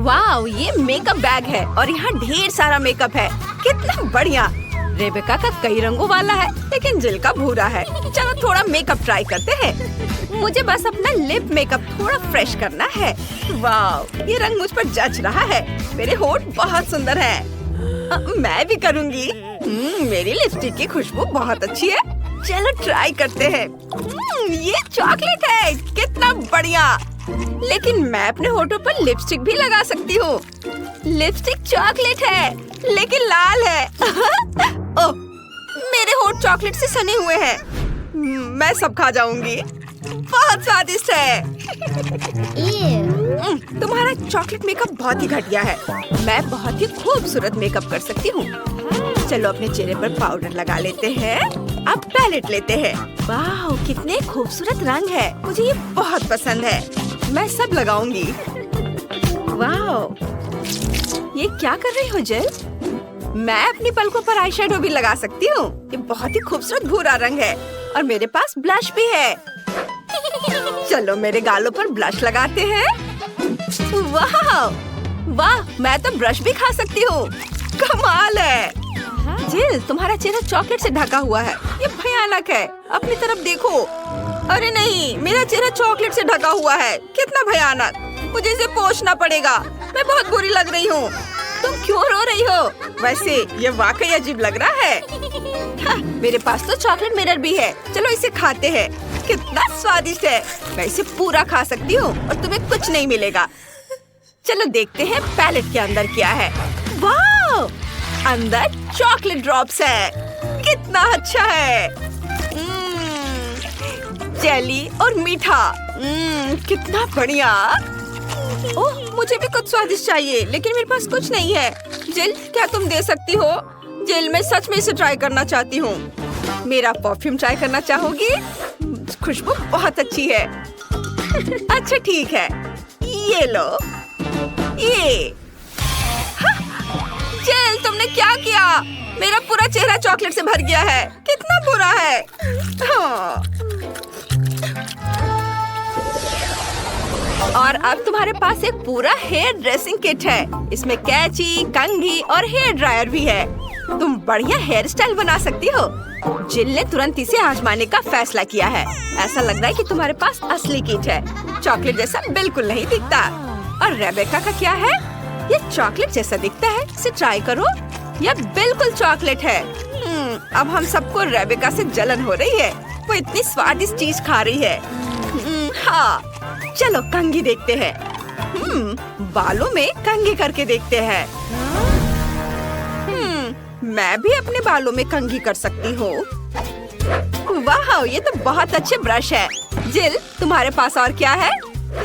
वाह, ये makeup bag है और यहाँ ढेर सारा मेकअप है। कितना बढ़िया। रेबेका का कई रंगों वाला है लेकिन जिल का भूरा है। चलो थोड़ा मेकअप ट्राई करते हैं। मुझे बस अपना लिप मेकअप थोड़ा फ्रेश करना है। वाह, ये रंग मुझ पर जच रहा है। मेरे होठ बहुत सुंदर हैं। मैं भी करूँगी। मेरी लिपस्टिक की खुशबू बहुत अच्छी है। चलो ट्राई करते हैं। ये चॉकलेट है। कितना बढ़िया। लेकिन मैं अपने होठों पर लिपस्टिक भी लगा सकती हूँ। लिपस्टिक चॉकलेट है लेकिन लाल है। ओह, मेरे होठ चॉकलेट से सने हुए हैं। मैं सब खा जाऊंगी। बहुत स्वादिष्ट है। तुम्हारा चॉकलेट मेकअप बहुत ही घटिया है। मैं बहुत ही खूबसूरत मेकअप कर सकती हूँ। चलो अपने चेहरे पर पाउडर लगा लेते हैं। अब पैलेट लेते हैं। वाह, कितने खूबसूरत रंग है। मुझे ये बहुत पसंद है। मैं सब लगाऊंगी। वाह, ये क्या कर रही हो जिल? मैं अपनी पलकों पर आई शेडो भी लगा सकती हूँ। ये बहुत ही खूबसूरत भूरा रंग है और मेरे पास ब्लश भी है। चलो मेरे गालों पर ब्लश लगाते हैं। वाह वाह, मैं तो ब्रश भी खा सकती हूँ। कमाल है। जिल, तुम्हारा चेहरा चॉकलेट से ढका हुआ है। ये भयानक है। अपनी तरफ देखो। अरे नहीं, मेरा चेहरा चॉकलेट से ढका हुआ है। कितना भयानक। मुझे इसे पोंछना पड़ेगा। मैं बहुत बुरी लग रही हूँ। तुम क्यों रो रही हो? वैसे ये वाकई अजीब लग रहा है। हाँ, मेरे पास तो चॉकलेट मिरर भी है। चलो इसे खाते हैं। कितना स्वादिष्ट है। मैं इसे पूरा खा सकती हूँ और तुम्हें कुछ नहीं मिलेगा। चलो देखते हैं पैलेट के अंदर क्या है। वाह, अंदर चॉकलेट ड्रॉप्स है। कितना अच्छा है। जेली और मीठा। कितना बढ़िया। ओह, मुझे भी कुछ स्वादिष्ट चाहिए लेकिन मेरे पास कुछ नहीं है। जिल, क्या तुम दे सकती हो? जिल, मैं सच में इसे ट्राई करना चाहती हूँ। मेरा परफ्यूम ट्राई करना चाहोगी? खुशबू बहुत अच्छी है। अच्छा ठीक है, ये लो। ये जिल, तुमने क्या किया? मेरा पूरा चेहरा चॉकलेट से भर गया है। कितना बुरा है। हाँ। और अब तुम्हारे पास एक पूरा हेयर ड्रेसिंग किट है। इसमें कैंची, कंघी और हेयर ड्रायर भी है। तुम बढ़िया हेयर स्टाइल बना सकती हो। जिल ने तुरंत इसे आजमाने का फैसला किया है। ऐसा लग रहा है कि तुम्हारे पास असली किट है। चॉकलेट जैसा बिल्कुल नहीं दिखता। और रेबेका का क्या है? ये चॉकलेट जैसा दिखता है। इसे ट्राई करो। यह बिल्कुल चॉकलेट है। अब हम सबको रेबेका से जलन हो रही है। वो इतनी स्वादिष्ट चीज खा रही है। हाँ, चलो कंघी देखते हैं। बालों में कंघी करके देखते हैं। मैं भी अपने बालों में कंघी कर सकती हूँ। वाह, ये तो बहुत अच्छे ब्रश है। जिल, तुम्हारे पास और क्या है?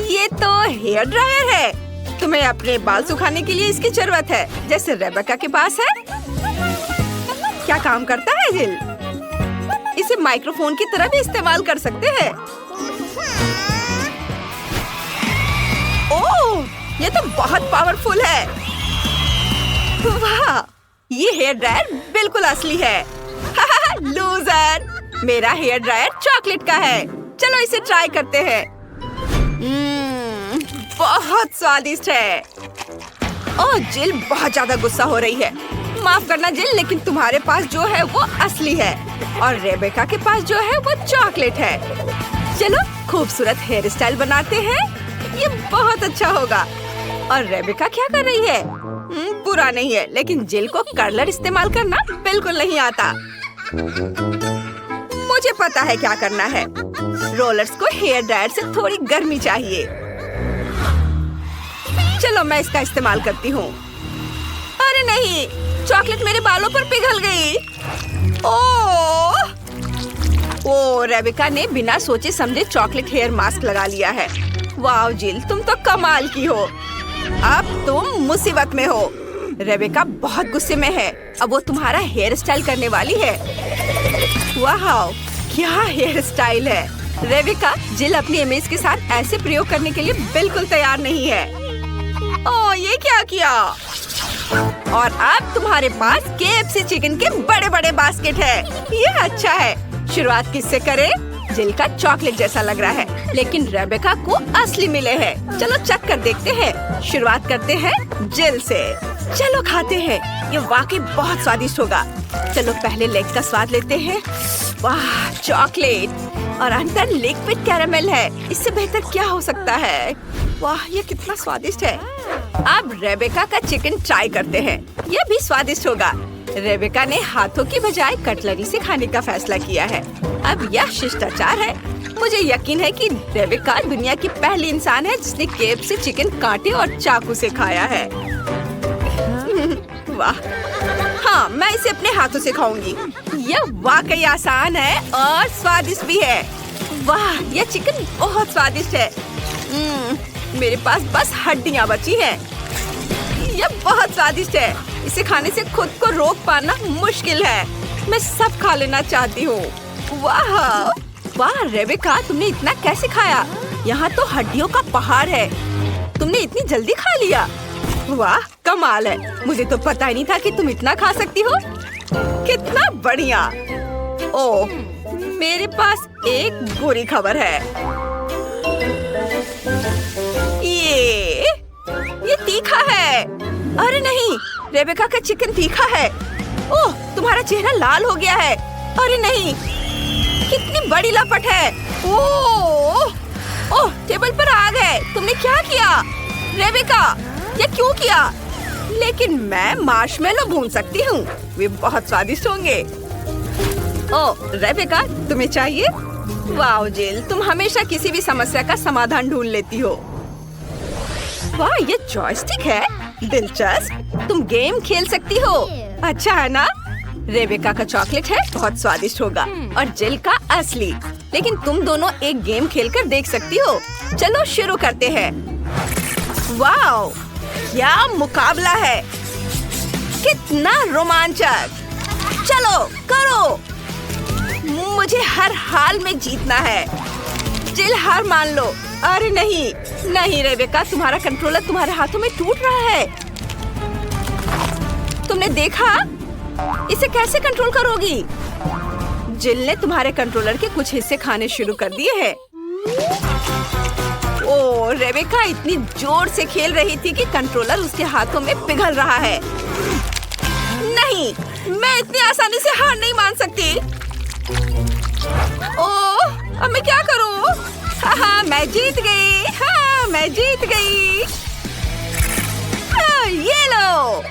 ये तो हेयर ड्रायर है। तुम्हें अपने बाल सुखाने के लिए इसकी जरूरत है, जैसे रेबेका के पास है। क्या काम करता है जिल? इसे माइक्रोफोन की तरह भी इस्तेमाल कर सकते हैं। ओह, ये तो बहुत पावरफुल है। वाह, ये हेयर ड्रायर बिल्कुल असली है। लूजर, मेरा हेयर ड्रायर चॉकलेट का है। चलो इसे ट्राई करते हैं। बहुत स्वादिष्ट है। ओह, जिल बहुत ज्यादा गुस्सा हो रही है। माफ करना जिल, लेकिन तुम्हारे पास जो है वो असली है और रेबेका के पास जो है वो चॉकलेट है। चलो खूबसूरत हेयर स्टाइल बनाते हैं। ये बहुत अच्छा होगा। और रेबेका क्या कर रही है? बुरा नहीं है, लेकिन जिल को कर्लर इस्तेमाल करना बिल्कुल नहीं आता। मुझे पता है क्या करना है। रोलर्स को हेयर ड्रायर से थोड़ी गर्मी चाहिए। चलो मैं इसका इस्तेमाल करती हूँ। अरे नहीं, चॉकलेट मेरे बालों पर पिघल गई। ओह, रेबेका ने बिना सोचे समझे चॉकलेट हेयर मास्क लगा लिया है। वाह जिल, तुम तो कमाल की हो। अब तुम मुसीबत में हो। रेबेका बहुत गुस्से में है। अब वो तुम्हारा हेयर स्टाइल करने वाली है। वाह, क्या हेयर स्टाइल है। रेबेका, जिल अपनी इमेज के साथ ऐसे प्रयोग करने के लिए बिल्कुल तैयार नहीं है। ओह, ये क्या किया? और अब तुम्हारे पास KFC चिकन के बड़े बड़े बास्केट है। ये अच्छा है। शुरुआत किससे करें? जिल का चॉकलेट जैसा लग रहा है, लेकिन रेबेका को असली मिले हैं। चलो चख कर देखते हैं। शुरुआत करते हैं जिल से। चलो खाते हैं, ये वाकई बहुत स्वादिष्ट होगा। चलो पहले लेग का स्वाद लेते हैं। वाह, चॉकलेट और अंदर लिक्विड कैरामेल है। इससे बेहतर क्या हो सकता है। वाह, ये कितना स्वादिष्ट है। अब रेबेका का चिकन ट्राई करते हैं, ये भी स्वादिष्ट होगा। रेबेका ने हाथों की बजाय कटलरी से खाने का फैसला किया है। अब यह शिष्टाचार है। मुझे यकीन है कि रेबेका दुनिया की पहली इंसान है जिसने KFC चिकन कांटे और चाकू से खाया है। वाह, हाँ, मैं इसे अपने हाथों से खाऊंगी। यह वाकई आसान है और स्वादिष्ट भी है। वाह, यह चिकन बहुत स्वादिष्ट है। मेरे पास बस हड्डियाँ बची हैं। यह बहुत स्वादिष्ट है। इसे खाने से खुद को रोक पाना मुश्किल है। मैं सब खा लेना चाहती हूँ। वाह वाह रेबेका, तुमने इतना कैसे खाया? यहाँ तो हड्डियों का पहाड़ है। तुमने इतनी जल्दी खा लिया? वाह, कमाल है। मुझे तो पता ही नहीं था कि तुम इतना खा सकती हो। कितना बढ़िया। ओह, मेरे पास एक बुरी खबर है। ये तीखा है। अरे नहीं, रेबेका का चिकन तीखा है। ओह, तुम्हारा चेहरा लाल हो गया है। अरे नहीं, कितनी बड़ी लपट है। ओह, टेबल पर आग है। तुमने क्या किया रेबेका? ये क्यों किया? लेकिन मैं मार्शमेलो भून सकती हूँ, वे बहुत स्वादिष्ट होंगे। ओह रेबेका, तुम्हें चाहिए? वाह जिल, तुम हमेशा किसी भी समस्या का समाधान ढूंढ लेती हो। वाह, ये जॉयस्टिक है। दिलचस्प, तुम गेम खेल सकती हो। अच्छा है ना? रेबेका का चॉकलेट है, बहुत स्वादिष्ट होगा, और जिल का असली। लेकिन तुम दोनों एक गेम खेलकर देख सकती हो। चलो शुरू करते हैं। वाह, क्या मुकाबला है। कितना रोमांचक। चलो करो। मुझे हर हाल में जीतना है। जिल, हार मान लो। अरे नहीं नहीं रेबेका, तुम्हारा कंट्रोलर तुम्हारे हाथों में टूट रहा है। तुमने देखा? इसे कैसे कंट्रोल करोगी? जिल ने तुम्हारे कंट्रोलर के कुछ हिस्से खाने शुरू कर दिए हैं। ओह, रेबेका इतनी जोर से खेल रही थी कि कंट्रोलर उसके हाथों में पिघल रहा है। नहीं, मैं इतनी आसानी से हार नहीं मान सकती। ओह, अब मैं क्या करूं? हाँ, मैं जीत गई। हाँ, मैं जीत गई। हाँ, ये लो।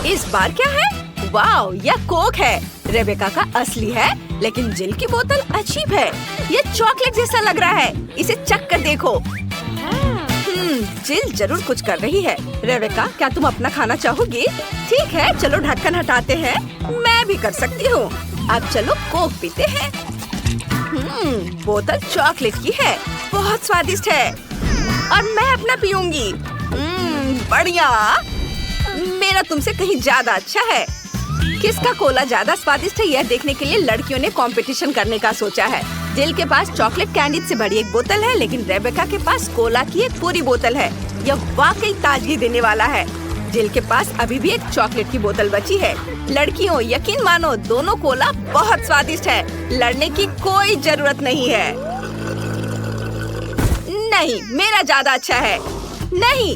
इस बार क्या है? वाओ, यह कोक है। रेबेका का असली है, लेकिन जिल की बोतल अजीब है। यह चॉकलेट जैसा लग रहा है। इसे चख कर देखो। जिल जरूर कुछ कर रही है। रेबेका, क्या तुम अपना खाना चाहोगी? ठीक है, चलो ढक्कन हटाते हैं। मैं भी कर सकती हूँ। अब चलो कोक पीते हैं। बोतल चॉकलेट की है, बहुत स्वादिष्ट है, और मैं अपना पीऊंगी। बढ़िया। मेरा तुमसे कहीं ज्यादा अच्छा है। किसका कोला ज्यादा स्वादिष्ट है, यह देखने के लिए लड़कियों ने कंपटीशन करने का सोचा है। जिल के पास चॉकलेट कैंडी से बड़ी एक बोतल है, लेकिन रेबेका के पास कोला की एक पूरी बोतल है। यह वाकई ताजगी देने वाला है। जिल के पास अभी भी एक चॉकलेट की बोतल बची है। लड़कियों, यकीन मानो, दोनों कोला बहुत स्वादिष्ट है। लड़ने की कोई जरूरत नहीं है। नहीं, मेरा ज्यादा अच्छा है। नहीं,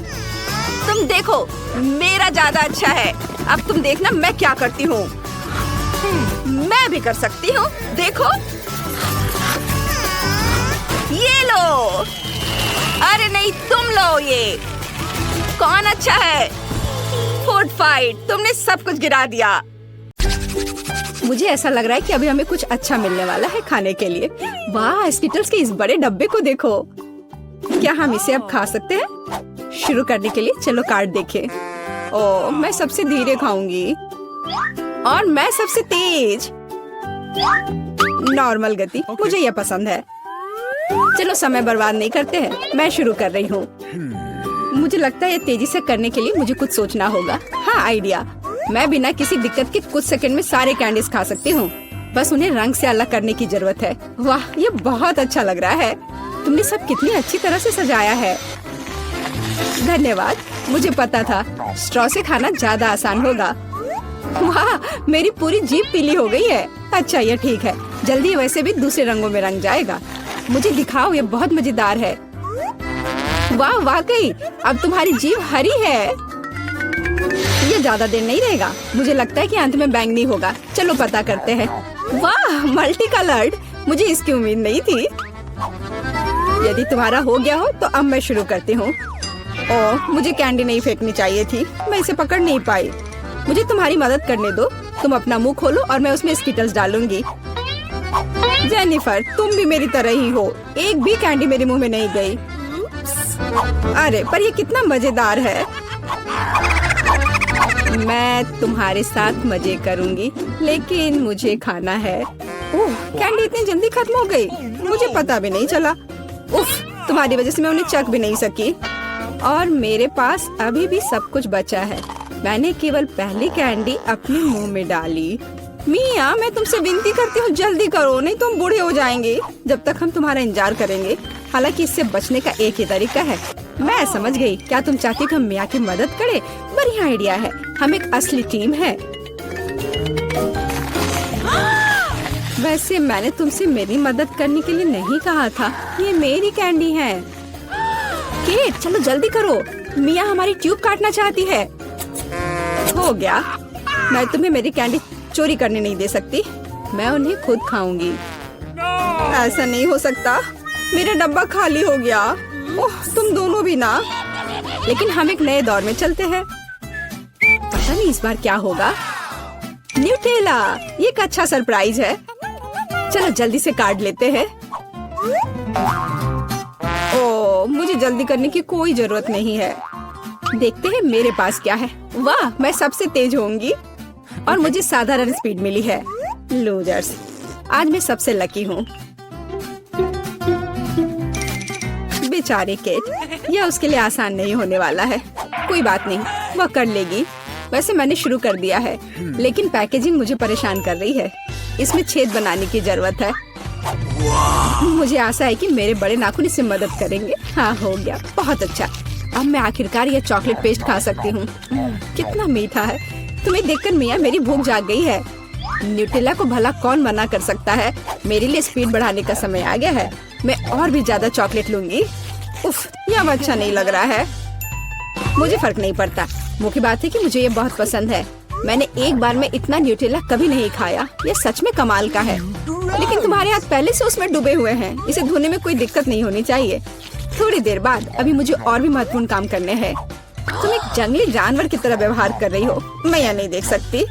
तुम देखो, मेरा ज्यादा अच्छा है। अब तुम देखना मैं क्या करती हूँ। मैं भी कर सकती हूँ, देखो। ये लो। अरे नहीं, तुम लो। ये कौन अच्छा है? फूड फाइट, तुमने सब कुछ गिरा दिया। मुझे ऐसा लग रहा है कि अभी हमें कुछ अच्छा मिलने वाला है खाने के लिए। वाह, स्किटल्स के इस बड़े डब्बे को देखो। क्या हम इसे अब खा सकते हैं? शुरू करने के लिए चलो कार्ड देखें। ओह, मैं सबसे धीरे खाऊंगी और मैं सबसे तेज। नॉर्मल गति, मुझे यह पसंद है। चलो समय बर्बाद नहीं करते हैं, मैं शुरू कर रही हूँ। मुझे लगता है ये तेजी से करने के लिए मुझे कुछ सोचना होगा। हाँ, आइडिया। मैं बिना किसी दिक्कत के कुछ सेकंड में सारे कैंडीज खा सकती हूँ। बस उन्हें रंग से अलग करने की जरूरत है। वाह, ये बहुत अच्छा लग रहा है। तुमने सब कितनी अच्छी तरह से सजाया है। धन्यवाद। मुझे पता था स्ट्रॉ से खाना ज्यादा आसान होगा। वाह, मेरी पूरी जीभ पीली हो गई है। अच्छा ये ठीक है, जल्दी वैसे भी दूसरे रंगों में रंग जाएगा। मुझे दिखाओ, ये बहुत मजेदार है। वाह वाकई, अब तुम्हारी जीभ हरी है। ये ज्यादा देर नहीं रहेगा, मुझे लगता है कि अंत में बैंगनी होगा। चलो पता करते हैं। वाह, मल्टी कलर्ड, मुझे इसकी उम्मीद नहीं थी। यदि तुम्हारा हो गया हो तो अब मैं शुरू करती हूँ। ओह, मुझे कैंडी नहीं फेंकनी चाहिए थी, मैं इसे पकड़ नहीं पाई। मुझे तुम्हारी मदद करने दो। तुम अपना मुंह खोलो और मैं उसमें स्किटल्स डालूंगी। जेनिफर, तुम भी मेरी तरह ही हो, एक भी कैंडी मेरे मुंह में नहीं गई। अरे पर ये कितना मजेदार है। मैं तुम्हारे साथ मजे करूंगी, लेकिन मुझे खाना है। ओह, कैंडी इतनी जल्दी खत्म हो गई, मुझे पता भी नहीं चला। उफ, तुम्हारी वजह से मैं उन्हें चख भी नहीं सकी। और मेरे पास अभी भी सब कुछ बचा है। मैंने केवल पहली कैंडी अपने मुंह में डाली। मिया, मैं तुमसे विनती करती हूँ, जल्दी करो, नहीं तो हम बूढ़े हो जाएंगे जब तक हम तुम्हारा इंतजार करेंगे। हालांकि इससे बचने का एक ही तरीका है। मैं समझ गई, क्या तुम चाहती हो कि हम मिया की मदद करें? बढ़िया आइडिया है, हम एक असली टीम है। वैसे मैंने तुमसे मेरी मदद करने के लिए नहीं कहा था, ये मेरी कैंडी है। केट, चलो जल्दी करो, मिया हमारी ट्यूब काटना चाहती है। हो गया, मैं तुम्हें मेरी कैंडी चोरी करने नहीं दे सकती, मैं उन्हें खुद खाऊंगी। ऐसा नहीं हो सकता, मेरा डब्बा खाली हो गया। ओह, तुम दोनों भी ना। लेकिन हम एक नए दौर में चलते हैं, पता नहीं इस बार क्या होगा। न्यूटेला, ये एक अच्छा सरप्राइज है। चलो जल्दी से काट लेते हैं। ओह, मुझे जल्दी करने की कोई जरूरत नहीं है। देखते हैं मेरे पास क्या है। वाह, मैं सबसे तेज होंगी और मुझे साधारण स्पीड मिली है। लूजर्स, आज मैं सबसे लकी हूँ। बेचारी केट, यह उसके लिए आसान नहीं होने वाला है। कोई बात नहीं, वह कर लेगी। वैसे मैंने शुरू कर दिया है, लेकिन पैकेजिंग मुझे परेशान कर रही है। इसमें छेद बनाने की जरूरत है। मुझे आशा है कि मेरे बड़े नाखून इससे मदद करेंगे। हाँ, हो गया, बहुत अच्छा। अब मैं आखिरकार यह चॉकलेट पेस्ट खा सकती हूँ। कितना मीठा है। तुम्हें देखकर मिया मेरी भूख जाग गई है। न्यूटेला को भला कौन मना कर सकता है। मेरे लिए स्पीड बढ़ाने का समय आ गया है। मैं और भी ज्यादा चॉकलेट लूंगी। उफ, यह अब अच्छा नहीं लग रहा है। मुझे फर्क नहीं पड़ता, मुख्य बात है कि मुझे ये बहुत पसंद है। मैंने एक बार में इतना न्यूटेला कभी नहीं खाया। ये सच में कमाल का है। लेकिन तुम्हारे हाथ पहले से उसमें डूबे हुए हैं, इसे धोने में कोई दिक्कत नहीं होनी चाहिए। थोड़ी देर बाद अभी मुझे और भी महत्वपूर्ण काम करने हैं। तुम एक जंगली जानवर की तरह व्यवहार कर रही हो, मैं यह नहीं देख सकती।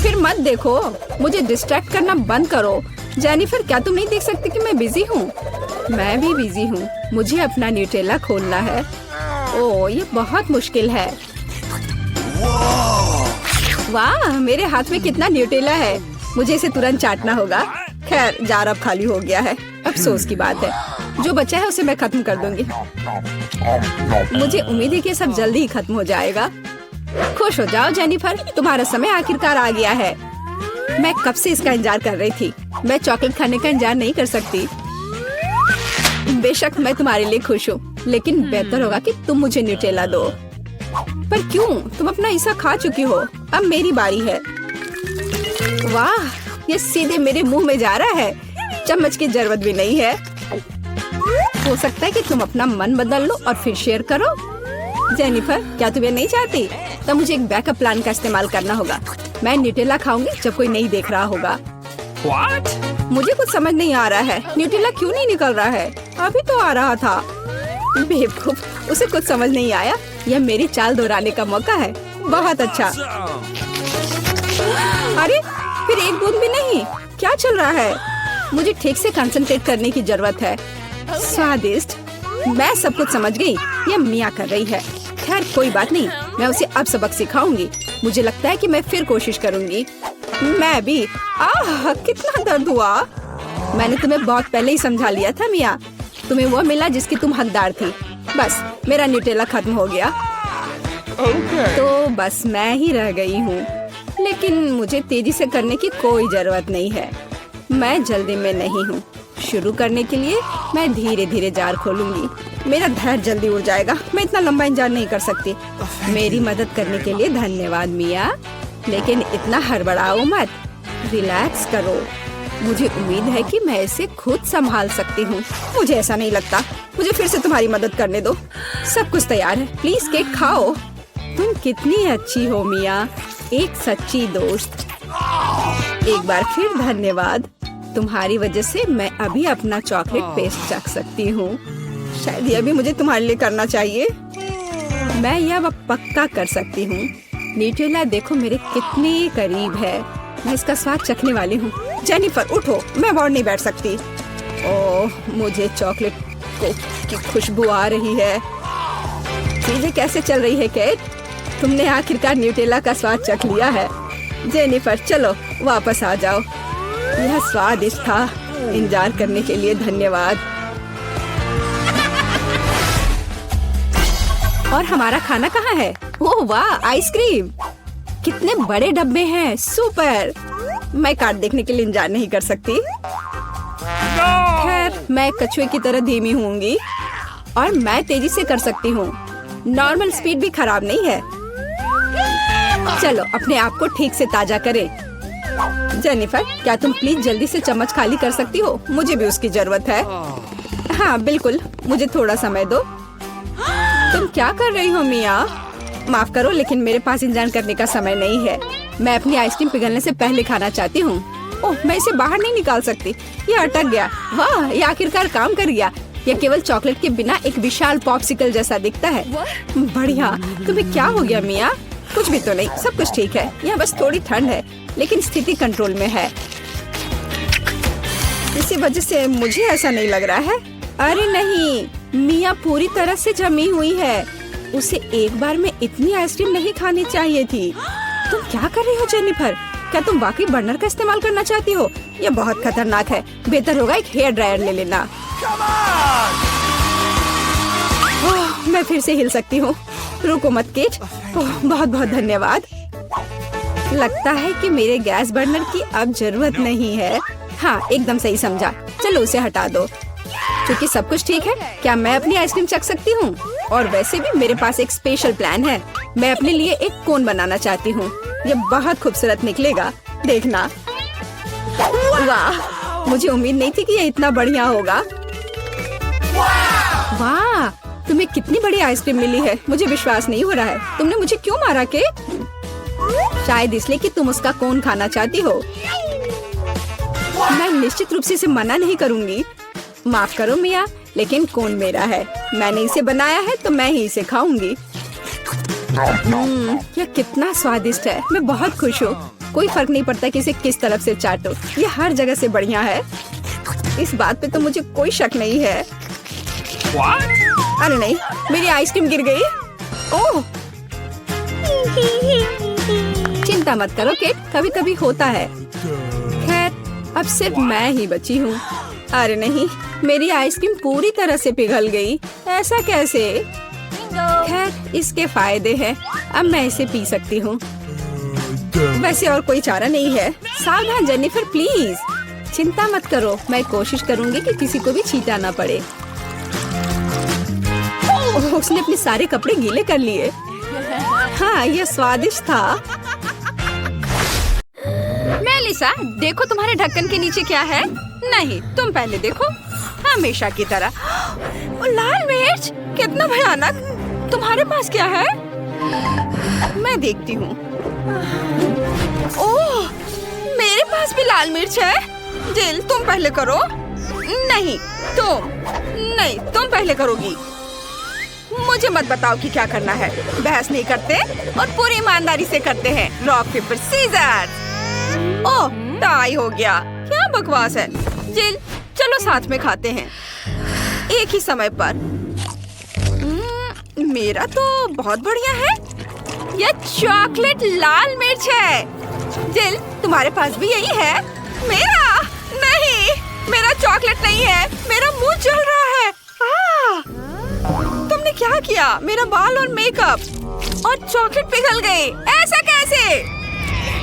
फिर मत देखो, मुझे डिस्ट्रैक्ट करना बंद करो। जेनिफर, क्या तुम नहीं देख सकती कि मैं बिजी हूँ? मैं भी बिजी हूँ, मुझे अपना न्यूटेला खोलना है। ओह, ये बहुत मुश्किल है। वाह, मेरे हाथ में कितना न्यूटेला है। मुझे इसे तुरंत चाटना होगा। खैर, जार अब खाली हो गया है। अफसोस की बात है, जो बचा है उसे मैं खत्म कर दूंगी। मुझे उम्मीद है कि सब जल्दी ही खत्म हो जाएगा। खुश हो जाओ जेनिफर, तुम्हारा समय आखिरकार आ गया है। मैं कब से इसका इंतजार कर रही थी। मैं चॉकलेट खाने का इंतजार नहीं कर सकती। बेशक मैं तुम्हारे लिए खुश हूँ, लेकिन बेहतर होगा कि तुम मुझे न्यूटेला दो। पर क्यों? तुम अपना हिस्सा खा चुकी हो, अब मेरी बारी है। वाह, ये सीधे मेरे मुंह में जा रहा है। चम्मच की जरूरत भी नहीं है। हो सकता है कि तुम अपना मन बदल लो और फिर शेयर करो। जेनिफर, क्या तुम ये नहीं चाहती? तब मुझे एक बैकअप प्लान का इस्तेमाल करना होगा। मैं न्यूटेला खाऊंगी जब कोई नहीं देख रहा होगा। What? मुझे कुछ समझ नहीं आ रहा है, न्यूटेला क्यों नहीं निकल रहा है? अभी तो आ रहा था। बेवकूफ, उसे कुछ समझ नहीं आया। यह मेरी चाल दोहराने का मौका है। बहुत अच्छा। अरे, फिर एक बूंद भी नहीं। क्या चल रहा है? मुझे ठीक से कंसंट्रेट करने की जरूरत है। स्वादिष्ट, मैं सब कुछ समझ गई। यह मिया कर रही है। खैर कोई बात नहीं, मैं उसे अब सबक सिखाऊंगी। मुझे लगता है कि मैं फिर कोशिश करूंगी। मैं भी। आह, कितना दर्द हुआ। मैंने तुम्हें बहुत पहले ही समझा लिया था मिया। तुम्हें वो मिला जिसकी तुम हकदार थी। बस मेरा न्यूटेला खत्म हो गया। तो बस मैं ही रह गई हूँ। लेकिन मुझे तेजी से करने की कोई जरूरत नहीं है। मैं जल्दी में नहीं हूँ। शुरू करने के लिए मैं धीरे धीरे जार खोलूंगी। मेरा धैर्य जल्दी उड़ जाएगा। मैं इतना लंबा इंतजार नहीं कर सकती। मेरी मदद करने के लिए धन्यवाद मिया, लेकिन इतना हड़बड़ाओ मत, रिलैक्स करो। मुझे उम्मीद है कि मैं इसे खुद संभाल सकती हूँ। मुझे ऐसा नहीं लगता। मुझे फिर से तुम्हारी मदद करने दो। सब कुछ तैयार है, प्लीज केक खाओ। तुम कितनी अच्छी हो मिया, एक सच्ची दोस्त। एक बार फिर धन्यवाद। तुम्हारी वजह से मैं अभी अपना चॉकलेट पेस्ट चख सकती हूँ। शायद ये भी मुझे तुम्हारे लिए करना चाहिए। मैं यह पक्का कर सकती हूँ। न्यूट्रेला देखो मेरे कितने करीब है। मैं इसका स्वाद चखने वाली हूँ। जेनिफर उठो, मैं और नहीं बैठ सकती। ओह, मुझे चॉकलेट की खुशबू आ रही है। चीजें कैसे चल रही है केट? तुमने आखिरकार न्यूटेला का स्वाद चख लिया है। जेनिफर चलो वापस आ जाओ। यह स्वादिष्ट था। इंतजार करने के लिए धन्यवाद। और हमारा खाना कहाँ है? ओह वाह, आइसक्रीम। कितने बड़े डब्बे हैं, सुपर। मैं कार्ड देखने के लिए इंतजार नहीं कर सकती। खैर, मैं कछुए की तरह धीमी होंगी और मैं तेजी से कर सकती हूँ। नॉर्मल स्पीड भी खराब नहीं है। चलो अपने आप को ठीक से ताजा करें। जेनिफर, क्या तुम प्लीज जल्दी से चम्मच खाली कर सकती हो? मुझे भी उसकी जरूरत है। हाँ बिल्कुल, मुझे थोड़ा समय दो। तुम क्या कर रही हो मिया? माफ करो, लेकिन मेरे पास इंतजार करने का समय नहीं है। मैं अपनी आइसक्रीम पिघलने से पहले खाना चाहती हूँ। ओह, मैं इसे बाहर नहीं निकाल सकती। ये अटक गया। वाह, ये आखिरकार काम कर गया। यह केवल चॉकलेट के बिना एक विशाल पॉप्सिकल जैसा दिखता है। बढ़िया। तुम्हें क्या हो गया मिया? कुछ भी तो नहीं, सब कुछ ठीक है। यहाँ बस थोड़ी ठंड है, लेकिन स्थिति कंट्रोल में है। इसी वजह से मुझे ऐसा नहीं लग रहा है। अरे नहीं, मिया पूरी तरह से जमी हुई है। उसे एक बार में इतनी आइसक्रीम नहीं खानी चाहिए थी। तुम क्या कर रही हो जेनिफर? क्या तुम वाकई बर्नर का इस्तेमाल करना चाहती हो? यह बहुत खतरनाक है। बेहतर होगा एक हेयर ड्रायर ले लेना। मैं फिर से हिल सकती हूँ। रुको मत केट। बहुत बहुत धन्यवाद। लगता है कि मेरे गैस बर्नर की अब जरूरत नहीं है। हाँ, एकदम सही समझा। चलो उसे हटा दो। क्योंकि सब कुछ ठीक है, क्या मैं अपनी आइसक्रीम चख सकती हूँ? और वैसे भी मेरे पास एक स्पेशल प्लान है। मैं अपने लिए एक कोन बनाना चाहती हूँ। ये बहुत खूबसूरत निकलेगा, देखना। वाह, मुझे उम्मीद नहीं थी कि ये इतना बढ़िया होगा। वाह, तुम्हें कितनी बड़ी आइसक्रीम मिली है। मुझे विश्वास नहीं हो रहा है। तुमने मुझे क्यों मारा के? शायद इसलिए कि तुम उसका कोन खाना चाहती हो। मैं निश्चित रूप से इसे मना नहीं करूंगी। माफ करो मिया, लेकिन कोन मेरा है। मैंने इसे बनाया है तो मैं ही इसे खाऊंगी। यह कितना स्वादिष्ट है। मैं बहुत खुश हूँ। कोई फर्क नहीं पड़ता कि इसे किस तरफ से चाटो। ये हर जगह से बढ़िया है। इस बात पे तो मुझे कोई शक नहीं है। अरे नहीं, मेरी आइसक्रीम गिर गई। ओह, चिंता मत करो केट, कभी कभी होता है। खैर, अब सिर्फ मैं ही बची हूँ। अरे नहीं, मेरी आइसक्रीम पूरी तरह से पिघल गई। ऐसा कैसे? खैर, इसके फायदे हैं। अब मैं इसे पी सकती हूँ। वैसे और कोई चारा नहीं है। सावधान जेनिफर, प्लीज। चिंता मत करो, मैं कोशिश करूंगी कि किसी को भी छींटा ना पड़े। उसने अपने सारे कपड़े गीले कर लिए। हाँ, यह स्वादिष्ट था। मेलिसा, देखो तुम्हारे ढक्कन के नीचे क्या है। नहीं, तुम पहले देखो। हमेशा की तरह। लाल मिर्च, कितना भयानक। तुम्हारे पास क्या है? मैं देखती हूँ। ओह, मेरे पास भी लाल मिर्च है। जिल, तुम पहले करो। नहीं, तुम पहले करोगी। मुझे मत बताओ कि क्या करना है। बहस नहीं करते और पूरी ईमानदारी से करते हैं। Rock paper scissor. Oh, tie हो गया। क्या बकवास है। जिल, चलो साथ में खाते हैं, एक ही समय पर। मेरा तो बहुत बढ़िया है। यह चॉकलेट लाल मिर्च है। जिल, तुम्हारे पास भी यही है? मेरा नहीं, मेरा चॉकलेट नहीं है। मेरा मुंह जल रहा है। तुमने क्या किया? मेरा बाल और मेकअप और चॉकलेट पिघल गए। ऐसा कैसे?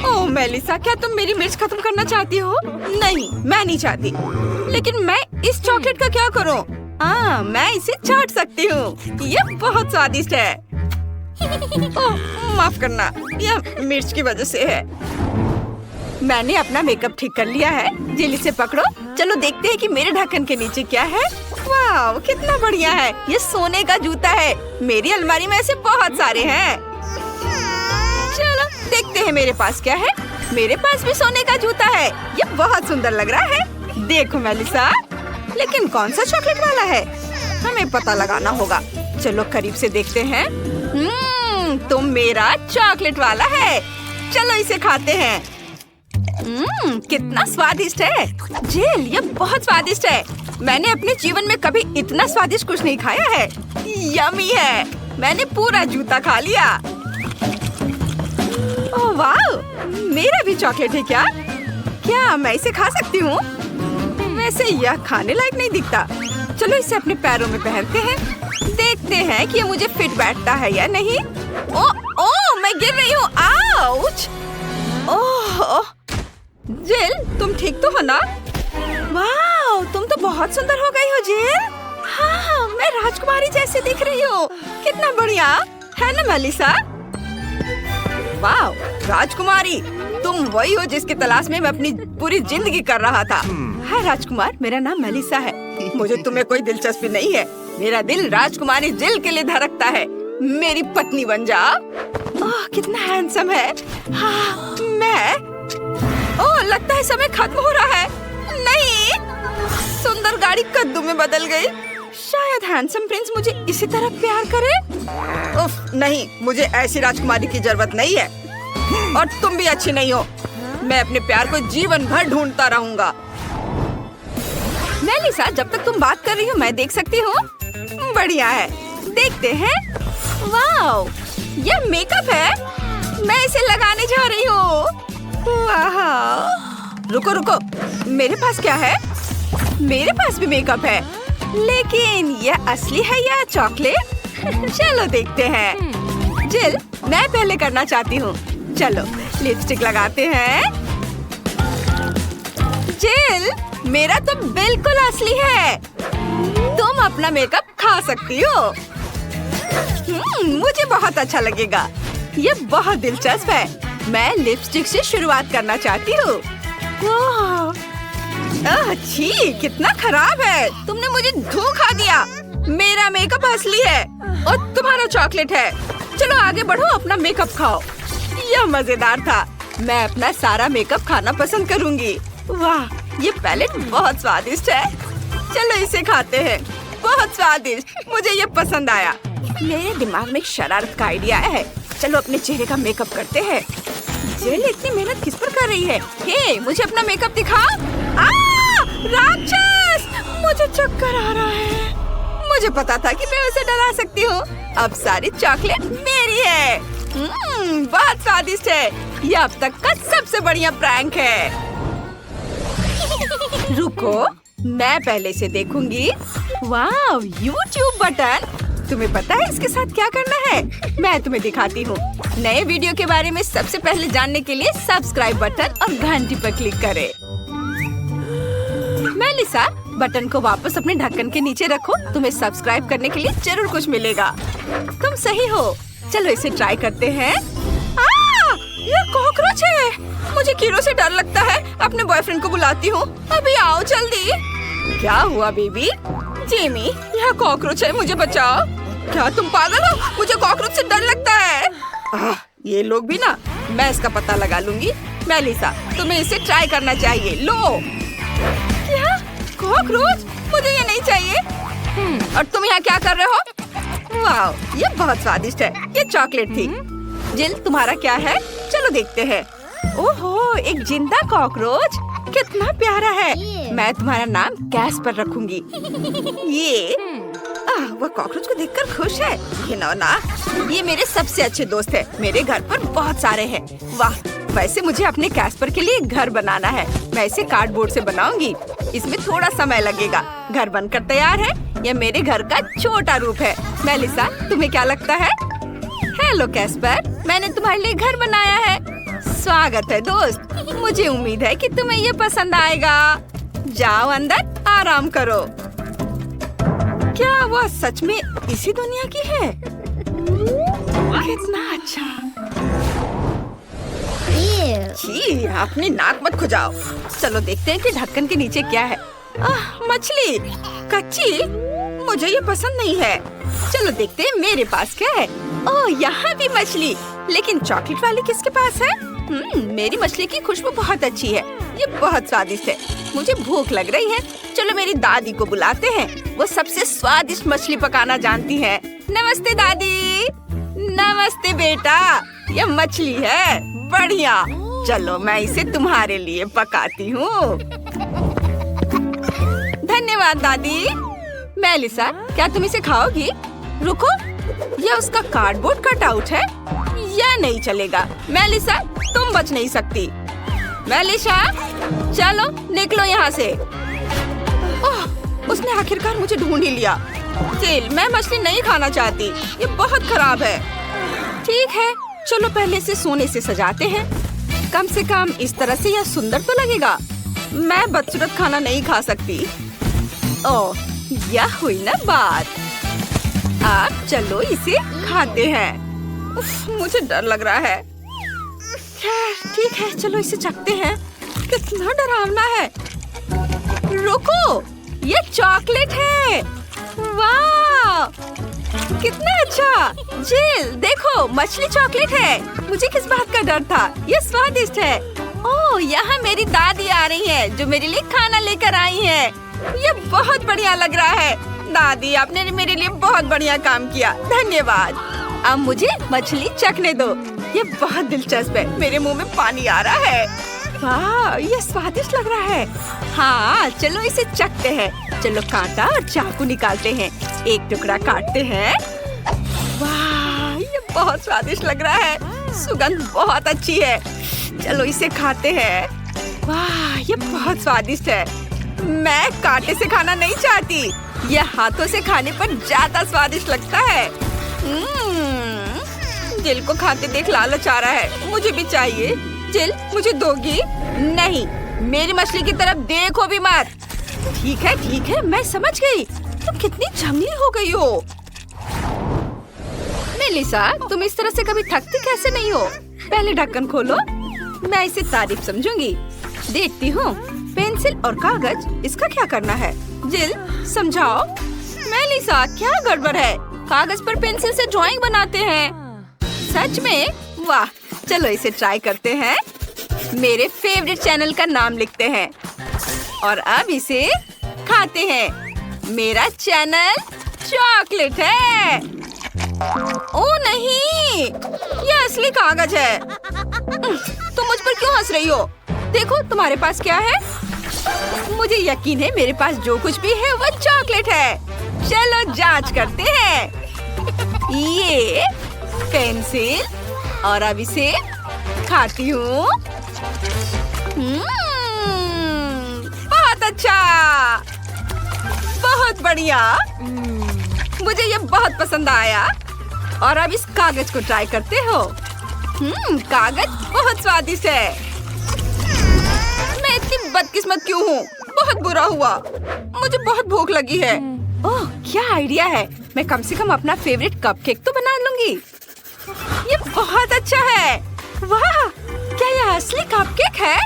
ओह मेलिसा, क्या तुम मेरी मिर्च खत्म करना चाहती हो? नहीं, मैं नहीं चाहती। लेकिन मैं इस चॉकलेट का क्या करूं? मैं इसे चाट सकती हूँ। ये बहुत स्वादिष्ट है। ओह, माफ करना, यह मिर्च की वजह से है। मैंने अपना मेकअप ठीक कर लिया है। जिल इसे पकड़ो। चलो देखते हैं कि मेरे ढक्कन के नीचे क्या है। वाह, कितना बढ़िया है। ये सोने का जूता है। मेरी अलमारी में ऐसे बहुत सारे हैं। चलो देखते हैं मेरे पास क्या है। मेरे पास भी सोने का जूता है। ये बहुत सुंदर लग रहा है। देखो मेलिसा, लेकिन कौन सा चॉकलेट वाला है? हमें पता लगाना होगा। चलो करीब से देखते हैं। तो मेरा चॉकलेट वाला है। चलो इसे खाते हैं। कितना स्वादिष्ट है। जेल, ये बहुत स्वादिष्ट है। मैंने अपने जीवन में कभी इतना स्वादिष्ट कुछ नहीं खाया है। यम्मी है। मैंने पूरा जूता खा लिया। ओह वाह, मेरा भी चॉकलेट है क्या? क्या मैं इसे खा सकती हूँ? वैसे यह खाने लायक नहीं दिखता। चलो इसे अपने पैरों में पहनते हैं। देखते हैं कि ये मुझे फिट बैठता है या नहीं। ओह, मैं गिर रही हूँ। आउच! ओह, जिल, तुम ठीक तो हो ना? वाह, तुम तो बहुत सुंदर हो गई हो जिल। हाँ, मैं राजकुमारी जैसी दिख रही हूँ। कितना बढ़िया है ना मेलिसा? वाह, राजकुमारी, तुम वही हो जिसकी तलाश में मैं अपनी पूरी जिंदगी कर रहा था। हाय राजकुमार, मेरा नाम मेलिसा है। मुझे तुम्हें कोई दिलचस्पी नहीं है। मेरा दिल राजकुमारी जिल के लिए धड़कता है। मेरी पत्नी बन जाओ। ओह, कितना हैंडसम है। हाँ, मैं। ओह, लगता है समय खत्म हो रहा है। नहीं, सुंदर गाड़ी कद्दू में बदल गई। शायद हैंडसम प्रिंस मुझे इसी तरह प्यार करे। उफ, नहीं, मुझे ऐसी राजकुमारी की जरूरत नहीं है। और तुम भी अच्छी नहीं हो। मैं अपने प्यार को जीवन भर ढूंढता रहूंगा। मेलिसा, जब तक तुम बात कर रही हो मैं देख सकती हूँ। बढ़िया है, देखते हैं। वाह, ये मेकअप है। मैं इसे लगाने जा रही हूँ। वाह, रुको रुको, मेरे पास क्या है? मेरे पास भी मेकअप है, लेकिन यह असली है या चॉकलेट? चलो देखते हैं। जिल, मैं पहले करना चाहती हूँ। चलो लिपस्टिक लगाते हैं। जिल, मेरा तो बिल्कुल असली है। तुम अपना मेकअप खा सकती हो। मुझे बहुत अच्छा लगेगा। ये बहुत दिलचस्प है। मैं लिपस्टिक से शुरुआत करना चाहती हूँ। छी, कितना खराब है। तुमने मुझे धोखा दिया। मेरा मेकअप असली है और तुम्हारा चॉकलेट है। चलो आगे बढ़ो, अपना मेकअप खाओ। यह मजेदार था। मैं अपना सारा मेकअप खाना पसंद करूंगी। वाह, ये पैलेट बहुत स्वादिष्ट है। चलो इसे खाते हैं। बहुत स्वादिष्ट, मुझे ये पसंद आया। मेरे दिमाग में एक शरारत का आइडिया है। चलो अपने चेहरे का मेकअप करते हैं। जेल इतनी मेहनत किस पर कर रही है? हे, मुझे अपना मेकअप दिखा। राक्षस, मुझे चक्कर आ रहा है। मुझे पता था कि मैं उसे डरा सकती हूँ। अब सारी चॉकलेट मेरी है। बहुत स्वादिष्ट है। यह अब तक का सबसे बढ़िया प्रैंक है। रुको, मैं पहले से देखूंगी। वाह, YouTube बटन। तुम्हें पता है इसके साथ क्या करना है? मैं तुम्हें दिखाती हूँ। नए वीडियो के बारे में सबसे पहले जानने के लिए सब्सक्राइब बटन और घंटी पर क्लिक करें। मेलिसा, बटन को वापस अपने ढक्कन के नीचे रखो। तुम्हें सब्सक्राइब करने के लिए जरूर कुछ मिलेगा। तुम सही हो। चलो इसे ट्राई करते हैं। ये कॉकरोच है। मुझे कीड़ों से डर लगता है। अपने बॉयफ्रेंड को बुलाती हूँ। अभी आओ जल्दी। क्या हुआ बेबी? जेमी, यह कॉकरोच है, मुझे बचाओ। क्या तुम पागल हो? मुझे कॉकरोच से डर लगता है। ये लोग भी ना, मैं इसका पता लगा लूंगी। मेलिसा, तुम्हें इसे ट्राई करना चाहिए। लो। क्या? कॉकरोच? मुझे ये नहीं चाहिए। और तुम यहाँ क्या कर रहे हो? वाह, ये बहुत स्वादिष्ट है। ये चॉकलेट थी। जिल, तुम्हारा क्या है? चलो देखते हैं। ओहो, एक जिंदा कॉकरोच। कितना प्यारा है। मैं तुम्हारा नाम कैस्पर रखूंगी। ये वह कॉकरोच को देखकर खुश है। घिनौना। ये मेरे सबसे अच्छे दोस्त है। मेरे घर पर बहुत सारे हैं। वाह, वैसे मुझे अपने कैस्पर के लिए घर बनाना है। मैं इसे कार्डबोर्ड से बनाऊंगी। इसमें थोड़ा समय लगेगा। घर बनकर तैयार है। यह मेरे घर का छोटा रूप है। मेलिसा, तुम्हें क्या लगता है? हेलो कैस्पर, मैंने तुम्हारे लिए घर बनाया है। स्वागत है दोस्त। मुझे उम्मीद है कि तुम्हें ये पसंद आएगा। जाओ अंदर आराम करो। क्या वो सच में इसी दुनिया की है? कितना अच्छा। छी, अपनी नाक मत खुजाओ। चलो देखते हैं कि ढक्कन के नीचे क्या है। मछली कच्ची, मुझे ये पसंद नहीं है। चलो देखते हैं मेरे पास क्या है। ओह, यहाँ भी मछली, लेकिन चॉकलेट वाली किसके पास है? मेरी मछली की खुशबू बहुत अच्छी है। ये बहुत स्वादिष्ट है। मुझे भूख लग रही है। चलो मेरी दादी को बुलाते हैं। वो सबसे स्वादिष्ट मछली पकाना जानती है। नमस्ते दादी। नमस्ते बेटा। ये मछली है बढ़िया। चलो मैं इसे तुम्हारे लिए पकाती हूँ। धन्यवाद दादी। मेलिसा, क्या तुम इसे खाओगी? रुको, यह उसका कार्डबोर्ड कटआउट है। यह नहीं चलेगा। मेलिसा, तुम बच नहीं सकती। मेलिसा, चलो निकलो यहाँ से। ओह, उसने आखिरकार मुझे ढूंढ ही लिया। जिल, मैं मछली नहीं खाना चाहती। ये बहुत खराब है। ठीक है, चलो पहले से सोने से सजाते हैं। कम से कम इस तरह से यह सुंदर तो लगेगा। मैं बदसूरत खाना नहीं खा सकती। ओह, यह हुई ना बात। अब चलो इसे खाते हैं। उफ, मुझे डर लग रहा है। ठीक है, चलो इसे चखते हैं। कितना डरावना है। रुको, ये चॉकलेट है। वाह, कितना अच्छा। जिल, देखो, मछली चॉकलेट है। मुझे किस बात का डर था। ये स्वादिष्ट है। ओह, यहाँ मेरी दादी आ रही है, जो मेरे लिए खाना लेकर आई है। ये बहुत बढ़िया लग रहा है। दादी, आपने मेरे लिए बहुत बढ़िया काम किया। धन्यवाद। अब मुझे मछली चखने दो। ये बहुत दिलचस्प है। मेरे मुंह में पानी आ रहा है। वाह, ये स्वादिष्ट लग रहा है। हाँ, चलो इसे चखते हैं। चलो कांटा और चाकू निकालते हैं। एक टुकड़ा काटते हैं। वाह, ये बहुत स्वादिष्ट लग रहा है। सुगंध बहुत अच्छी है। चलो इसे खाते हैं। वाह, ये बहुत स्वादिष्ट है। मैं कांटे से खाना नहीं चाहती। यह हाथों से खाने पर ज्यादा स्वादिष्ट लगता है। जिल को खाते देख लालच आ रहा है। मुझे भी चाहिए। जिल, मुझे दोगी? नहीं, मेरी मछली की तरफ देखो भी मत। ठीक है, मैं समझ गई। तुम कितनी जंगली हो गई हो। मेलिसा, तुम इस तरह से कभी थकती कैसे नहीं हो? पहले ढक्कन खोलो। मैं इसे तारीफ समझूंगी। देखती हूँ। पेंसिल और कागज, इसका क्या करना है? जिल, समझाओ। मेलिसा, क्या गड़बड़ है? कागज पर पेंसिल से ड्राइंग बनाते हैं। सच में? वाह, चलो इसे ट्राई करते हैं। मेरे फेवरेट चैनल का नाम लिखते हैं और अब इसे खाते हैं। मेरा चैनल चॉकलेट है। ओह नहीं, ये असली कागज है। तुम मुझ पर क्यों हंस रही हो? देखो तुम्हारे पास क्या है। मुझे यकीन है मेरे पास जो कुछ भी है वो चॉकलेट है। चलो जांच करते हैं। ये पेंसिल, और अब इसे खाती हूँ। बहुत अच्छा, बहुत बढ़िया। मुझे ये बहुत पसंद आया। और अब इस कागज को ट्राई करते हो। कागज बहुत स्वादिष्ट है। मैं इतनी बदकिस्मत क्यों हूँ? बहुत बुरा हुआ। मुझे बहुत भूख लगी है। ओह, क्या आइडिया है। मैं कम से कम अपना फेवरेट कपकेक तो बना लूंगी। ये बहुत अच्छा है। वाह, क्या यह असली कपकेक है?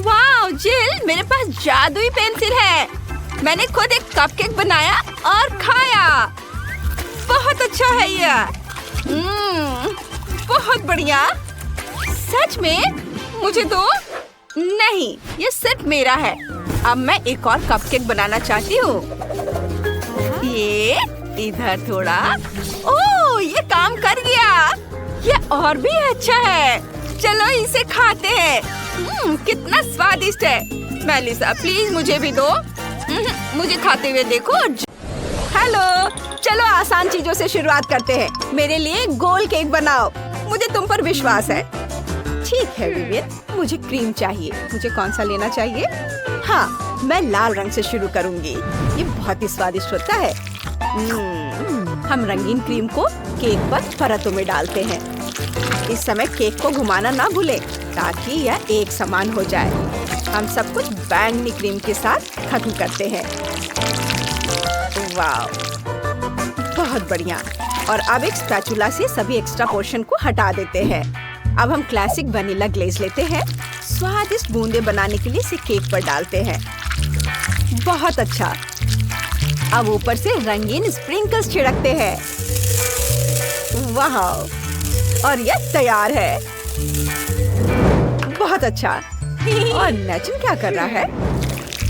वाह जिल, मेरे पास जादुई पेंसिल है। मैंने खुद एक कपकेक बनाया और खाया। बहुत अच्छा है यह। बहुत बढ़िया। सच में? मुझे दो। नहीं, ये सिर्फ मेरा है। अब मैं एक और कपकेक बनाना चाहती हूँ। ये इधर थोड़ा। ओह, ये काम कर गया। ये और भी अच्छा है। चलो इसे खाते हैं। कितना स्वादिष्ट है। मेलिसा, प्लीज मुझे भी दो। मुझे खाते हुए देखो। हेलो, चलो आसान चीजों से शुरुआत करते हैं। मेरे लिए गोल केक बनाओ। मुझे तुम पर विश्वास है। ठीक है विवियन, मुझे क्रीम चाहिए। मुझे कौन सा लेना चाहिए? हाँ, मैं लाल रंग से शुरू करूंगी। ये बहुत ही स्वादिष्ट होता है। हम रंगीन क्रीम को केक पर परतों में डालते हैं। इस समय केक को घुमाना ना भूलें ताकि यह एक समान हो जाए। हम सब कुछ बैंगनी क्रीम के साथ खत्म करते हैं। वाह, बहुत बढ़िया। और अब एक स्पैचुला से सभी एक्स्ट्रा पोर्शन को हटा देते हैं। अब हम क्लासिक वनीला ग्लेज लेते हैं। स्वादिष्ट बूंदे बनाने के लिए इसे केक पर डालते हैं। बहुत अच्छा। अब ऊपर से रंगीन स्प्रिंकल्स छिड़कते हैं। वाह, और यह तैयार है। बहुत अच्छा। और नेचन क्या कर रहा है?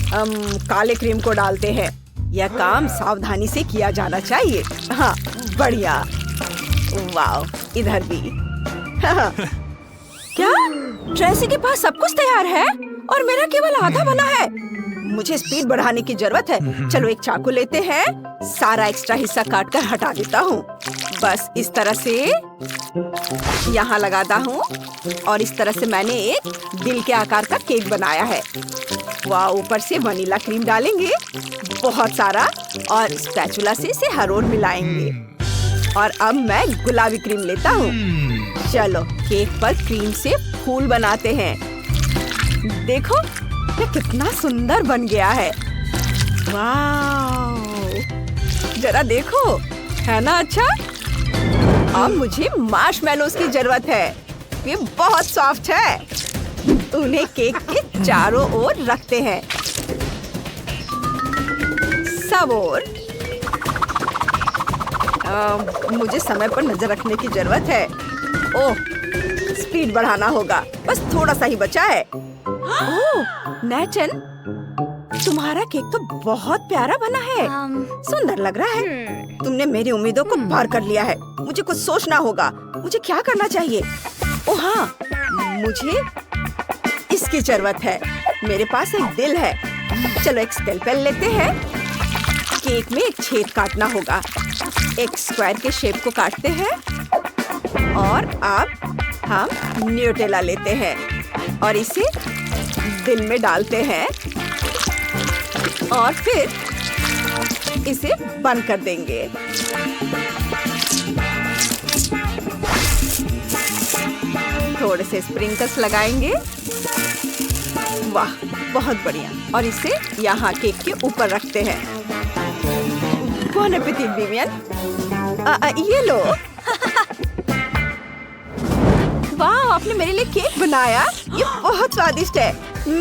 हम काले क्रीम को डालते हैं। यह काम सावधानी से किया जाना चाहिए। हाँ, बढ़िया। वाह, इधर भी। क्या? ट्रेसी के पास सब कुछ तैयार है और मेरा केवल आधा बना है। मुझे स्पीड बढ़ाने की जरूरत है। चलो एक चाकू लेते हैं। सारा एक्स्ट्रा हिस्सा काट कर हटा देता हूँ। बस इस तरह से यहाँ लगाता हूँ और इस तरह से मैंने एक दिल के आकार का केक बनाया है। वाह, ऊपर से वनीला क्रीम डालेंगे बहुत सारा और स्पैचुला से इसे हर ओर मिलाएंगे। और अब मैं गुलाबी क्रीम लेता हूँ। चलो केक पर क्रीम से फूल बनाते हैं। देखो ये कितना सुंदर बन गया है। वाह, जरा देखो, है ना अच्छा? अब मुझे मार्शमेलोज की जरूरत है। ये बहुत सॉफ्ट है। उन्हें केक के चारों ओर रखते हैं। सब ओर। मुझे समय पर नजर रखने की जरूरत है। ओह, स्पीड बढ़ाना होगा। बस थोड़ा सा ही बचा है। ओह, नेचन, तुम्हारा केक तो बहुत प्यारा बना है। सुंदर लग रहा है। तुमने मेरी उम्मीदों को पार कर लिया है। मुझे कुछ सोचना होगा। मुझे क्या करना चाहिए? ओह हाँ, मुझे इसकी जरूरत है। मेरे पास एक दिल है। चलो एक स्केलपेल लेते हैं। केक में एक छेद काटना होगा। एक स्क्वायर के शेप को काटते हैं और अब हम न्यूटेला लेते हैं और इसे दिल में डालते हैं और फिर इसे बंद कर देंगे। थोड़े से स्प्रिंकल्स लगाएंगे। वाह, बहुत बढ़िया। और इसे यहाँ केक के ऊपर रखते हैं। Bone appétit Vivian. ये लो। वाह, आपने मेरे लिए केक बनाया। ये बहुत स्वादिष्ट है।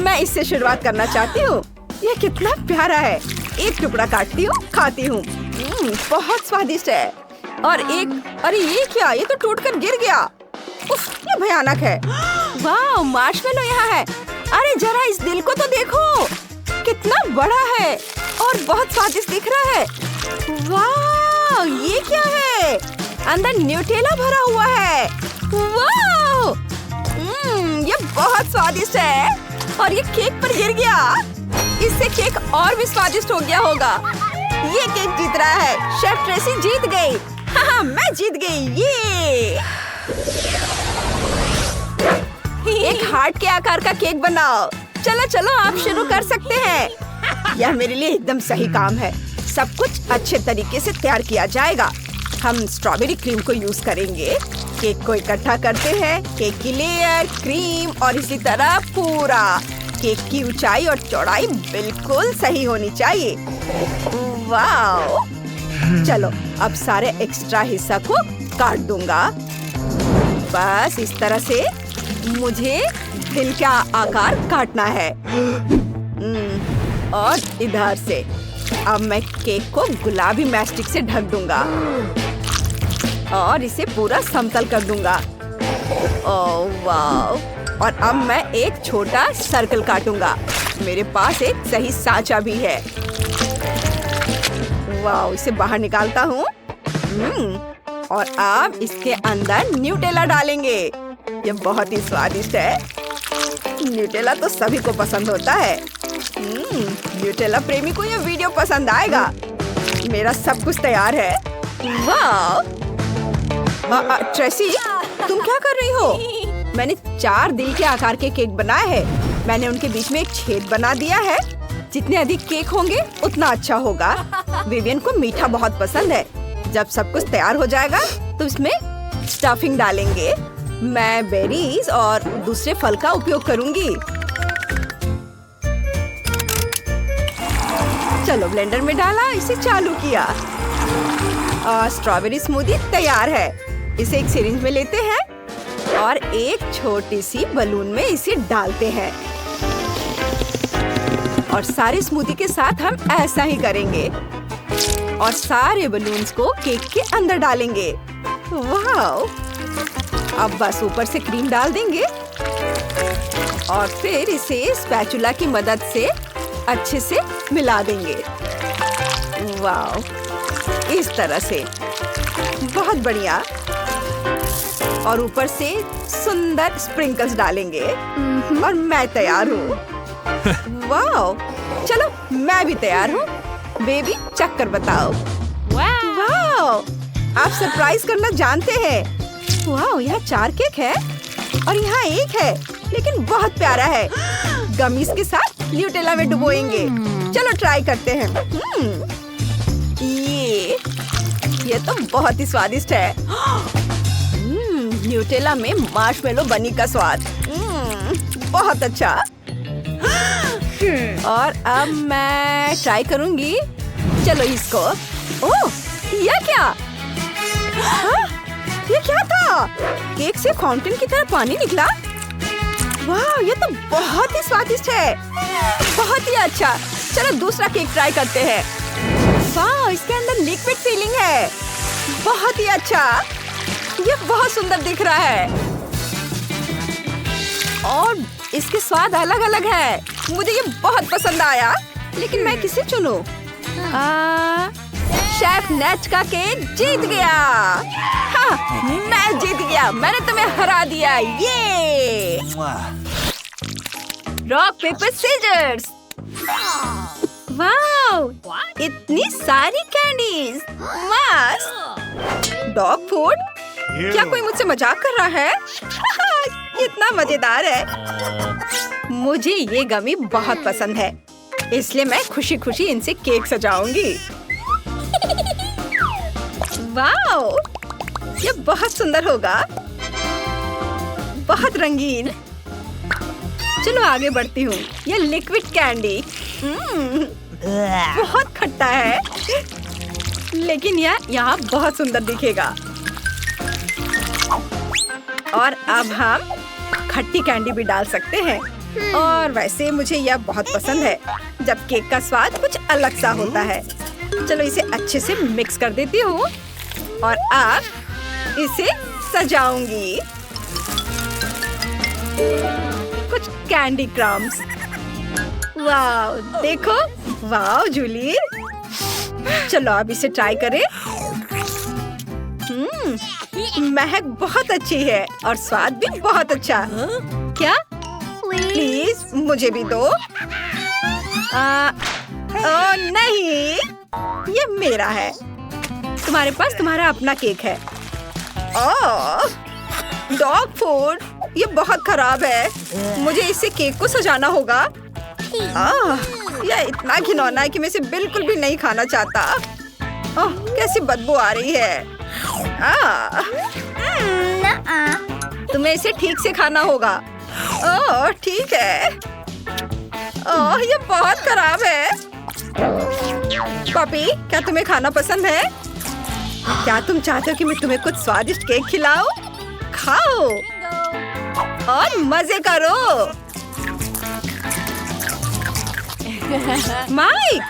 मैं इससे शुरुआत करना चाहती हूँ। यह कितना प्यारा है। एक टुकड़ा काटती हूँ, खाती हूँ। बहुत स्वादिष्ट है। और एक, अरे ये क्या? ये तो टूटकर गिर गया। उफ, ये भयानक है। वाह, मार्शमेलो यहाँ है। अरे जरा इस दिल को तो देखो, कितना बड़ा है और बहुत स्वादिष्ट दिख रहा है। वाह, ये क्या है? अंदर न्यूटेला भरा हुआ है। वाह, ये बहुत स्वादिष्ट है और ये केक पर गिर गया। इससे केक और भी स्वादिष्ट हो गया होगा। ये केक जीत रहा है। शेफ ट्रेसी जीत गई। हाँ, मैं जीत गई। ये एक हार्ट के आकार का केक बनाओ। चलो चलो, आप शुरू कर सकते हैं। यह मेरे लिए एकदम सही काम है। सब कुछ अच्छे तरीके से तैयार किया जाएगा। हम स्ट्रॉबेरी क्रीम को यूज करेंगे। केक को इकट्ठा करते हैं। केक की लेयर, क्रीम और इसी तरह पूरा। केक की ऊंचाई और चौड़ाई बिल्कुल सही होनी चाहिए। वाह, चलो अब सारे एक्स्ट्रा हिस्सा को काट दूंगा। बस इस तरह से मुझे दिल का आकार काटना है। और इधर से अब मैं केक को गुलाबी मैस्टिक से ढक दूंगा और इसे पूरा समतल कर दूंगा। ओह वाह, और अब मैं एक छोटा सर्कल काटूंगा। मेरे पास एक सही सांचा भी है। वाह, इसे बाहर निकालता हूँ। और अब इसके अंदर न्यूटेला डालेंगे। यह बहुत ही स्वादिष्ट है। न्यूटेला तो सभी को पसंद होता है। न्यूटेला प्रेमी को यह वीडियो पसंद आएगा। मेरा सब कुछ तैयार है। वाह, ट्रेसी, तुम क्या कर रही हो? मैंने 4 दिल के आकार के केक बनाए हैं। मैंने उनके बीच में एक छेद बना दिया है। जितने अधिक केक होंगे उतना अच्छा होगा। विवियन को मीठा बहुत पसंद है। जब सब कुछ तैयार हो जाएगा तो इसमें स्टफिंग डालेंगे। मैं बेरीज और दूसरे फल का उपयोग करूंगी। चलो ब्लेंडर में डाला, इसे चालू किया और स्ट्रॉबेरी स्मूदी तैयार है। इसे एक सिरिंज में लेते हैं और एक छोटी सी बलून में इसे डालते हैं और सारे स्मूदी के साथ हम ऐसा ही करेंगे और सारे बलून्स को केक के अंदर डालेंगे। वाओ! अब बस ऊपर से क्रीम डाल देंगे और फिर इसे स्पैचुला की मदद से अच्छे से मिला देंगे। वाओ! इस तरह से बहुत बढ़िया। और ऊपर से सुंदर स्प्रिंकल्स डालेंगे और मैं तैयार हूँ। वाओ! चलो मैं भी तैयार हूँ। बेबी चक्कर बताओ। वाओ! आप सरप्राइज करना जानते हैं। वाओ! यहाँ 4 केक है और यहाँ 1 है, लेकिन बहुत प्यारा है। गमीज के साथ न्यूटेला में डुबोएंगे। चलो ट्राई करते हैं। ये तो बहुत ही स्वादिष्ट है। न्यूटेला में मार्शमेलो बनी का स्वाद। बहुत अच्छा। और अब मैं ट्राई करूंगी। चलो इसको। ओह, ये क्या? हाँ? ये क्या था? केक से फाउंटेन की तरह पानी निकला। वाह, ये तो बहुत ही स्वादिष्ट है। बहुत ही अच्छा। चलो दूसरा केक ट्राई करते हैं। वाह, इसके अंदर लिक्विड फीलिंग है। बहुत ही अच्छा। ये बहुत सुंदर दिख रहा है और इसके स्वाद अलग अलग है। मुझे ये बहुत पसंद आया, लेकिन मैं किसे चुनूं? शेफ नेच का केक जीत गया। हाँ, मैं जीत गया। मैंने तुम्हें हरा दिया। ये रॉक पेपर सीजर्स। वाओ! इतनी सारी कैंडीज। मस्त। Dog food? क्या कोई मुझसे मजाक कर रहा है? कितना मजेदार है। मुझे ये गमी बहुत पसंद है, इसलिए मैं खुशी खुशी इनसे केक सजाऊंगी। वाओ! ये बहुत सुंदर होगा। बहुत रंगीन। चलो आगे बढ़ती हूँ। ये लिक्विड कैंडी बहुत खट्टा है, लेकिन यह यहाँ बहुत सुंदर दिखेगा। और अब हम खट्टी कैंडी भी डाल सकते हैं। और वैसे मुझे यह बहुत पसंद है जब केक का स्वाद कुछ अलग सा होता है। चलो इसे अच्छे से मिक्स कर देती हूँ और अब इसे सजाऊंगी। कुछ कैंडी क्रम्स। वाओ, देखो। वाओ जूली, चलो अब इसे ट्राई करें। महक बहुत अच्छी है और स्वाद भी बहुत अच्छा। क्या? प्लीज मुझे भी दो। ओह नहीं, ये मेरा है। तुम्हारे पास तुम्हारा अपना केक है। ओह, डॉग फूड, ये बहुत खराब है। मुझे इससे केक को सजाना होगा। यह इतना घिनौना है कि मैं इसे बिल्कुल भी नहीं खाना चाहता। ओह, कैसी बदबू आ रही है। तुम्हें इसे ठीक से खाना होगा। ओह ठीक है। ओह, ये बहुत खराब है। पपी, क्या तुम्हें खाना पसंद है? क्या तुम चाहते हो कि मैं तुम्हें कुछ स्वादिष्ट केक खिलाऊं? खाओ और मजे करो। माइक,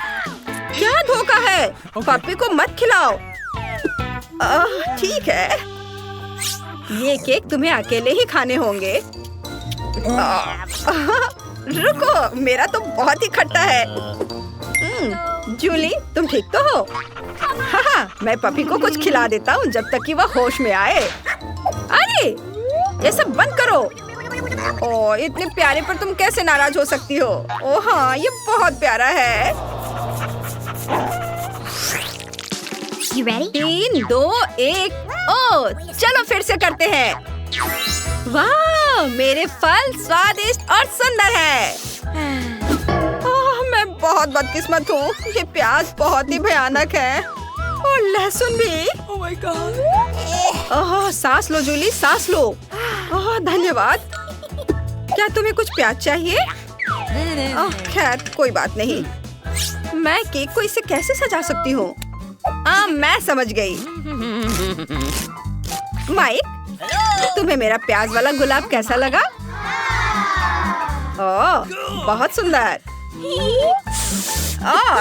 क्या धोखा है? पपी को मत खिलाओ। ठीक है, ये केक तुम्हें अकेले ही खाने होंगे। रुको, मेरा तो बहुत ही खट्टा है। जूली, तुम ठीक तो हो? हाँ, मैं पपी को कुछ खिला देता हूँ जब तक कि वह होश में आए। अरे, ये सब बंद करो। ओह, इतने प्यारे पर तुम कैसे नाराज हो सकती हो? ओह हाँ, ये बहुत प्यारा है। You ready? 3, 2, 1। ओह, चलो फिर से करते हैं। वाह, मेरे फल स्वादिष्ट और सुंदर है। ओह, मैं बहुत बदकिस्मत हूँ। ये प्याज बहुत ही भयानक है और लहसुन भी। Oh my God! ओह, सांस लो जूली, सांस लो। ओह, धन्यवाद। क्या तुम्हें कुछ प्याज चाहिए? ओह, खैर कोई बात नहीं। मैं केक को इससे कैसे सजा सकती हूँ? मैं समझ गई। माइक, तुम्हें मेरा प्याज वाला गुलाब कैसा लगा? ओह, बहुत सुंदर।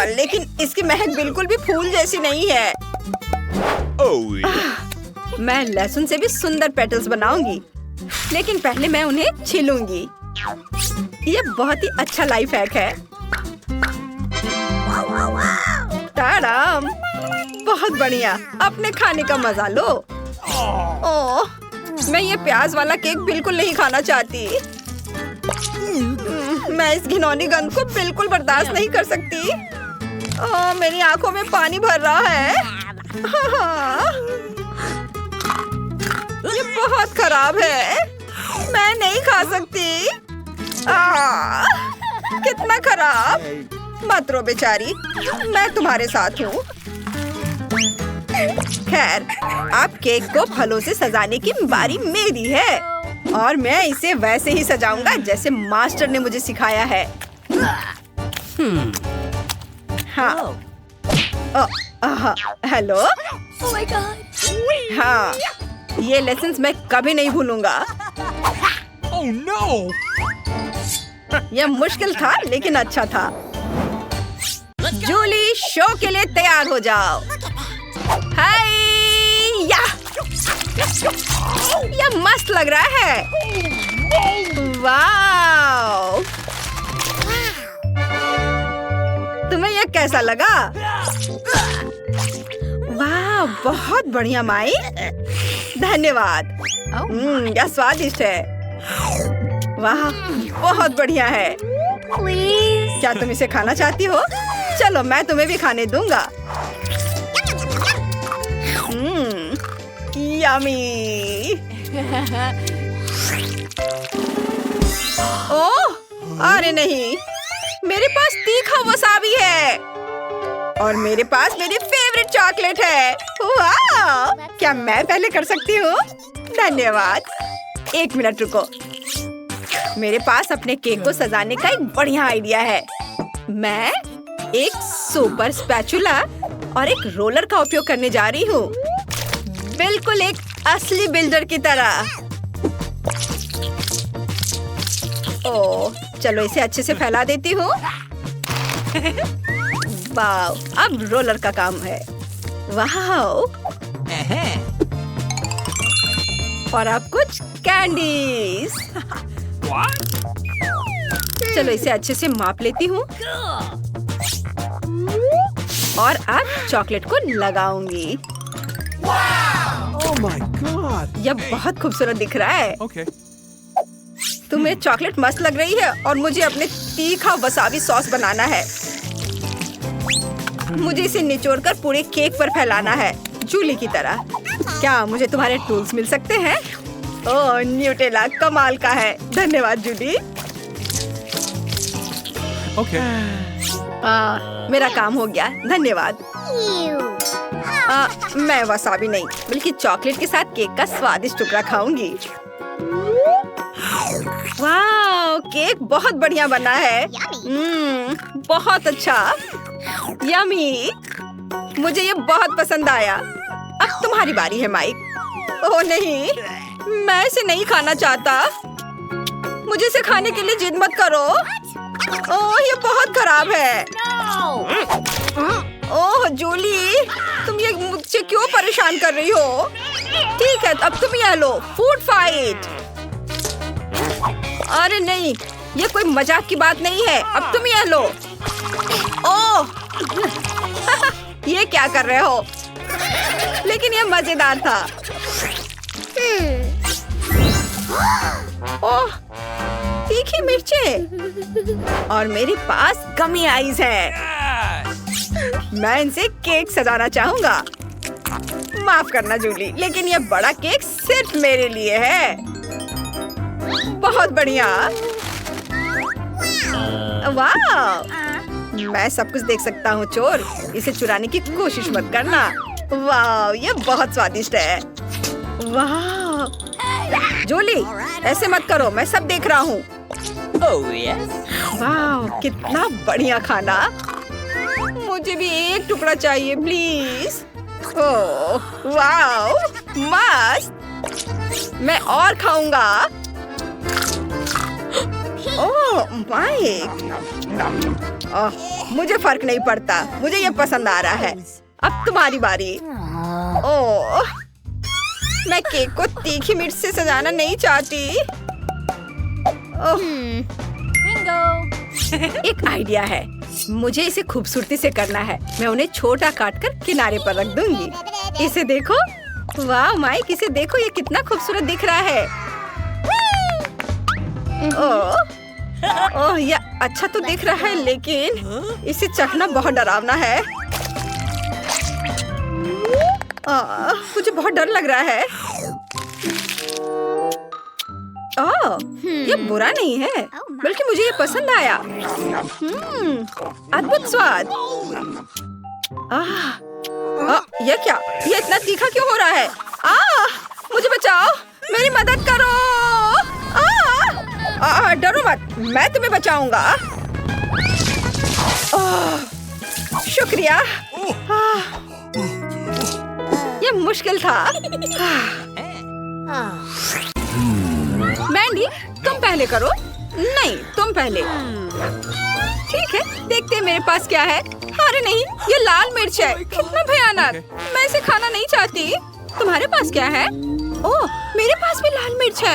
लेकिन इसकी महक बिल्कुल भी फूल जैसी नहीं है। मैं लहसुन से भी सुंदर पेटल्स बनाऊंगी, लेकिन पहले मैं उन्हें छीलूंगी। ये बहुत ही अच्छा लाइफ हैक है। ताड़म, बहुत बढ़िया। अपने खाने का मजा लो। ओह, मैं ये प्याज वाला केक बिल्कुल नहीं खाना चाहती। मैं इस घिनौनी गंध को बिल्कुल बर्दाश्त नहीं कर सकती। ओह, मेरी आंखों में पानी भर रहा है। ये बहुत खराब है। मैं नहीं खा सकती। कितना खराब। मत रो बेचारी, मैं तुम्हारे साथ हूँ। खैर, अब केक को फलों से सजाने की बारी मेरी है, और मैं इसे वैसे ही सजाऊंगा जैसे मास्टर ने मुझे सिखाया है। हाँ। हेलो। Oh my God. हाँ, ये लेसन्स मैं कभी नहीं भूलूंगा। Oh no! यह मुश्किल था लेकिन अच्छा था। जूली, शो के लिए तैयार हो जाओ। हाय या! यह मस्त लग रहा है। वाव! तुम्हें यह कैसा लगा? वाह, बहुत बढ़िया माई। धन्यवाद। यह स्वादिष्ट है। वाह, बहुत बढ़िया है। Please. क्या तुम इसे खाना चाहती हो? चलो, मैं तुम्हें भी खाने दूंगा। यम्मी। ओह, अरे नहीं, मेरे पास तीखा वसाबी है, और मेरे पास मेरी फेवरेट चॉकलेट है। वाह! क्या मैं पहले कर सकती हूँ? धन्यवाद। एक मिनट रुको। मेरे पास अपने केक को सजाने का एक बढ़िया आइडिया है। मैं एक सुपर स्पैचुला और एक रोलर का उपयोग करने जा रही हूँ, बिल्कुल एक असली बिल्डर की तरह। ओह, चलो इसे अच्छे से फैला देती हूँ। वाव, अब रोलर का काम है। वाव! और अब कुछ कैंडीज। चलो इसे अच्छे से माप लेती हूँ, और अब चॉकलेट को लगाऊंगी। Oh my God! यह बहुत खूबसूरत दिख रहा है। Okay. तुम्हें चॉकलेट मस्त लग रही है, और मुझे अपने तीखा वसाबी सॉस बनाना है। मुझे इसे निचोड़कर पूरे केक पर फैलाना है, जूली की तरह। क्या मुझे तुम्हारे टूल्स मिल सकते हैं? ओह, न्यूटेला कमाल का है। धन्यवाद जूली। Okay. मेरा काम हो गया, धन्यवाद। मैं वसाबी नहीं, बल्कि चॉकलेट के साथ केक का स्वादिष्ट टुकड़ा खाऊंगी। वाह, केक बहुत बढ़िया बना है। बहुत अच्छा। यम्मी। मुझे ये बहुत पसंद आया। अब तुम्हारी बारी है माइक। ओह नहीं, मैं इसे नहीं खाना चाहता। मुझे इसे खाने के लिए जिद मत करो। ओह, ये बहुत खराब है। ओह जूली, तुम ये मुझसे क्यों परेशान कर रही हो? ठीक है, अब तुम ये लो, फूड फाइट। अरे नहीं, ये कोई मजाक की बात नहीं है। अब तुम ये लो। ओह, ये क्या कर रहे हो? लेकिन ये मजेदार था। ओह, तीखी मिर्चें, और मेरे पास गमी आइज है। मैं इनसे केक सजाना चाहूंगा। माफ करना जूली, लेकिन ये बड़ा केक सिर्फ मेरे लिए है। बहुत बढ़िया। वाह, मैं सब कुछ देख सकता हूँ चोर। इसे चुराने की कोशिश मत करना। वाह, ये बहुत स्वादिष्ट है। वाह जूली, ऐसे मत करो, मैं सब देख रहा हूँ। Oh yes. वाह, कितना बढ़िया खाना। मुझे भी एक टुकड़ा चाहिए प्लीज। ओह वाओ, मस्त। मैं और खाऊंगा। ओह माइक, मुझे फर्क नहीं पड़ता, मुझे ये पसंद आ रहा है। अब तुम्हारी बारी। ओह, मैं केक को तीखी मिर्च से सजाना नहीं चाहती। ओह, Bingo. एक आइडिया है, मुझे इसे खूबसूरती से करना है। मैं उन्हें छोटा काटकर किनारे पर रख दूंगी। इसे देखो, वाह माइक, इसे देखो, ये कितना खूबसूरत दिख रहा है। ओह, यह अच्छा तो दिख रहा है, लेकिन इसे चखना बहुत डरावना है। मुझे बहुत डर लग रहा है। ओह, ये बुरा नहीं है, बल्कि मुझे ये पसंद आया। अद्भुत स्वाद। ये क्या? ये इतना तीखा क्यों हो रहा है? मुझे बचाओ, मेरी मदद करो। डरो मत, मैं तुम्हें बचाऊंगा। शुक्रिया। ये मुश्किल था। मैंडी, तुम पहले करो। नहीं, तुम पहले। ठीक है, देखते हैं मेरे पास क्या है। अरे नहीं, ये लाल मिर्च है। कितना भयानक। मैं इसे खाना नहीं चाहती। तुम्हारे पास क्या है? ओह, मेरे पास भी लाल मिर्च है।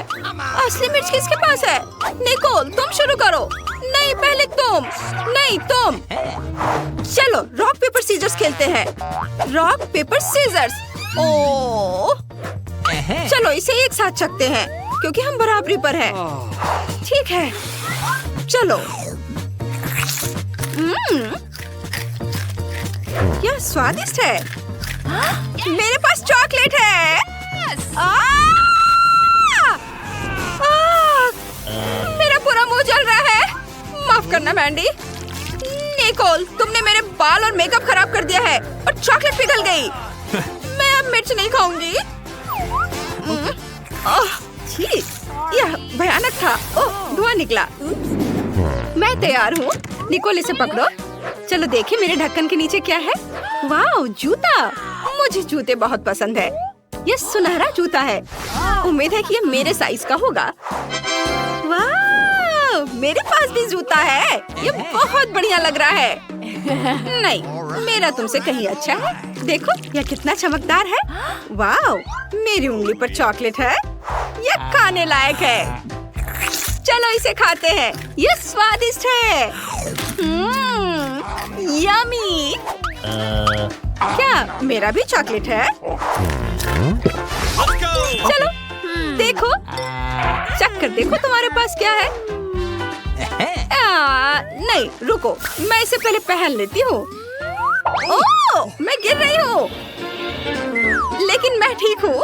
असली मिर्च किसके पास है? निकोल, तुम शुरू करो। नहीं, पहले तुम। नहीं, तुम। चलो, रॉक पेपर सीजर्स खेलते हैं। Rock paper seizures. ओह, चलो इसे एक साथ चखते हैं, क्योंकि हम बराबरी पर हैं। ठीक है, चलो। यह स्वादिष्ट है। मेरे पास चॉकलेट है। मेरा पूरा मुंह जल रहा है। माफ करना मैंडी। निकोल, तुमने मेरे बाल और मेकअप खराब कर दिया है और चॉकलेट पिघल गई। मैं अब मिर्च नहीं खाऊंगी। यह भयानक था। ओह, धुआं निकला। मैं तैयार हूँ। निकोल, इसे पकड़ो। चलो देखिए मेरे ढक्कन के नीचे क्या है। वाह, जूता। मुझे जूते बहुत पसंद है। यह सुनहरा जूता है। उम्मीद है कि यह मेरे साइज का होगा। वाह, मेरे पास भी जूता है। यह बहुत बढ़िया लग रहा है। नहीं, मेरा तुमसे कहीं अच्छा है। देखो, यह कितना चमकदार है। वाह, मेरी उंगली पर चॉकलेट है। यह खाने लायक है। चलो इसे खाते हैं। यह स्वादिष्ट है। यम्मी। क्या मेरा भी चॉकलेट है? चलो देखो, चख कर देखो तुम्हारे पास क्या है। नहीं, रुको, मैं इसे पहले पहन लेती हूँ। ओह, मैं गिर रही हूँ, लेकिन मैं ठीक हूँ।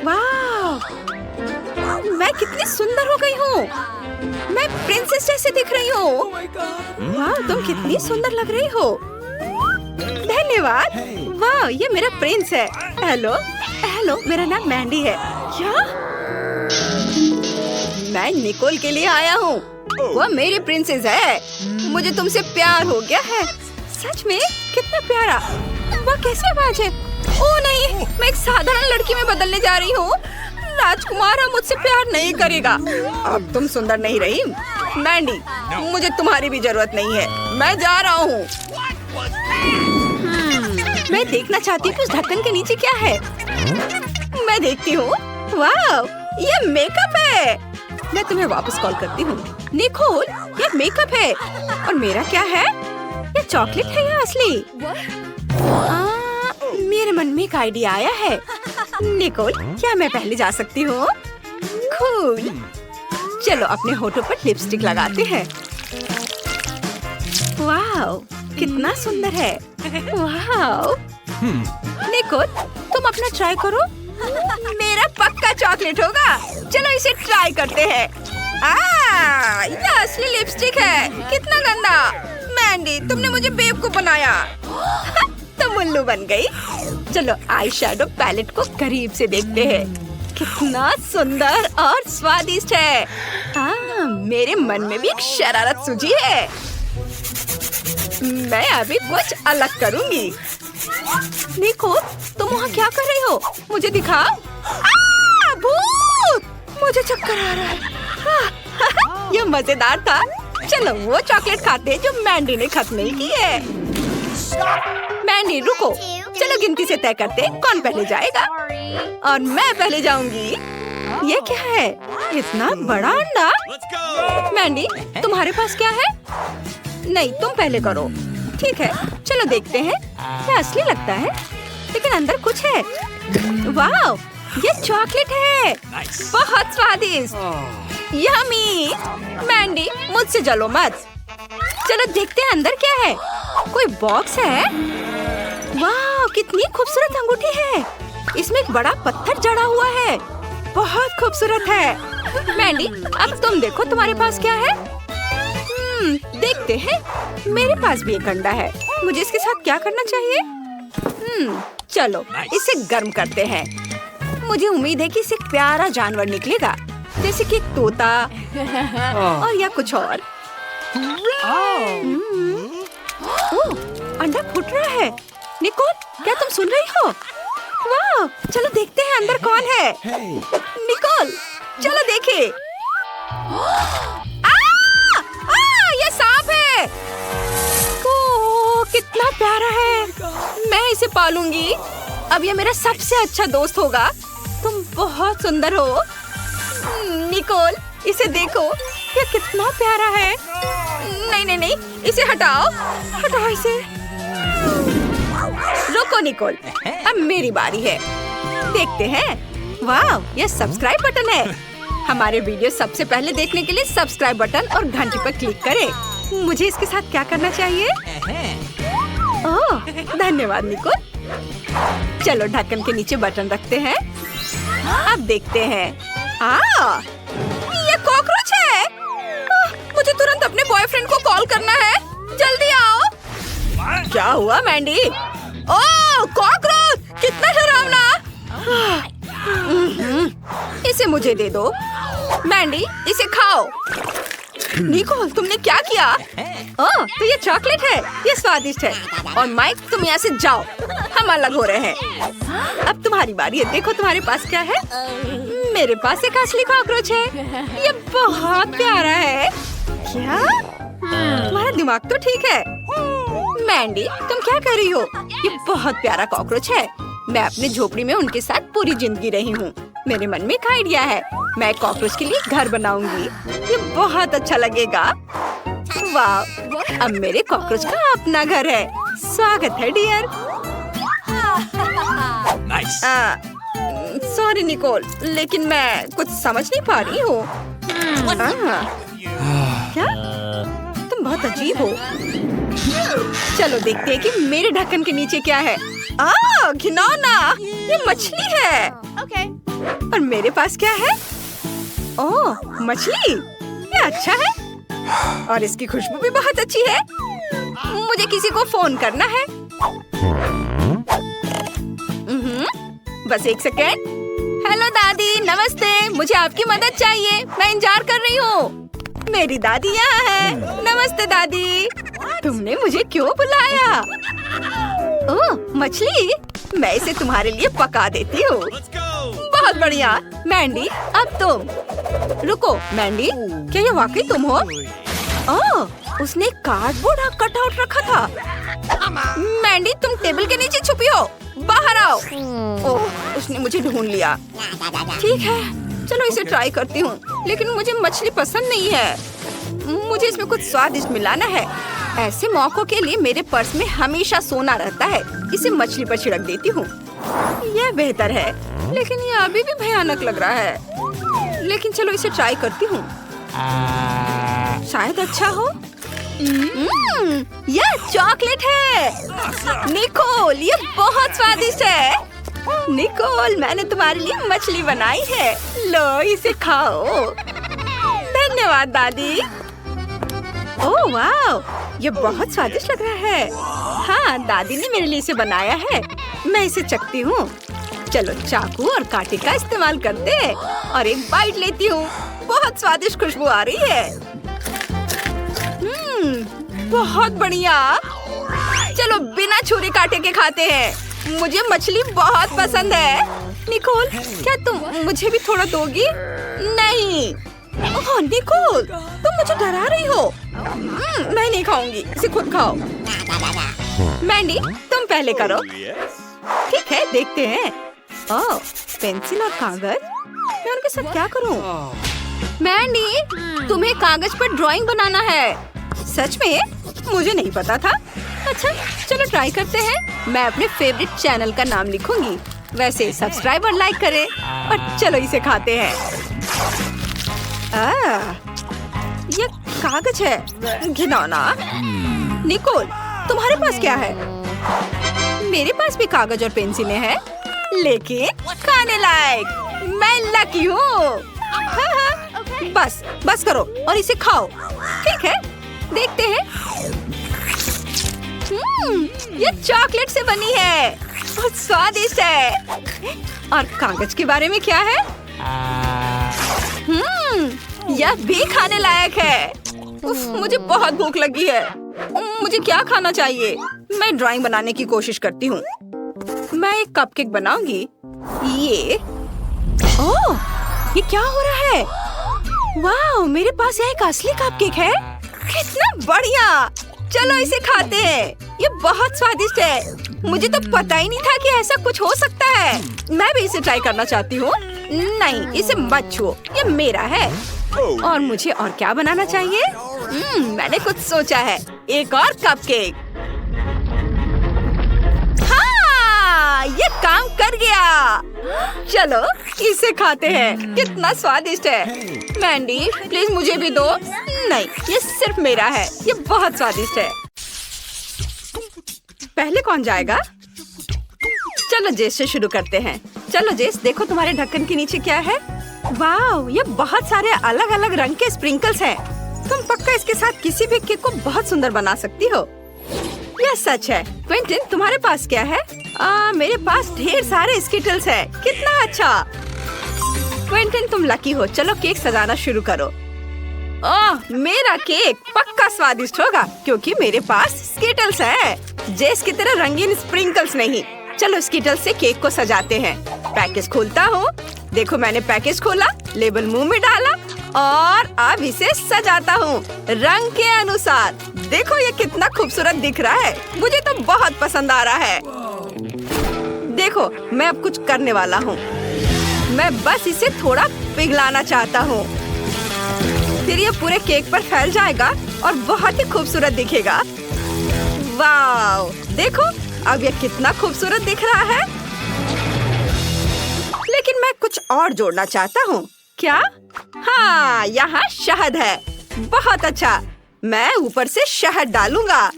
वाह, मैं कितनी सुंदर हो गई हूँ। मैं प्रिंसेस जैसे दिख रही हूँ। वाह, तुम कितनी सुंदर लग रही हो। धन्यवाद। वाह, ये मेरा प्रिंस है। हेलो, हेलो, मेरा नाम मैंडी है। क्या? मैं निकोल के लिए आया हूँ। वह मेरी प्रिंसेस है। मुझे तुमसे प्यार हो गया है। सच में? कितना प्यारा। वह कैसे आवाज है? ओह नहीं, मैं एक साधारण लड़की में बदलने जा रही हूँ। राजकुमार मुझसे प्यार नहीं करेगा। अब तुम सुंदर नहीं रही। मैंडी, मुझे तुम्हारी भी जरूरत नहीं है। मैं जा रहा हूँ। मैं देखना चाहती हूँ कि उस ढक्कन के नीचे क्या है। मैं देखती हूँ। वाह, ये मेकअप है। मैं तुम्हें वापस कॉल करती हूँ। निकोल, ये मेकअप है। और मेरा क्या है? ये चॉकलेट है या असली? मेरे मन में एक आइडिया आया है। निकोल, क्या मैं पहले जा सकती हूँ? कूल। चलो अपने होठों पर लिपस्टिक लगाते हैं। वाह, कितना सुंदर है। वाह। निकोल, तुम अपना ट्राई करो। मेरा पक्का चॉकलेट होगा। चलो इसे ट्राई करते हैं। ये असली लिपस्टिक है। कितना गंदा। मैंडी, तुमने मुझे बेवकूफ बनाया। तुम उल्लू बन गई। चलो आई शैडो पैलेट को करीब से देखते हैं। कितना सुंदर और स्वादिष्ट है। मेरे मन में भी एक शरारत सूझी है। मैं अभी कुछ अलग करूंगी। निको, तुम वहाँ क्या कर रही हो? मुझे दिखाओ। भूत! मुझे चक्कर आ रहा है। ये मजेदार था। चलो वो चॉकलेट खाते जो मैंडी ने खत्म नहीं की है। मैंडी रुको, चलो गिनती से तय करते कौन पहले जाएगा। और मैं पहले जाऊंगी। ये क्या है? इतना बड़ा अंडा। मैंडी, तुम्हारे पास क्या है? नहीं, तुम पहले करो। ठीक है, चलो देखते हैं। क्या असली लगता है, लेकिन अंदर कुछ है। वाह, ये चॉकलेट है। बहुत स्वादिष्ट। यम्मी। मैंडी, मुझसे जलो मत। चलो देखते हैं अंदर क्या है। कोई बॉक्स है। वाह, कितनी खूबसूरत अंगूठी है। इसमें एक बड़ा पत्थर जड़ा हुआ है। बहुत खूबसूरत है। मैंडी, अब तुम देखो तुम्हारे पास क्या है। देखते हैं। मेरे पास भी एक अंडा है। मुझे इसके साथ क्या करना चाहिए? चलो इसे गर्म करते हैं। मुझे उम्मीद है कि इससे एक प्यारा जानवर निकलेगा, जैसे कि एक तोता और या कुछ और। अंडा फूट रहा है। निकोल, क्या तुम सुन रही हो? वाह, चलो देखते हैं अंदर कौन है। निकोल, चलो देखे। ये सांप है। ओह, कितना प्यारा है। मैं इसे पालूंगी। अब ये मेरा सबसे अच्छा दोस्त होगा। तुम बहुत सुंदर हो। निकोल, इसे देखो, ये कितना प्यारा है। नहीं नहीं नहीं, इसे हटाओ। हटाओ इसे। रुको निकोल, अब मेरी बारी है। देखते हैं। वाह, ये सब्सक्राइब बटन है। हमारे वीडियो सबसे पहले देखने के लिए सब्सक्राइब बटन और घंटी पर क्लिक करें। मुझे इसके साथ क्या करना चाहिए? ओह, धन्यवाद निकोल। चलो ढक्कन के नीचे बटन रखते हैं। अब देखते हैं। ये कॉकरोच है। मुझे तुरंत अपने बॉयफ्रेंड को कॉल करना है। जल्दी आओ। क्या हुआ मैंडी? ओह, कॉकरोच! कितना डरावना। इसे मुझे दे दो। मैंडी, इसे खाओ। निकोल, तुमने क्या किया? ओह, तो ये चॉकलेट है। ये स्वादिष्ट है। और माइक, तुम यहाँ से जाओ। हम अलग हो रहे हैं। अब तुम्हारी बारी है। देखो तुम्हारे पास क्या है। मेरे पास एक असली कॉकरोच है। ये बहुत प्यारा है। क्या? तुम्हारा दिमाग तो ठीक है। मैंडी, तुम क्या कर रही हो? ये बहुत प्यारा कॉकरोच है। मैं अपने झोपड़ी में उनके साथ पूरी जिंदगी रही हूँ। मेरे मन में एक आइडिया है। मैं कॉकरोच के लिए घर बनाऊंगी। ये बहुत अच्छा लगेगा। वाह, अब मेरे कॉकरोच का अपना घर है। स्वागत है डियर। सॉरी निकोल, लेकिन मैं कुछ समझ नहीं पा रही हूँ। क्या? तुम बहुत अजीब हो। चलो देखते हैं कि मेरे ढक्कन के नीचे क्या है। घिनौना, ये मछली है। और मेरे पास क्या है? ओह, मछली। ये अच्छा है और इसकी खुशबू भी बहुत अच्छी है। मुझे किसी को फोन करना है। बस एक सेकेंड। हेलो दादी, नमस्ते। मुझे आपकी मदद चाहिए। मैं इंतजार कर रही हूँ। मेरी दादी यहाँ है। नमस्ते दादी। तुमने मुझे क्यों बुलाया? ओह, मछली। मैं इसे तुम्हारे लिए पका देती हूँ। बहुत बढ़िया। मैंडी, अब तुम। रुको मैंडी, क्या ये वाकई तुम हो? ओह, उसने कार्डबोर्ड कटआउट रखा था। मैंडी, तुम टेबल के नीचे छुपी हो। बाहर आओ। ओह, उसने मुझे ढूंढ लिया। ठीक है, चलो इसे ट्राई करती हूँ। लेकिन मुझे मछली पसंद नहीं है। मुझे इसमें कुछ स्वादिष्ट मिलाना है। ऐसे मौकों के लिए मेरे पर्स में हमेशा सोना रहता है। इसे मछली पर छिड़क देती हूँ। यह बेहतर है, लेकिन ये अभी भी भयानक लग रहा है। लेकिन चलो इसे ट्राई करती हूँ। शायद अच्छा हो। यह चॉकलेट है। निकोल, ये बहुत स्वादिष्ट है। निकोल, मैंने तुम्हारे लिए मछली बनाई है। लो, इसे खाओ। धन्यवाद दादी। ओह वाह, ये बहुत स्वादिष्ट लग रहा है। हाँ, दादी ने मेरे लिए इसे बनाया है। मैं इसे चखती हूँ। चलो चाकू और कांटे का इस्तेमाल करते हैं और एक बाइट लेती हूँ। बहुत स्वादिष्ट खुशबू आ रही है। बहुत बढ़िया। चलो बिना छुरी काटे के खाते हैं। मुझे मछली बहुत पसंद है। निकोल, क्या तुम मुझे भी थोड़ा दोगी? नहीं। ओह निकोल, तुम मुझे डरा रही हो। मैं नहीं खाऊंगी, इसे खुद खाओ। मैंडी, तुम पहले करो। ठीक है, देखते हैं। ओह, पेंसिल और कागज। मैं उनके साथ क्या करूं? मैंडी, तुम्हें कागज पर ड्राइंग बनाना है। सच में? मुझे नहीं पता था। अच्छा, चलो ट्राई करते हैं। मैं अपने फेवरेट चैनल का नाम लिखूंगी। वैसे सब्सक्राइब और लाइक करें। और चलो इसे खाते हैं। ये कागज है, घिनौना। निकोल, तुम्हारे पास क्या है? मेरे पास भी कागज और पेंसिलें हैं, लेकिन खाने लायक। मैं लकी हूँ। बस करो और इसे खाओ। ठीक है, देखते हैं। ये चॉकलेट से बनी है, बहुत स्वादिष्ट है। और कागज के बारे में क्या है? यह भी खाने लायक है। उफ, मुझे बहुत भूख लगी है। मुझे क्या खाना चाहिए? मैं ड्राइंग बनाने की कोशिश करती हूँ। मैं एक कपकेक बनाऊंगी। ओह, ये क्या हो रहा है? वाह, मेरे पास एक असली कपकेक है। कितना बढ़िया। चलो इसे खाते हैं। ये बहुत स्वादिष्ट है। मुझे तो पता ही नहीं था कि ऐसा कुछ हो सकता है। मैं भी इसे ट्राई करना चाहती हूँ। नहीं, इसे मत छुओ, ये मेरा है। और मुझे और क्या बनाना चाहिए? मैंने कुछ सोचा है। एक और कपकेक। हाँ, ये काम कर गया। चलो इसे खाते हैं। कितना स्वादिष्ट है। मैंडी, प्लीज मुझे भी दो। नहीं, ये सिर्फ मेरा है। ये बहुत स्वादिष्ट है। पहले कौन जाएगा? चलो जेस से शुरू करते हैं। चलो जेस, देखो तुम्हारे ढक्कन के नीचे क्या है। वाह, ये बहुत सारे अलग अलग रंग के स्प्रिंकल्स हैं। तुम पक्का इसके साथ किसी भी केक को बहुत सुंदर बना सकती हो। यह सच है। क्विंटन, तुम्हारे पास क्या है? मेरे पास ढेर सारे स्किटल्स है। कितना अच्छा। क्विंटन, तुम लकी हो। चलो केक सजाना शुरू करो। ओह, मेरा केक पक्का स्वादिष्ट होगा क्योंकि मेरे पास स्किटल्स है। जेस की तरह रंगीन स्प्रिंकल्स नहीं। चलो स्किटल्स से केक को सजाते हैं। पैकेज खोलता हूँ। देखो, मैंने पैकेज खोला, लेबल मुंह में डाला और अब इसे सजाता हूँ रंग के अनुसार। देखो ये कितना खूबसूरत दिख रहा है। मुझे तो बहुत पसंद आ रहा है। देखो, मैं अब कुछ करने वाला हूँ। मैं बस इसे थोड़ा पिघलाना चाहता हूँ। फिर ये पूरे केक पर फैल जाएगा और बहुत ही खूबसूरत दिखेगा। वाव, देखो अब ये कितना खूबसूरत दिख रहा है। लेकिन मैं कुछ और जोड़ना चाहता हूँ। क्या? हाँ, यहाँ शहद है। बहुत अच्छा। मैं ऊपर से शहद डालूंगा।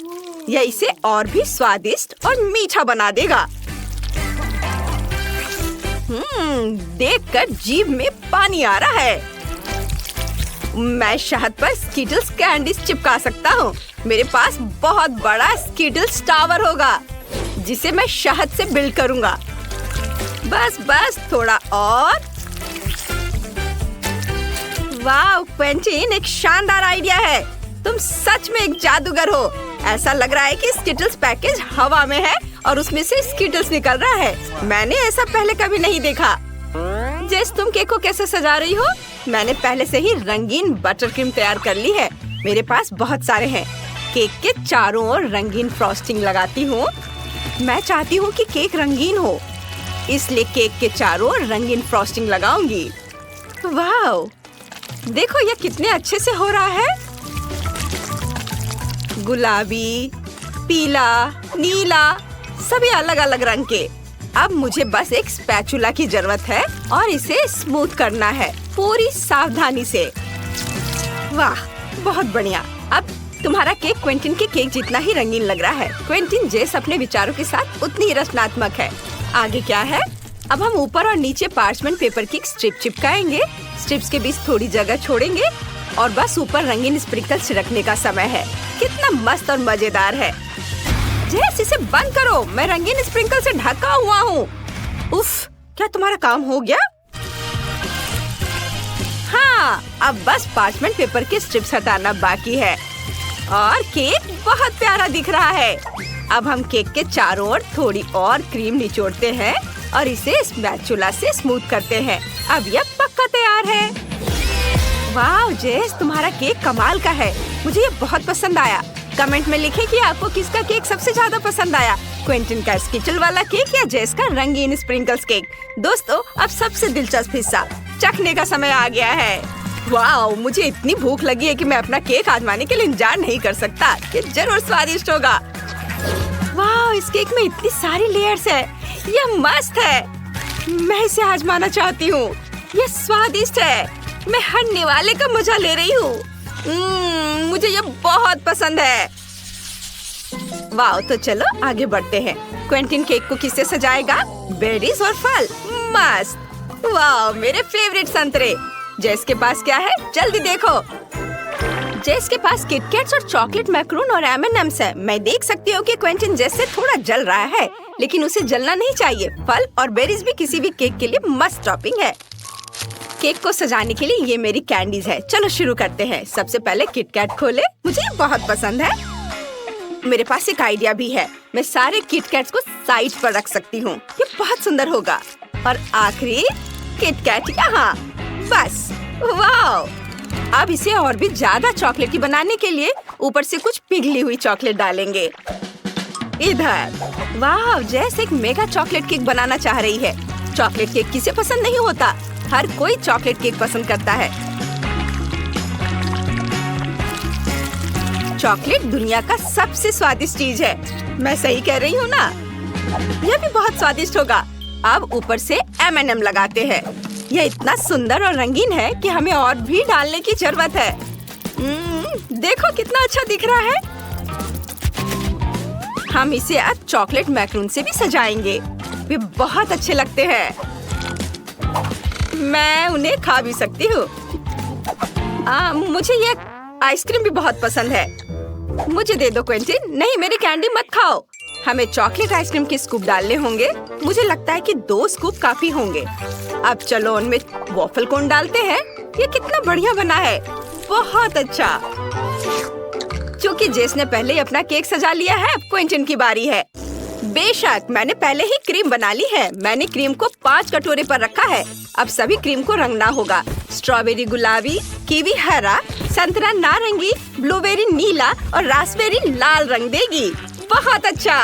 यह इसे और भी स्वादिष्ट और मीठा बना देगा। देखकर जीभ में पानी आ रहा है। मैं शहद पर स्किटल्स कैंडीज चिपका सकता हूँ। मेरे पास बहुत बड़ा स्किटल्स टावर होगा जिसे मैं शहद से बिल्ड करूँगा। बस थोड़ा और। वाह क्विंटन, एक शानदार आइडिया है। तुम सच में एक जादूगर हो। ऐसा लग रहा है कि स्किटल्स पैकेज हवा में है और उसमें से स्किटल्स निकल रहा है। मैंने ऐसा पहले कभी नहीं देखा। जेस, तुम केक को कैसे सजा रही हो? मैंने पहले से ही रंगीन बटर क्रीम तैयार कर ली है। मेरे पास बहुत सारे हैं। केक के चारों ओर रंगीन फ्रॉस्टिंग लगाती हूँ। मैं चाहती हूँ कि केक रंगीन हो, इसलिए केक के चारों ओर रंगीन फ्रॉस्टिंग लगाऊंगी। वाह, देखो ये कितने अच्छे से हो रहा है। गुलाबी, पीला, नीला, सभी अलग अलग रंग के। अब मुझे बस एक स्पैचुला की जरूरत है और इसे स्मूथ करना है पूरी सावधानी से। वाह, बहुत बढ़िया। अब तुम्हारा केक क्विंटन के केक जितना ही रंगीन लग रहा है। क्विंटन जेस अपने विचारों के साथ उतनी ही रचनात्मक है। आगे क्या है? अब हम ऊपर और नीचे पार्चमेंट पेपर की स्ट्रिप चिपकाएंगे। स्ट्रिप्स के बीच थोड़ी जगह छोड़ेंगे और बस ऊपर रंगीन स्प्रिंकल्स छिड़कने का समय है। कितना मस्त और मजेदार है। जेस, इसे बंद करो। मैं रंगीन स्प्रिंकल से ढका हुआ हूँ। उफ, क्या तुम्हारा काम हो गया? हाँ, अब बस पार्चमेंट पेपर के स्ट्रिप्स हटाना बाकी है। और केक बहुत प्यारा दिख रहा है। अब हम केक के चारों ओर थोड़ी और क्रीम निचोड़ते हैं और इसे स्पैचुला से स्मूथ करते हैं। अब यह पक्का तैयार है। वाह जेस, तुम्हारा केक कमाल का है। मुझे ये बहुत पसंद आया। कमेंट में लिखें कि आपको किसका केक सबसे ज्यादा पसंद आया, क्विंटन का स्किचल वाला केक या जेस का रंगीन स्प्रिंकल्स केक। दोस्तों, अब सबसे दिलचस्प हिस्सा, चखने का समय आ गया है। वाह, मुझे इतनी भूख लगी है कि मैं अपना केक आजमाने के लिए इंतजार नहीं कर सकता। ये जरूर स्वादिष्ट होगा। वाह, इस केक में इतनी सारी लेयर्स है। यह मस्त है। मैं इसे आजमाना चाहती हूँ। यह स्वादिष्ट है। मैं हर निवाले का मजा ले रही हूँ। मुझे ये बहुत पसंद है। वाह, तो चलो आगे बढ़ते हैं। क्विंटन केक को किससे सजाएगा? बेरीज और फल। मस्त। वाह, मेरे फेवरेट संतरे। जेस के पास क्या है? जल्दी देखो। जेस के पास किटकैट्स और चॉकलेट मैक्रून और M&M's है। मैं देख सकती हूँ कि क्विंटन जेस से थोड़ा जल रहा है, लेकिन उसे जलना नहीं चाहिए। फल और बेरीज भी किसी भी केक के लिए मस्त टॉपिंग है। केक को सजाने के लिए ये मेरी कैंडीज है। चलो शुरू करते हैं। सबसे पहले किटकैट खोले। मुझे ये बहुत पसंद है। मेरे पास एक आइडिया भी है। मैं सारे किटकैट्स को साइड पर रख सकती हूँ। ये बहुत सुंदर होगा। और आखिरी किटकैट यहाँ। बस। वाह! अब इसे और भी ज्यादा चॉकलेटी बनाने के लिए ऊपर से कुछ पिघली हुई चॉकलेट डालेंगे। इधर। वाह, जैसे एक मेगा चॉकलेट केक बनाना चाह रही है। चॉकलेट केक किसे पसंद नहीं होता? हर कोई चॉकलेट केक पसंद करता है। चॉकलेट दुनिया का सबसे स्वादिष्ट चीज है। मैं सही कह रही हूँ ना? यह भी बहुत स्वादिष्ट होगा। अब ऊपर से M&M लगाते हैं। यह इतना सुंदर और रंगीन है कि हमें और भी डालने की जरूरत है। देखो कितना अच्छा दिख रहा है। हम इसे अब चॉकलेट मैक्रून से भी सजाएंगे। वे बहुत अच्छे लगते हैं। मैं उन्हें खा भी सकती हूँ। मुझे ये आइसक्रीम भी बहुत पसंद है। मुझे दे दो क्विंटन। नहीं, मेरी कैंडी मत खाओ। हमें चॉकलेट आइसक्रीम के स्कूप डालने होंगे। मुझे लगता है कि 2 स्कूप काफी होंगे। अब चलो उनमें वॉफल कोन डालते हैं। ये कितना बढ़िया बना है। बहुत अच्छा। क्योंकि जेस ने पहले ही अपना केक सजा लिया है, अब क्विंटन की बारी है। बेशक, मैंने पहले ही क्रीम बना ली है। मैंने क्रीम को 5 कटोरे पर रखा है। अब सभी क्रीम को रंगना होगा। स्ट्रॉबेरी गुलाबी, कीवी हरा, संतरा नारंगी, ब्लूबेरी नीला और रास्पबेरी लाल रंग देगी। बहुत अच्छा।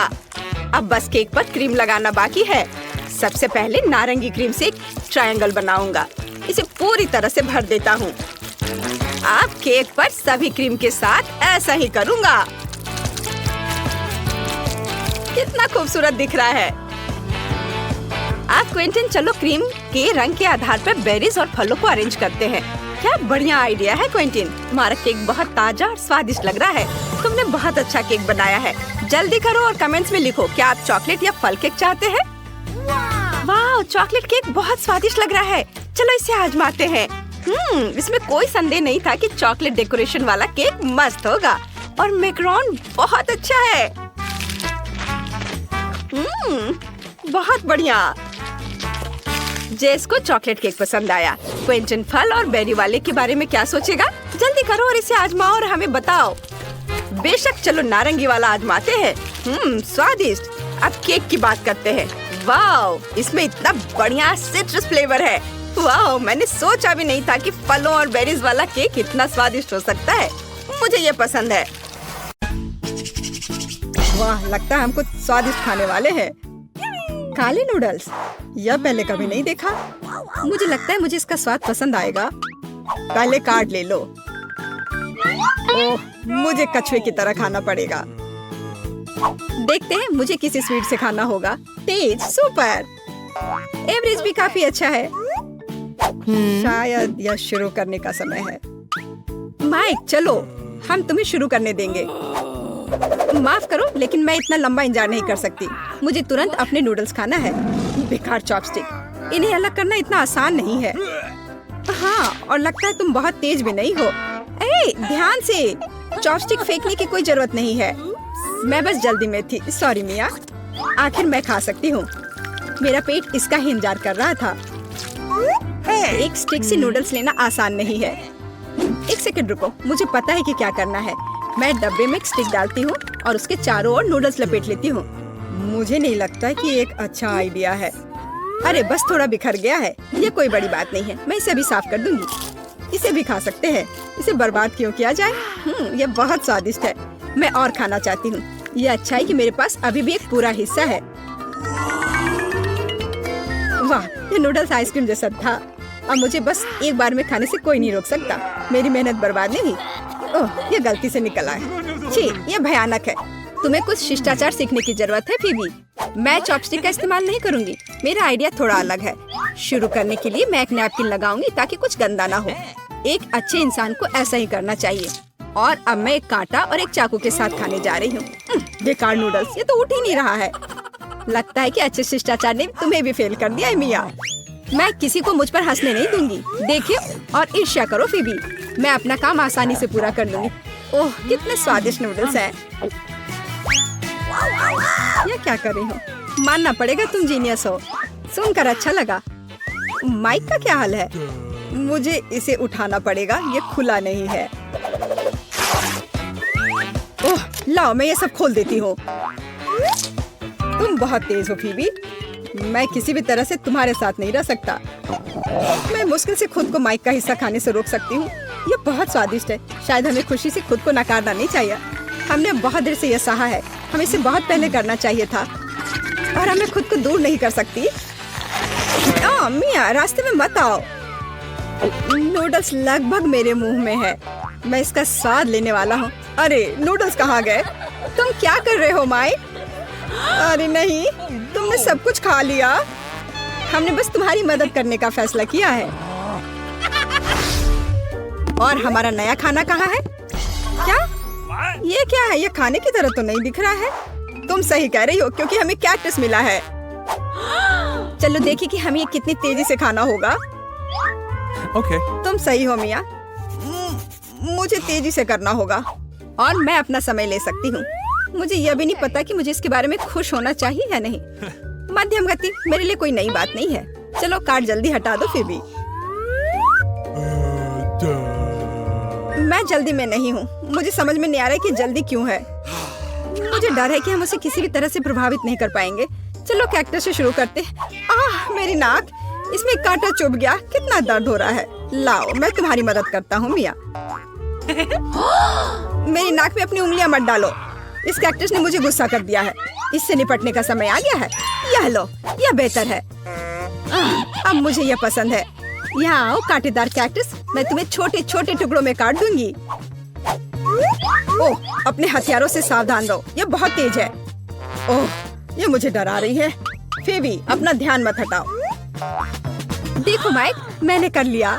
अब बस केक पर क्रीम लगाना बाकी है। सबसे पहले नारंगी क्रीम से एक ट्रायंगल बनाऊंगा। इसे पूरी तरह से भर देता हूँ। अब केक पर सभी क्रीम के साथ ऐसा ही करूँगा। कितना खूबसूरत दिख रहा है। अब क्विंटन, चलो क्रीम के रंग के आधार पर बेरीज और फलों को अरेंज करते हैं। क्या बढ़िया आइडिया है क्विंटन। तुम्हारा केक बहुत ताजा और स्वादिष्ट लग रहा है। तुमने बहुत अच्छा केक बनाया है। जल्दी करो और कमेंट्स में लिखो, क्या आप चॉकलेट या फल केक चाहते हैं? वाह, चॉकलेट केक बहुत स्वादिष्ट लग रहा है। चलो इसे आजमाते हैं। इसमें कोई संदेह नहीं था कि चॉकलेट डेकोरेशन वाला केक मस्त होगा। और मैक्रोन बहुत अच्छा है। बहुत बढ़िया। जेस को चॉकलेट केक पसंद आया। क्विंटन फल और बेरी वाले के बारे में क्या सोचेगा? जल्दी करो और इसे आजमाओ और हमें बताओ। बेशक, चलो नारंगी वाला आजमाते हैं। स्वादिष्ट। अब केक की बात करते हैं। वाह, इसमें इतना बढ़िया सिट्रस फ्लेवर है। वाह, मैंने सोचा भी नहीं था कि फलों और बेरीज वाला केक इतना स्वादिष्ट हो सकता है। मुझे ये पसंद है। वाह, लगता है हम कुछ स्वादिष्ट खाने वाले हैं। काले नूडल्स, यह पहले कभी नहीं देखा। मुझे लगता है मुझे इसका स्वाद पसंद आएगा। पहले कार्ड ले लो। ओह, मुझे कछुए की तरह खाना पड़ेगा। देखते हैं, मुझे किसी स्वीट से खाना होगा। तेज, सुपर। एवरेज भी काफी अच्छा है। शायद यह शुरू करने का समय है। माइक, चलो हम तुम्हें शुरू करने देंगे। माफ करो, लेकिन मैं इतना लंबा इंतजार नहीं कर सकती। मुझे तुरंत अपने नूडल्स खाना है। बेकार चॉपस्टिक। इन्हें अलग करना इतना आसान नहीं है। हाँ, और लगता है तुम बहुत तेज भी नहीं हो। ध्यान से। चॉपस्टिक फेंकने की कोई जरूरत नहीं है। मैं बस जल्दी में थी। सॉरी मिया। आखिर मैं खा सकती हूँ। मेरा पेट इसका ही इंतजार कर रहा था। एक स्टिक से नूडल्स लेना आसान नहीं है। एक सेकंड रुको, मुझे पता है कि क्या करना है। मैं डब्बे में एक स्टिक डालती हूँ और उसके चारों ओर नूडल्स लपेट लेती हूँ। मुझे नहीं लगता कि ये एक अच्छा आइडिया है। अरे बस थोड़ा बिखर गया है, ये कोई बड़ी बात नहीं है, मैं इसे भी साफ कर दूंगी। इसे भी खा सकते हैं, इसे बर्बाद क्यों किया जाए। ये बहुत स्वादिष्ट है, मैं और खाना चाहती हूँ। ये अच्छा है कि मेरे पास अभी भी एक पूरा हिस्सा है। वाह, ये नूडल्स आइसक्रीम जैसा था। अब मुझे बस एक बार में खाने से कोई नहीं रोक सकता। मेरी मेहनत बर्बाद नहीं। ओह, ये गलती से निकला है। छी, ये भयानक है। तुम्हें कुछ शिष्टाचार सीखने की जरूरत है फीबी। मैं चॉपस्टिक का इस्तेमाल नहीं करूंगी। मेरा आइडिया थोड़ा अलग है। शुरू करने के लिए मैं एक नैपकिन लगाऊंगी ताकि कुछ गंदा ना हो। एक अच्छे इंसान को ऐसा ही करना चाहिए। और अब मैं एक कांटा और एक चाकू के साथ खाने जा रही हूँ। बेकार नूडल्स, ये तो उठ ही नहीं रहा है। लगता है कि अच्छे शिष्टाचार ने तुम्हें भी फेल कर दिया है मिया। मैं किसी को मुझ पर हंसने नहीं दूंगी। देखिए और ईर्ष्या करो फीबी, मैं अपना काम आसानी से पूरा कर लूंगी। ओह, कितने स्वादिष्ट नूडल्स हैं। ये क्या कर रही हो? मानना पड़ेगा तुम जीनियस हो। सुनकर अच्छा लगा। माइक का क्या हाल है? मुझे इसे उठाना पड़ेगा, ये खुला नहीं है। ओह, लाओ मैं ये सब खोल देती हूँ। तुम बहुत तेज हो फीबी। मैं किसी भी तरह से तुम्हारे साथ नहीं रह सकता। मैं मुश्किल से खुद को माइक का हिस्सा खाने से रोक सकती हूँ। ये बहुत स्वादिष्ट है। शायद हमें खुशी से खुद को नकारना नहीं चाहिए। हमने बहुत देर से यह सहा है। हमें इसे बहुत पहले करना चाहिए था और हमें खुद को दूर नहीं कर सकती। मिया, रास्ते में मत आओ। नूडल्स लगभग मेरे मुंह में है। मैं इसका स्वाद लेने वाला हूँ। अरे नूडल्स कहाँ गए? तुम क्या कर रहे हो माइक? अरे नहीं, तुमने सब कुछ खा लिया। हमने बस तुम्हारी मदद करने का फैसला किया है। और हमारा नया खाना कहाँ है? क्या? ये क्या है? ये खाने की तरह तो नहीं दिख रहा है। तुम सही कह रही हो क्योंकि हमें कैक्टस मिला है। चलो देखिए कि हमें ये कितनी तेजी से खाना होगा। Okay. तुम सही हो मिया। मुझे तेजी से करना होगा और मैं अपना समय ले सकती हूँ। मुझे यह भी नहीं पता कि मुझे इसके बारे में खुश होना चाहिए या नहीं। मध्यम गति मेरे लिए कोई नई बात नहीं है। चलो कार्ड जल्दी हटा दो फिर भी। मैं जल्दी में नहीं हूँ। मुझे समझ में नहीं आ रहा है कि जल्दी क्यों है। मुझे डर है कि हम उसे किसी भी तरह से प्रभावित नहीं कर पाएंगे। चलो कैक्टस से शुरू करते हैं। मेरी नाक, इसमें कांटा चुभ गया। कितना दर्द हो रहा है। लाओ मैं तुम्हारी मदद करता हूँ मिया। मेरी नाक में अपनी उंगलियां मत डालो। इस कैक्टस ने मुझे गुस्सा कर दिया है। इससे निपटने का समय आ गया है। यह लो, यह बेहतर है। अब मुझे यह पसंद है। यहाँ आओ कांटेदार कैक्टस, मैं तुम्हें छोटे छोटे टुकड़ों में काट दूंगी। ओह, अपने हथियारों से सावधान रहो, यह बहुत तेज है। ओह, ये मुझे डरा रही है। फेबी, अपना ध्यान मत हटाओ। देखो माइक, मैंने कर लिया।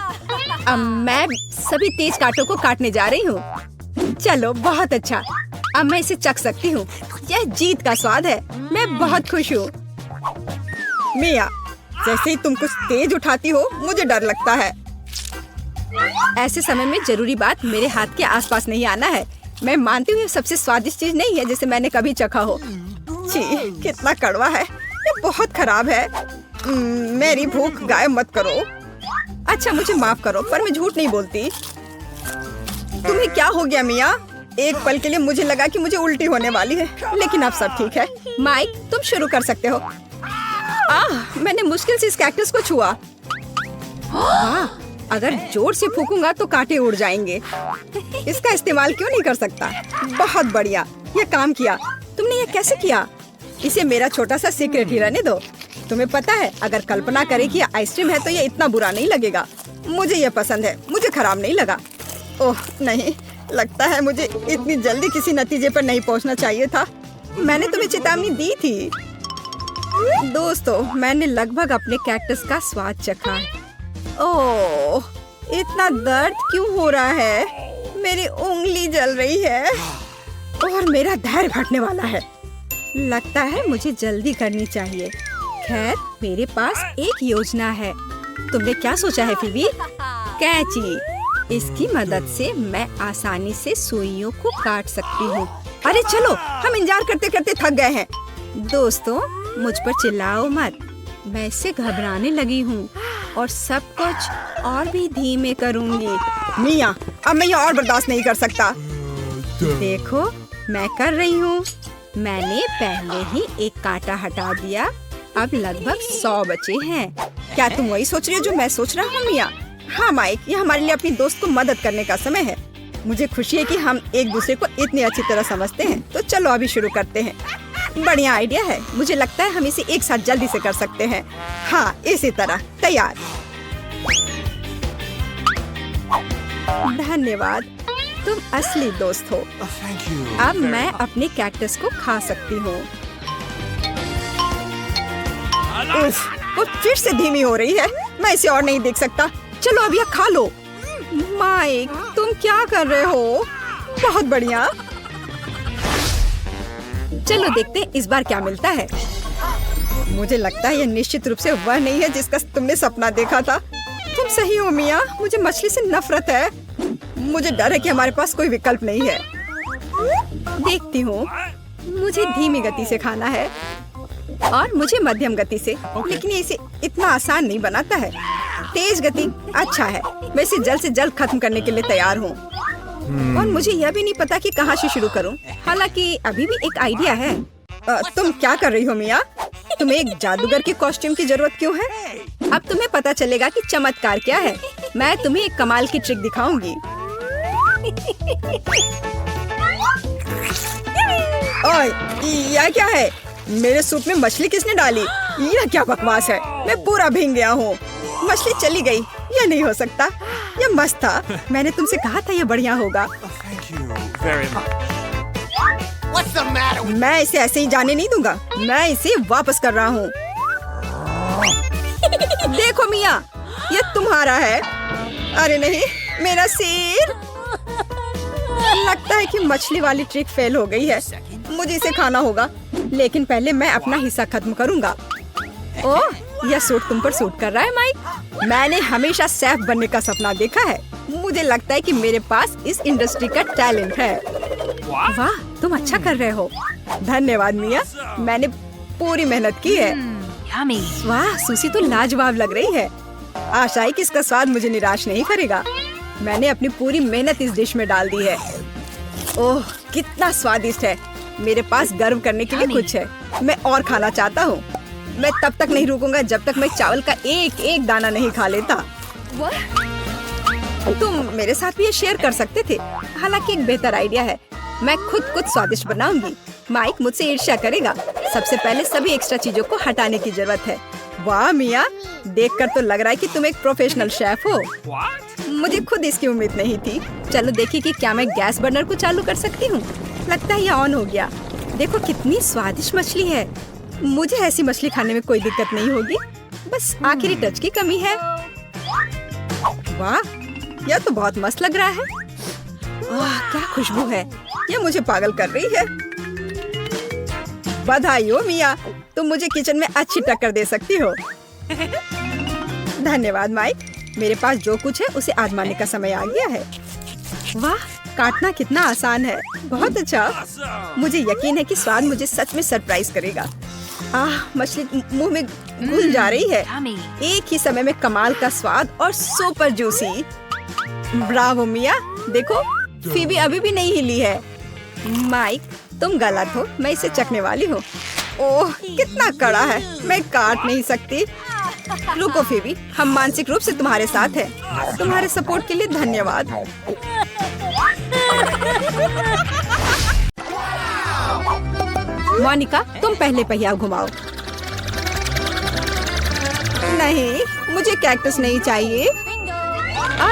अब मैं सभी तेज कांटों को काटने जा रही हूँ। चलो बहुत अच्छा, अब मैं इसे चख सकती हूँ। यह जीत का स्वाद है। मैं बहुत खुश हूँ। मिया, जैसे ही तुम कुछ तेज उठाती हो मुझे डर लगता है। ऐसे समय में जरूरी बात मेरे हाथ के आसपास नहीं आना है। मैं मानती हूँ ये सबसे स्वादिष्ट चीज नहीं है जिसे मैंने कभी चखा हो। छी, कितना कड़वा है। ये बहुत खराब है। मेरी भूख गायब मत करो। अच्छा मुझे माफ करो, पर मैं झूठ नहीं बोलती। तुम्हें क्या हो गया मिया? एक पल के लिए मुझे लगा कि मुझे उल्टी होने वाली है, लेकिन अब सब ठीक है। माइक, तुम शुरू कर सकते हो। मैंने मुश्किल से इस कैक्टस को छुआ। अगर जोर से फूकूंगा तो कांटे उड़ जाएंगे। इसका इस्तेमाल क्यों नहीं कर सकता? बहुत बढ़िया, ये काम किया। तुमने ये कैसे किया? इसे मेरा छोटा सा सीक्रेट ही रहने दो। तुम्हें पता है, अगर कल्पना करे कि आइसक्रीम है तो ये इतना बुरा नहीं लगेगा। मुझे ये पसंद है, मुझे खराब नहीं लगा। ओह नहीं, लगता है मुझे इतनी जल्दी किसी नतीजे पर नहीं पहुंचना चाहिए था। मैंने तुम्हें चेतावनी दी थी। दोस्तों, मैंने लगभग अपने कैक्टस का स्वाद चखा है। ओह, इतना दर्द क्यों हो रहा है? मेरी उंगली जल रही है और मेरा धैर्य घटने वाला है। लगता है मुझे जल्दी करनी चाहिए। खैर, मेरे पास एक योजना है। तुमने क्या सोचा है फिबी? कैंची। इसकी मदद से मैं आसानी से सुइयों को काट सकती हूँ। अरे चलो, हम इंतजार करते करते थक गए हैं। दोस्तों, मुझ पर चिल्लाओ मत। मैं इससे घबराने लगी हूँ और सब कुछ और भी धीमे करूँगी। मिया, अब मैं ये और बर्दाश्त नहीं कर सकता। देखो मैं कर रही हूँ। मैंने पहले ही एक कांटा हटा दिया। अब लगभग 100 बचे हैं। क्या तुम वही सोच रही हो जो मैं सोच रहा हूँ मिया? हाँ माइक, ये हमारे लिए अपनी दोस्त को मदद करने का समय है। मुझे खुशी है कि हम एक दूसरे को इतनी अच्छी तरह समझते हैं। तो चलो अभी शुरू करते हैं। बढ़िया आइडिया है। मुझे लगता है हम इसे एक साथ जल्दी से कर सकते हैं। हाँ, इसी तरह। तैयार। धन्यवाद, तुम असली दोस्त हो। Thank you. अब मैं अपने कैक्टस को खा सकती हूँ। उफ, वो फिर से धीमी हो रही है। मैं इसे और नहीं देख सकता। चलो अब यह खा लो। माइक, तुम क्या कर रहे हो? बहुत बढ़िया। चलो देखते हैं इस बार क्या मिलता है। मुझे लगता है यह निश्चित रूप से वह नहीं है जिसका तुमने सपना देखा था। तुम सही हो मिया, मुझे मछली से नफरत है। मुझे डर है कि हमारे पास कोई विकल्प नहीं है। देखती हूँ। मुझे धीमी गति से खाना है और मुझे मध्यम गति से। लेकिन ये इसे इतना आसान नहीं बनाता है। तेज गति अच्छा है। मैं इसे जल्द से जल्द खत्म करने के लिए तैयार हूँ। और मुझे यह भी नहीं पता कि कहाँ से शुरू करूँ। हालांकि अभी भी एक आइडिया है। तुम क्या कर रही हो मिया? तुम्हें एक जादूगर की कॉस्ट्यूम की जरूरत क्यों है? अब तुम्हें पता चलेगा कि चमत्कार क्या है। मैं तुम्हें एक कमाल की ट्रिक दिखाऊंगी। ओए, यह क्या है? मेरे सूप में मछली किसने डाली? यह क्या बकवास है? मैं पूरा भीग गया हूँ। मछली चली गई। यह नहीं हो सकता। यह मस्त था। मैंने तुमसे कहा था यह बढ़िया होगा। Thank you very much. मैं इसे ऐसे ही जाने नहीं दूंगा। मैं इसे वापस कर रहा हूँ। देखो मिया, यह तुम्हारा है। अरे नहीं, मेरा सिर। लगता है कि मछली वाली ट्रिक फेल हो गई है। मुझे इसे खाना होगा, लेकिन पहले मैं अपना हिस्सा खत्म करूंगा। ओह, यह सूट तुम पर सूट कर रहा है माइक। मैंने हमेशा शेफ बनने का सपना देखा है। मुझे लगता है कि मेरे पास इस इंडस्ट्री का टैलेंट है। वाह, तुम अच्छा कर रहे हो। धन्यवाद मिया, मैंने पूरी मेहनत की है। Yummy. वाह, सुशी तो लाजवाब लग रही है। आशा है कि इसका स्वाद मुझे निराश नहीं करेगा। मैंने अपनी पूरी मेहनत इस डिश में डाल दी है। ओह, कितना स्वादिष्ट है। मेरे पास गर्व करने के लिए कुछ है। मैं और खाना चाहता हूँ। मैं तब तक नहीं रुकूंगा जब तक मैं चावल का एक एक दाना नहीं खा लेता। तुम मेरे साथ भी ये शेयर कर सकते थे। हालांकि एक बेहतर आइडिया है। मैं खुद कुछ स्वादिष्ट बनाऊंगी। माइक मुझसे ईर्ष्या करेगा। सबसे पहले सभी एक्स्ट्रा चीजों को हटाने की जरूरत है। वाह मिया, देखकर तो लग रहा है कि तुम एक प्रोफेशनल शेफ हो। मुझे खुद इसकी उम्मीद नहीं थी। चलो देखिए कि क्या मैं गैस बर्नर को चालू कर सकती हूँ। लगता है ये ऑन हो गया। देखो कितनी स्वादिष्ट मछली है। मुझे ऐसी मछली खाने में कोई दिक्कत नहीं होगी। बस आखिरी टच की कमी है। वाह, यह तो बहुत मस्त लग रहा है। वाह, क्या खुशबू है। यह मुझे पागल कर रही है। बधाई हो मिया, तुम मुझे किचन में अच्छी टक्कर दे सकती हो। धन्यवाद माइक। मेरे पास जो कुछ है उसे आजमाने का समय आ गया है। वाह, काटना कितना आसान है। बहुत अच्छा। मुझे यकीन है कि स्वाद मुझे सच में सरप्राइज करेगा। मछली मुंह में घुल जा रही है। Yummy. एक ही समय में कमाल का स्वाद और सुपर जूसी। ब्रावो मिया, देखो फीबी अभी भी नहीं हिली है। माइक, तुम गलत हो। मैं इसे चखने वाली हूँ। ओह, कितना कड़ा है। मैं काट नहीं सकती। रुको फीबी, हम मानसिक रूप से तुम्हारे साथ हैं। तुम्हारे सपोर्ट के लिए धन्यवाद। मोनिका, तुम पहले पहिया घुमाओ। नहीं, मुझे कैक्टस नहीं चाहिए।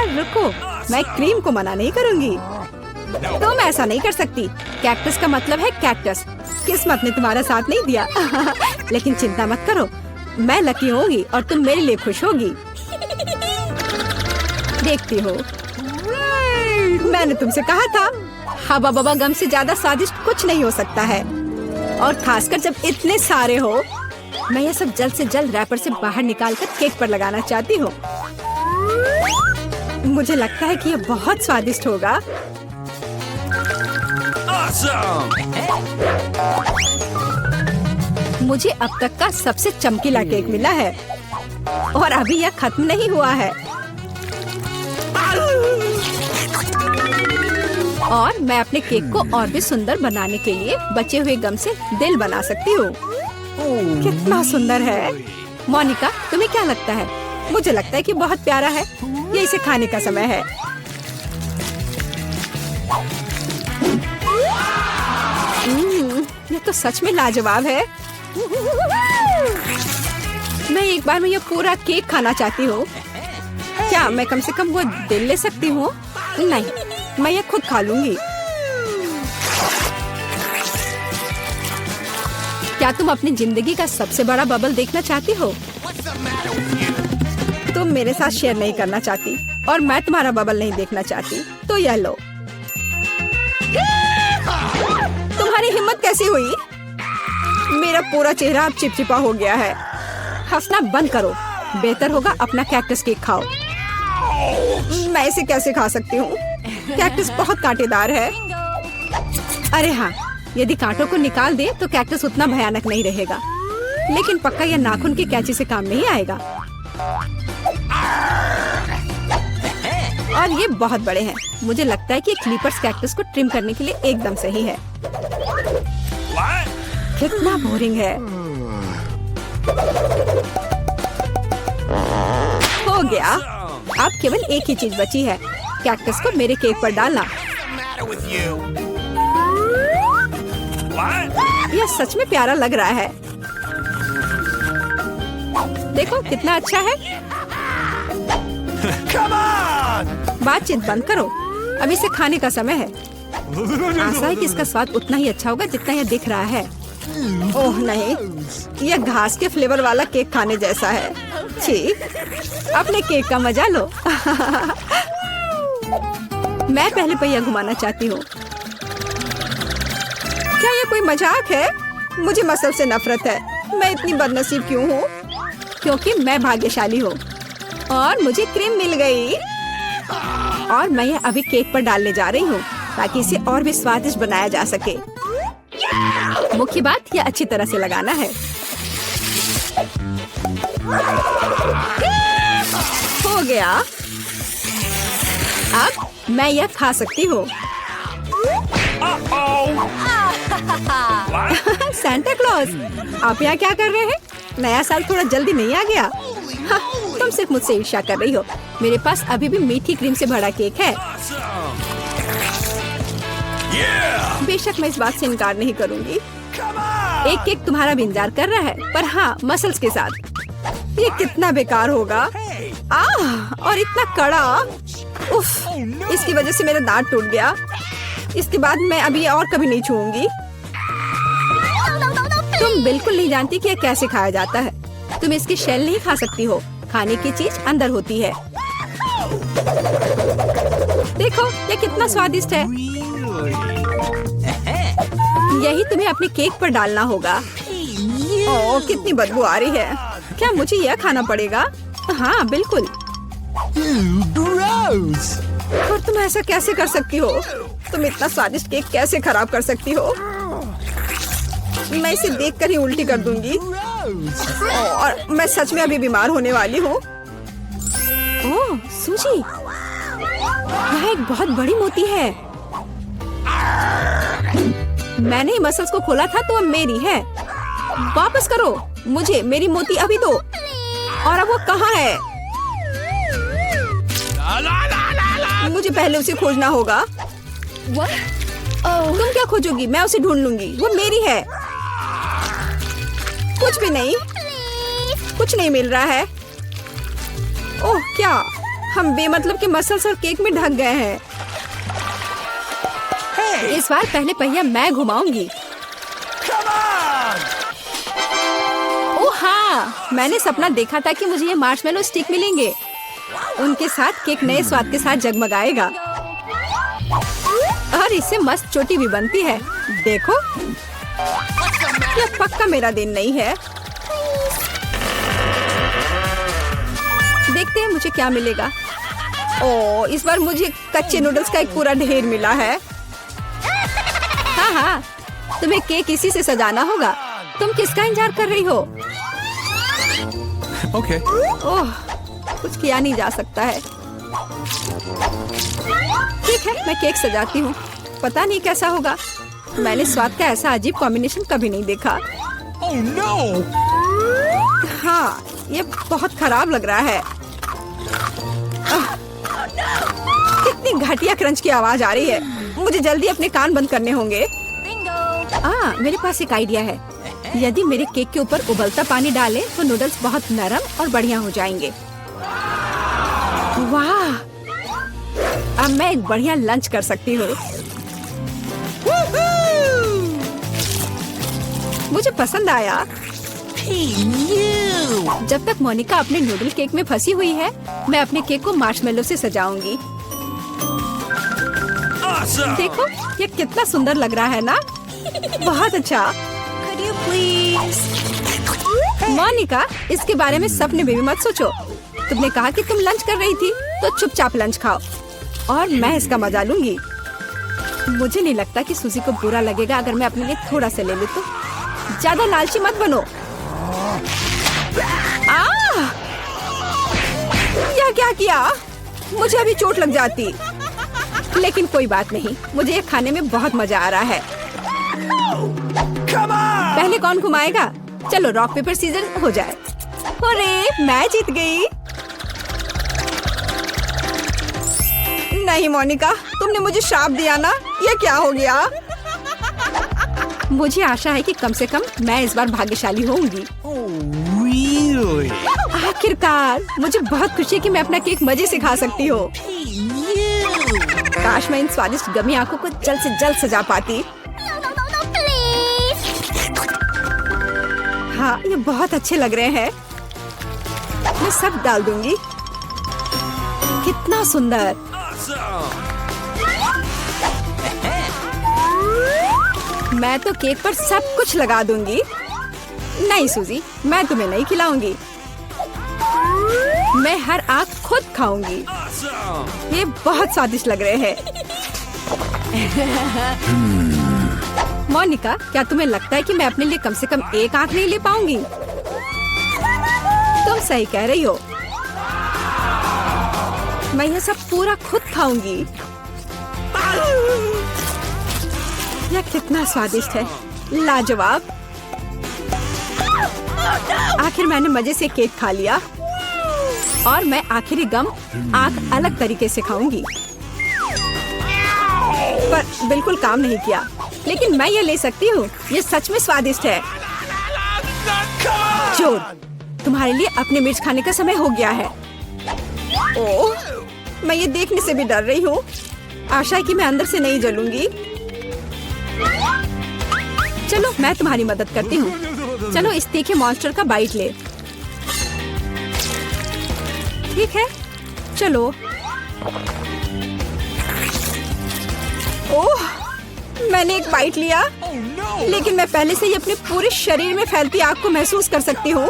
रुको, मैं क्रीम को मना नहीं करूंगी। तुम ऐसा नहीं कर सकती। कैक्टस का मतलब है कैक्टस। किस्मत ने तुम्हारा साथ नहीं दिया। लेकिन चिंता मत करो, मैं लकी होगी और तुम मेरे लिए खुश होगी। देखती हो, मैंने तुमसे कहा था। हवा बबा गम से ज्यादा स्वादिष्ट कुछ नहीं हो सकता है। और खासकर जब इतने सारे हो। मैं ये सब जल्द से जल्द रैपर से बाहर निकालकर केक पर लगाना चाहती हूँ। मुझे लगता है कि ये बहुत स्वादिष्ट होगा। Awesome! मुझे अब तक का सबसे चमकीला केक मिला है और अभी यह खत्म नहीं हुआ है। और मैं अपने केक को और भी सुंदर बनाने के लिए बचे हुए गम से दिल बना सकती हूँ। कितना सुंदर है। मोनिका, तुम्हें क्या लगता है? मुझे लगता है कि बहुत प्यारा है। ये इसे खाने का समय है। ये तो सच में लाजवाब है। मैं एक बार में ये पूरा केक खाना चाहती हूँ। क्या मैं कम से कम वो दिल ले सकती हूँ? नहीं, मैं ये खुद खा लूंगी। क्या तुम अपनी जिंदगी का सबसे बड़ा बबल देखना चाहती हो? तुम मेरे साथ शेयर नहीं करना चाहती और मैं तुम्हारा बबल नहीं देखना चाहती, तो यह लो। तुम्हारी हिम्मत कैसी हुई? मेरा पूरा चेहरा अब चिपचिपा हो गया है। हंसना बंद करो। बेहतर होगा अपना कैक्टस केक खाओ। मैं इसे कैसे खा सकती हूँ? कैक्टस बहुत कांटेदार है। अरे हाँ, यदि कांटों को निकाल दे तो कैक्टस उतना भयानक नहीं रहेगा, लेकिन पक्का यह नाखून की कैंची से काम नहीं आएगा। और ये बहुत बड़े हैं। मुझे लगता है कि क्लिपर्स कैक्टस को ट्रिम करने के लिए एकदम सही है। कितना बोरिंग है। हो गया। अब केवल एक ही चीज बची है, कैक्टस को मेरे केक पर डालना। यह सच में प्यारा लग रहा है। देखो कितना अच्छा है। बातचीत बंद करो। अब इसे खाने का समय है। आशा है कि इसका स्वाद उतना ही अच्छा होगा जितना यह दिख रहा है। ओह नहीं, यह घास के फ्लेवर वाला केक खाने जैसा है। छी, अपने केक का मजा लो। मैं पहले पहिया घुमाना चाहती हूँ। क्या ये कोई मजाक है? मुझे मसल से नफरत है। मैं इतनी बदनसीब क्यों हूँ? क्योंकि मैं भाग्यशाली हूँ और मुझे क्रीम मिल गई। और मैं यह अभी केक पर डालने जा रही हूँ ताकि इसे और भी स्वादिष्ट बनाया जा सके। मुख्य बात यह अच्छी तरह से लगाना है। हो गया। अब मैं यह खा सकती हूँ। सांता क्लॉज, आप यहाँ क्या कर रहे हैं? नया साल थोड़ा जल्दी नहीं आ गया? हाँ, तुम सिर्फ मुझसे ईर्ष्या कर रही हो। मेरे पास अभी भी मीठी क्रीम से भरा केक है। बेशक मैं इस बात से इनकार नहीं करूंगी। एक केक तुम्हारा भी इंतजार कर रहा है, पर हाँ, मसल्स के साथ। ये कितना बेकार होगा। और इतना कड़ा। उफ, इसकी वजह से मेरा दांत टूट गया। इसके बाद मैं अभी और कभी नहीं छूऊंगी। तुम बिल्कुल नहीं जानती कि यह कैसे खाया जाता है। तुम इसकी शेल नहीं खा सकती हो। खाने की चीज अंदर होती है। देखो यह कितना स्वादिष्ट है। यही तुम्हें अपने केक पर डालना होगा। ओह, कितनी बदबू आ रही है। क्या मुझे यह खाना पड़ेगा? हाँ बिल्कुल। और तुम ऐसा कैसे कर सकती हो? तुम इतना स्वादिष्ट केक कैसे खराब कर सकती हो? मैं इसे देखकर ही उल्टी कर दूंगी। और मैं सच में अभी बीमार होने वाली हूँ। ओह सूजी, यह एक बहुत बड़ी मोती है। मैंने ही मसल्स को खोला था तो अब मेरी है। वापस करो मुझे मेरी मोती अभी दो। और अब वो कहाँ है? मुझे पहले उसे खोजना होगा। तुम क्या खोजोगी? मैं उसे ढूंढ लूंगी। वो मेरी है। कुछ भी नहीं, कुछ नहीं मिल रहा है। ओह क्या, हम बेमतलब के मसल्स और केक में ढक गए हैं। इस बार पहले पहिया मैं घुमाऊंगी। ओह हाँ, मैंने सपना देखा था कि मुझे ये मार्शमेलो स्टिक मिलेंगे। उनके साथ केक नए स्वाद के साथ जगमगाएगा और इससे मस्त चोटी भी बनती है। देखो, यह पक्का मेरा दिन नहीं है। देखते हैं मुझे क्या मिलेगा। ओह, इस बार मुझे कच्चे नूडल्स का एक पूरा ढेर मिला है। हाँ हाँ, तुम्हें केक इसी से सजाना होगा। तुम किसका इंतजार कर रही हो? Okay. ओह, कुछ किया नहीं जा सकता है। ठीक है, मैं केक सजाती हूँ। पता नहीं कैसा होगा। मैंने स्वाद का ऐसा अजीब कॉम्बिनेशन कभी नहीं देखा। Oh no! हाँ, ये बहुत खराब लग रहा है। कितनी घटिया क्रंच की आवाज आ रही है। मुझे जल्दी अपने कान बंद करने होंगे। Bingo! मेरे पास एक आइडिया है। यदि मेरे केक के ऊपर उबलता पानी डालें तो नूडल्स बहुत नरम और बढ़िया हो जाएंगे। वाह! अब मैं एक बढ़िया लंच कर सकती हूँ। मुझे पसंद आया। जब तक मोनिका अपने नूडल केक में फंसी हुई है, मैं अपने केक को मार्शमेलो से सजाऊंगी। Awesome! देखो, ये कितना सुंदर लग रहा है ना? बहुत अच्छा। Could you please? मोनिका, इसके बारे में सपने में भी मत सोचो। तुमने कहा कि तुम लंच कर रही थी, तो चुपचाप लंच खाओ और मैं इसका मजा लूंगी। मुझे नहीं लगता कि सूजी को बुरा लगेगा अगर मैं अपने लिए थोड़ा सा ले लूं तो। ज्यादा लालची मत बनो। यह क्या किया? मुझे अभी चोट लग जाती। लेकिन कोई बात नहीं, मुझे ये खाने में बहुत मजा आ रहा है। Come on! पहले कौन घुमाएगा? चलो रॉक पेपर सीजर हो जाए। अरे, मैं जीत गई। नहीं मोनिका, तुमने मुझे श्राप दिया ना? ये क्या हो गया? मुझे आशा है कि कम से कम मैं इस बार भाग्यशाली होंगी। Oh really? आखिरकार, मुझे बहुत खुशी है कि मैं अपना केक मजे से खा सकती हूँ। काश मैं इन स्वादिष्ट गमी आंखों को जल्द से जल्द सजा पाती। No, please! हाँ, ये बहुत अच्छे लग रहे हैं। मैं सब डाल दूंगी। कितना सुंदर। Awesome! मैं तो केक पर सब कुछ लगा दूंगी। नहीं सूजी, मैं तुम्हें नहीं खिलाऊंगी। मैं हर आँख खुद खाऊंगी। Awesome! ये बहुत स्वादिष्ट लग रहे हैं। मोनिका, क्या तुम्हें लगता है कि मैं अपने लिए कम से कम एक आँख नहीं ले पाऊंगी? तुम सही कह रही हो। मैं यह सब पूरा खुद खाऊंगी। यह कितना स्वादिष्ट है, लाजवाब। आखिर मैंने मजे से केक खा लिया और मैं आखिरी गम आँख अलग तरीके से खाऊंगी। पर बिल्कुल काम नहीं किया, लेकिन मैं ये ले सकती हूँ। ये सच में स्वादिष्ट है। जोर, तुम्हारे लिए अपने मिर्च खाने का समय हो गया है। ओह, मैं ये देखने से भी डर रही हूँ। आशा है कि मैं अंदर से नहीं जलूंगी। चलो, मैं तुम्हारी मदद करती हूँ। चलो, इस तीखे मॉन्स्टर का बाइट ले। ठीक है, चलो। ओह, मैंने एक बाइट लिया, लेकिन मैं पहले से ही अपने पूरे शरीर में फैलती आग को महसूस कर सकती हूँ।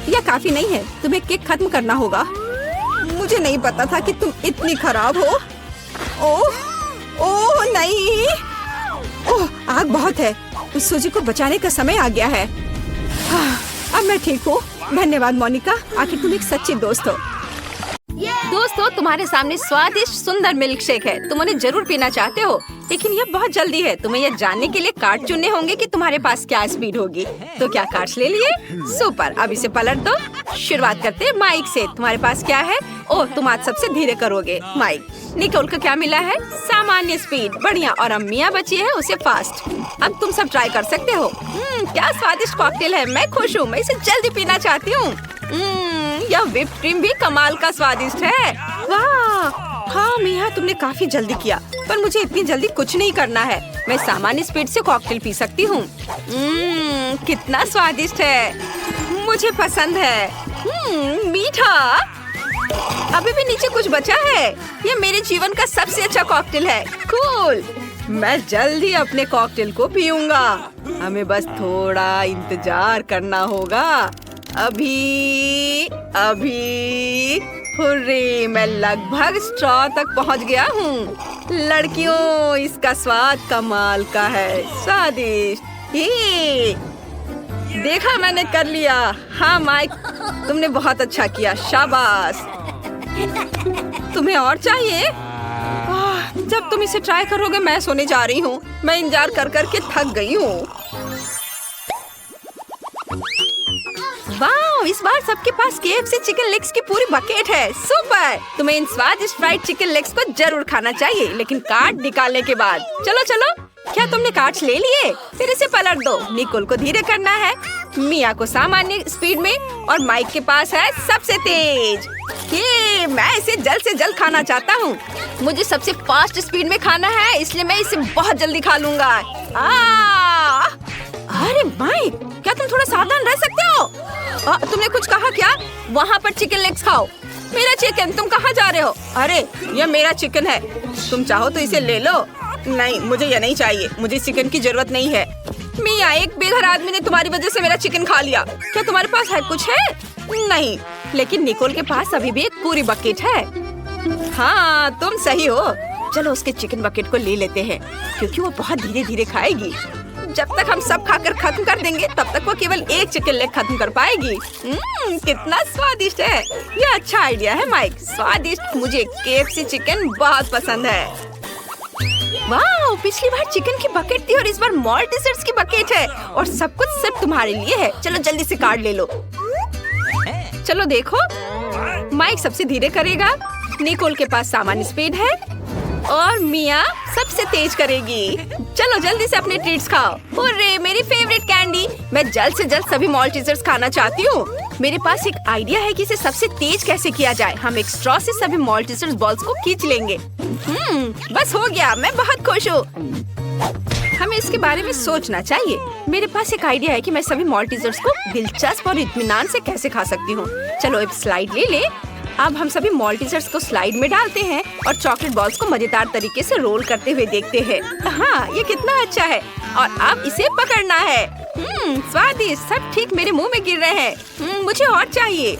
यह काफी नहीं है, तुम्हें केक खत्म करना होगा। मुझे नहीं पता था कि तुम इतनी खराब हो। ओह, ओह नहीं। ओह, आग बहुत है। उस सूजी को बचाने का समय आ गया है। हाँ, अब मैं ठीक हूँ। धन्यवाद मोनिका, आखिर तुम एक सच्ची दोस्त हो। दोस्तों, तुम्हारे सामने स्वादिष्ट सुंदर मिल्क शेक है। तुम उन्हें जरूर पीना चाहते हो, लेकिन यह बहुत जल्दी है। तुम्हें यह जानने के लिए कार्ड चुनने होंगे कि तुम्हारे पास क्या स्पीड होगी। तो क्या कार्ड्स ले लिए? सुपर, अब इसे पलट दो। शुरुआत करते हैं माइक से। तुम्हारे पास क्या है? ओह, तुम आज सबसे धीरे करोगे। माइक। निकोल को क्या मिला है? सामान्य स्पीड, बढ़िया। और अम्मिया बची है, उसे फास्ट। अब तुम सब ट्राई कर सकते हो। क्या स्वादिष्ट कॉकटेल है। मैं खुश हूँ, मैं इसे जल्दी पीना चाहती हूँ। यह व्हिप क्रीम भी कमाल का स्वादिष्ट है। वाह! हाँ मिया, तुमने काफी जल्दी किया, पर मुझे इतनी जल्दी कुछ नहीं करना है। मैं सामान्य स्पीड से कॉकटेल पी सकती हूँ। कितना स्वादिष्ट है, मुझे पसंद है। मीठा। अभी भी नीचे कुछ बचा है। ये मेरे जीवन का सबसे अच्छा कॉकटेल है। कूल। मैं जल्दी अपने कॉकटेल को पीऊंगा। हमें बस थोड़ा इंतजार करना होगा। अभी हुर्रे, मैं लगभग स्ट्रॉ तक पहुंच गया हूँ। लड़कियों, इसका स्वाद कमाल का है, स्वादिष्ट। ये देखा, मैंने कर लिया। हाँ माइक, तुमने बहुत अच्छा किया, शाबाश। तुम्हें और चाहिए? जब तुम इसे ट्राई करोगे मैं सोने जा रही हूँ। मैं इंतजार कर कर के थक गई हूँ। वाह, इस बार सबके पास KFC चिकन लेग्स की पूरी बकेट है। सुपर! तुम्हें इन स्वादिष्ट फ्राइड चिकन लेग्स को जरूर खाना चाहिए, लेकिन कार्ड निकालने के बाद। चलो चलो, क्या तुमने कार्ड्स ले लिए? फिर इसे पलट दो। निकोल को धीरे करना है, मिया को सामान्य स्पीड में और माइक के पास है सबसे तेज। ये मैं इसे जल्द से जल्द खाना चाहता हूँ। मुझे सबसे फास्ट स्पीड में खाना है, इसलिए मैं इसे बहुत जल्दी खा लूंगा। अरे माइक, क्या तुम थोड़ा सावधान रह सकते हो? तुमने कुछ कहा क्या? वहाँ पर चिकन लेग्स खाओ। मेरा चिकन, तुम कहाँ जा रहे हो? अरे ये मेरा चिकन है, तुम चाहो तो इसे ले लो। नहीं, मुझे ये नहीं चाहिए, मुझे चिकन की जरूरत नहीं है। मिया, एक बेघर आदमी ने तुम्हारी वजह से मेरा चिकन खा लिया। क्या तुम्हारे पास है कुछ है? नहीं, लेकिन निकोल के पास अभी भी एक पूरी बकेट है। हाँ, तुम सही हो। चलो उसके चिकन बकेट को ले लेते हैं, क्योंकि वो बहुत धीरे धीरे खाएगी। जब तक हम सब खाकर खत्म कर देंगे, तब तक वो केवल एक चिकन लेग खत्म कर पाएगी। कितना स्वादिष्ट है। ये अच्छा आइडिया है माइक, स्वादिष्ट। मुझे KFC चिकन बहुत पसंद है। वाह, पिछली बार चिकन की बकेट थी और इस बार मॉल्ट डेजर्ट्स की बकेट है, और सब कुछ सिर्फ तुम्हारे लिए है। चलो जल्दी से कार्ड ले लो। चलो देखो, माइक सबसे धीरे करेगा, निकोल के पास सामान्य स्पीड है और मिया सबसे तेज करेगी। चलो जल्दी से अपने ट्रीट्स खाओ। हुर्रे, मेरी फेवरेट कैंडी। मैं जल्द से जल्द सभी मॉल्ट डेजर्ट्स खाना चाहती हूँ। मेरे पास एक आइडिया है कि इसे सबसे तेज कैसे किया जाए। हम एक स्ट्रॉ से सभी मॉल्ट डेजर्ट्स बॉल्स को खींच लेंगे। बस हो गया, मैं बहुत खुश हूँ। हमें इसके बारे में सोचना चाहिए। मेरे पास एक आइडिया है कि मैं सभी मॉल्ट डेजर्ट्स को दिलचस्प और इत्मीनान से कैसे खा सकती हूँ। चलो एक स्लाइड ले ले। अब हम सभी मॉल्ट डेजर्ट्स को स्लाइड में डालते हैं और चॉकलेट बॉल्स को मजेदार तरीके से रोल करते हुए देखते हैं। हाँ, ये कितना अच्छा है। और अब इसे पकड़ना है। स्वादिष्ट, सब ठीक मेरे मुंह में गिर रहे हैं। मुझे और चाहिए।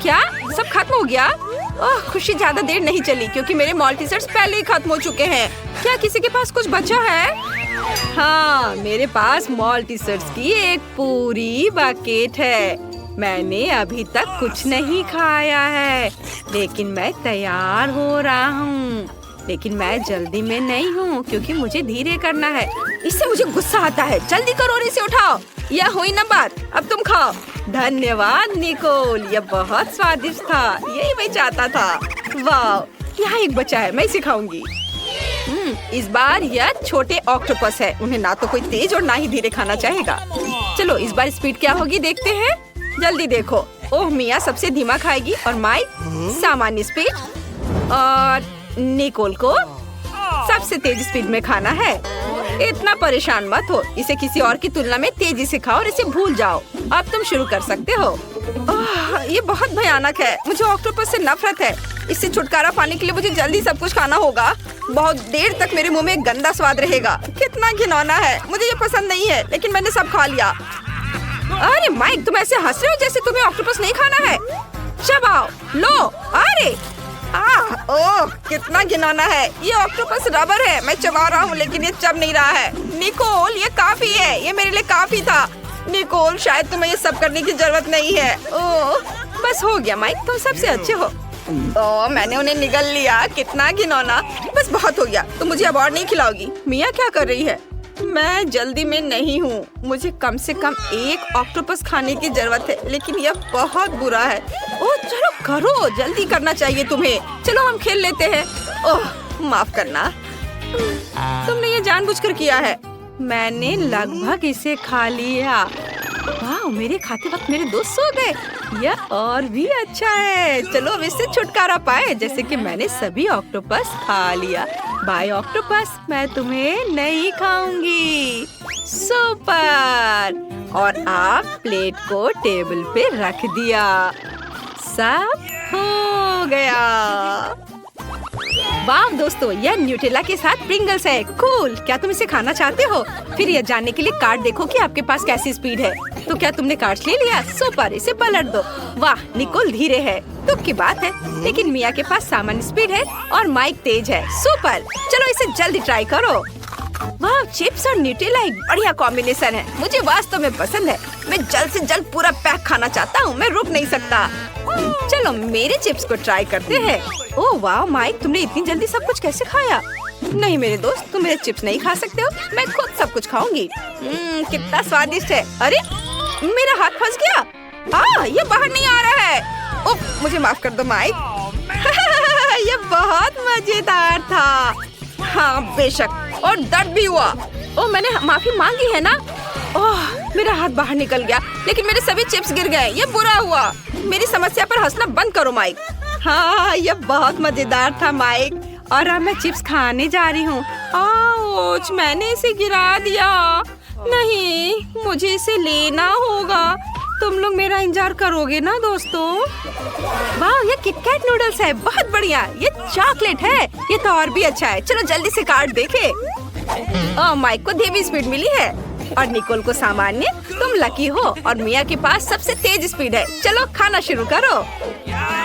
क्या सब खत्म हो गया? ओह, खुशी ज्यादा देर नहीं चली, क्योंकि मेरे मॉल्ट डेजर्ट्स पहले ही खत्म हो चुके हैं। क्या किसी के पास कुछ बचा है? हाँ, मेरे पास मॉल्ट डेजर्ट्स की एक पूरी बकेट है। मैंने अभी तक कुछ नहीं खाया है, लेकिन मैं तैयार हो रहा हूँ। लेकिन मैं जल्दी में नहीं हूँ, क्योंकि मुझे धीरे करना है। इससे मुझे गुस्सा आता है। जल्दी करो और इसे उठाओ। यह हुई ना बात, अब तुम खाओ। धन्यवाद निकोल, यह बहुत स्वादिष्ट था। यही मैं चाहता था। वाह, यहाँ एक बचा है, मैं इसे खाऊंगी। इस बार यह छोटे ऑक्टोपस है। उन्हें ना तो कोई तेज और ना ही धीरे खाना चाहेगा। चलो इस बार स्पीड क्या होगी देखते हैं। जल्दी देखो। ओह, मिया सबसे धीमा खाएगी और माइक सामान्य स्पीड, और निकोल को सबसे तेज स्पीड में खाना है। इतना परेशान मत हो, इसे किसी और की तुलना में तेजी से खाओ और इसे भूल जाओ। अब तुम शुरू कर सकते हो। ये बहुत भयानक है। मुझे ऑक्टोपस से नफरत है। इससे छुटकारा पाने के लिए मुझे जल्दी सब कुछ खाना होगा। बहुत देर तक मेरे मुंह में गंदा स्वाद रहेगा। कितना घिनौना है। मुझे ये पसंद नहीं है, लेकिन मैंने सब खा लिया। अरे माइक, तुम ऐसे हंस रहे हो जैसे तुम्हें ऑक्टोपस नहीं खाना है। चबाओ, लो। अरे ओह, कितना घिनौना है। ये ऑक्टोपस रबर है। मैं चबा रहा हूँ, लेकिन ये चब नहीं रहा है। निकोल, ये काफी है। ये मेरे लिए काफी था। निकोल, शायद तुम्हें ये सब करने की जरूरत नहीं है। ओह, बस हो गया माइक, तुम सबसे अच्छे हो। ओह, मैंने उन्हें निगल लिया। कितना घिनौना। बस बहुत हो गया। तुम मुझे अब और नहीं खिलाओगी। मिया क्या कर रही है? मैं जल्दी में नहीं हूँ। मुझे कम से कम एक ऑक्टोपस खाने की जरूरत है, लेकिन यह बहुत बुरा है। ओह, चलो करो, जल्दी करना चाहिए तुम्हें। चलो हम खेल लेते हैं। ओह, माफ करना, तुमने ये जानबूझकर किया है। मैंने लगभग इसे खा लिया। वाह, मेरे खाते वक्त मेरे दोस्त सो गए। यह और भी अच्छा है। चलो अब इससे छुटकारा पाए, जैसे कि मैंने सभी ऑक्टोपस खा लिया। बाय ऑक्टोपस, मैं तुम्हें नहीं खाऊंगी। सुपर। और आप प्लेट को टेबल पे रख दिया। सब हो गया। वाह दोस्तों, यह न्यूटेला के साथ प्रिंगल्स है। कूल। क्या तुम इसे खाना चाहते हो? फिर यह जानने के लिए कार्ड देखो कि आपके पास कैसी स्पीड है। तो क्या तुमने कार्ड ले लिया? सुपर, इसे पलट दो। वाह, निकोल धीरे है, दुख की बात है, लेकिन मिया के पास सामान्य स्पीड है और माइक तेज है। सुपर, चलो इसे जल्दी ट्राई करो। वाह, चिप्स और न्यूटेला एक बढ़िया कॉम्बिनेशन है। मुझे वास्तव में पसंद है। मैं जल्द से जल्द पूरा पैक खाना चाहता हूँ। मैं रुक नहीं सकता। चलो मेरे चिप्स को ट्राई करते हैं। ओह वाह माइक, तुमने इतनी जल्दी सब कुछ कैसे खाया? नहीं मेरे दोस्त, तुम मेरे चिप्स नहीं खा सकते हो, मैं खुद सब कुछ खाऊंगी। कितना स्वादिष्ट है। अरे मेरा हाथ फंस गया। ये बाहर नहीं आ रहा है। उफ, मुझे माफ कर दो माइक। ये बहुत मजेदार था। हाँ बेशक, और दर्द भी हुआ। ओह मैंने माफी मांगी है ना। ओह मेरा हाथ बाहर निकल गया, लेकिन मेरे सभी चिप्स गिर गए। ये बुरा हुआ। मेरी समस्या पर हंसना बंद करो माइक। हाँ ये बहुत मजेदार था माइक, और अब मैं चिप्स खाने जा रही हूँ। आउच, मैंने इसे गिरा दिया। नहीं, मुझे इसे लेना होगा। तुम लोग मेरा इंतजार करोगे ना दोस्तों? वाह ये किटकैट नूडल्स है, बहुत बढ़िया। ये चॉकलेट है, ये तो और भी अच्छा है। चलो जल्दी से कार्ड देखे। माइक को धीमी स्पीड मिली है और निकोल को सामान्य। तुम लकी हो और मिया के पास सबसे तेज स्पीड है। चलो खाना शुरू करो।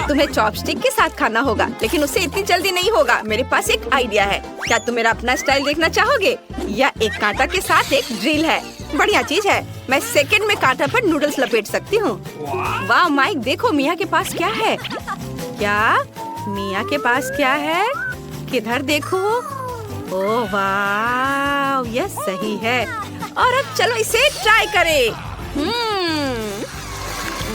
तुम्हें चॉपस्टिक के साथ खाना होगा, लेकिन उससे इतनी जल्दी नहीं होगा। मेरे पास एक आइडिया है। क्या तुम मेरा अपना स्टाइल देखना चाहोगे? या एक कांटा के साथ एक ड्रिल है। बढ़िया चीज है। मैं सेकंड में कांटा पर नूडल्स लपेट सकती हूँ। वाह माइक, देखो मिया के पास क्या है। क्या मिया के पास क्या है? किधर देखो। ओह वाह, यह सही है। और अब चलो इसे ट्राई करें।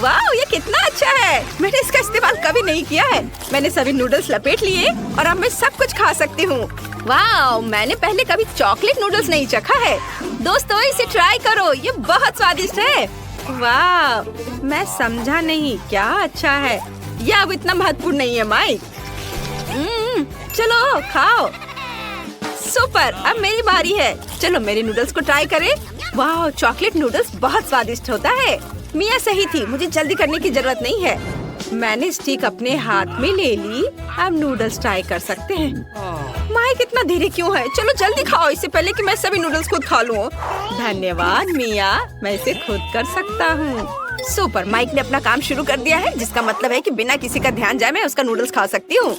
वाह ये कितना अच्छा है। मैंने इसका इस्तेमाल कभी नहीं किया है। मैंने सभी नूडल्स लपेट लिए और अब मैं सब कुछ खा सकती हूँ। वाह, मैंने पहले कभी चॉकलेट नूडल्स नहीं चखा है। दोस्तों इसे ट्राई करो, ये बहुत स्वादिष्ट है। वाह, मैं समझा नहीं क्या अच्छा है। यह अब इतना महत्वपूर्ण नहीं है माइक। चलो खाओ। सुपर, अब मेरी बारी है। चलो मेरे नूडल्स को ट्राई करें। वाह, चॉकलेट नूडल्स बहुत स्वादिष्ट होता है। मिया सही थी, मुझे जल्दी करने की जरूरत नहीं है। मैंने स्टिक अपने हाथ में ले ली। अब नूडल्स ट्राई कर सकते हैं। माइक इतना धीरे क्यों है? चलो जल्दी खाओ, इससे पहले कि मैं सभी नूडल्स खुद खा लूं। धन्यवाद मिया, मैं इसे खुद कर सकता हूँ। सुपर, माइक ने अपना काम शुरू कर दिया है, जिसका मतलब है कि बिना किसी का ध्यान जाए मैं उसका नूडल्स खा सकती हूँ।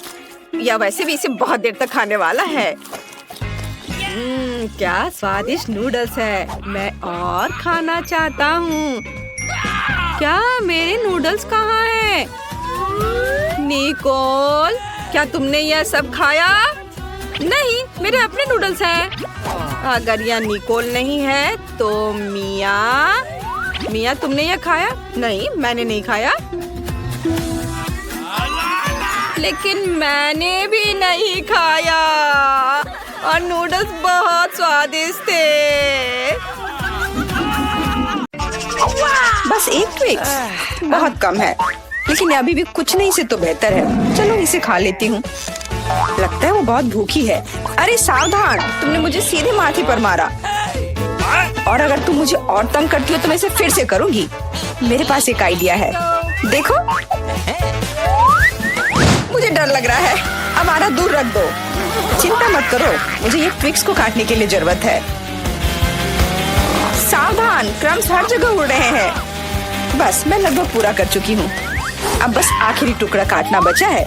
या वैसे भी इसे बहुत देर तक खाने वाला है। क्या स्वादिष्ट नूडल्स है। मैं और खाना चाहता हूँ। क्या मेरे नूडल्स कहाँ हैं? निकोल, क्या तुमने यह सब खाया? नहीं, मेरे अपने नूडल्स हैं। अगर यह निकोल नहीं है तो मिया तुमने यह खाया? नहीं, मैंने नहीं खाया। लेकिन मैंने भी नहीं खाया और नूडल्स बहुत स्वादिष्ट थे। बस एक ट्विक्स बहुत कम है, लेकिन अभी भी कुछ नहीं से तो बेहतर है। चलो इसे खा लेती हूँ। लगता है वो बहुत भूखी है। अरे सावधान, तुमने मुझे सीधे माथे पर मारा। और अगर तुम मुझे और तंग करती हो तो मैं इसे फिर से करूँगी। मेरे पास एक आइडिया है, देखो। मुझे डर लग रहा है, अब आना दूर रख दो। चिंता मत करो, मुझे ये ट्विक्स को काटने के लिए जरूरत है। सावधान, क्रम्स हर जगह उड़ रहे हैं। बस मैं लगभग पूरा कर चुकी हूँ। अब बस आखिरी टुकड़ा काटना बचा है।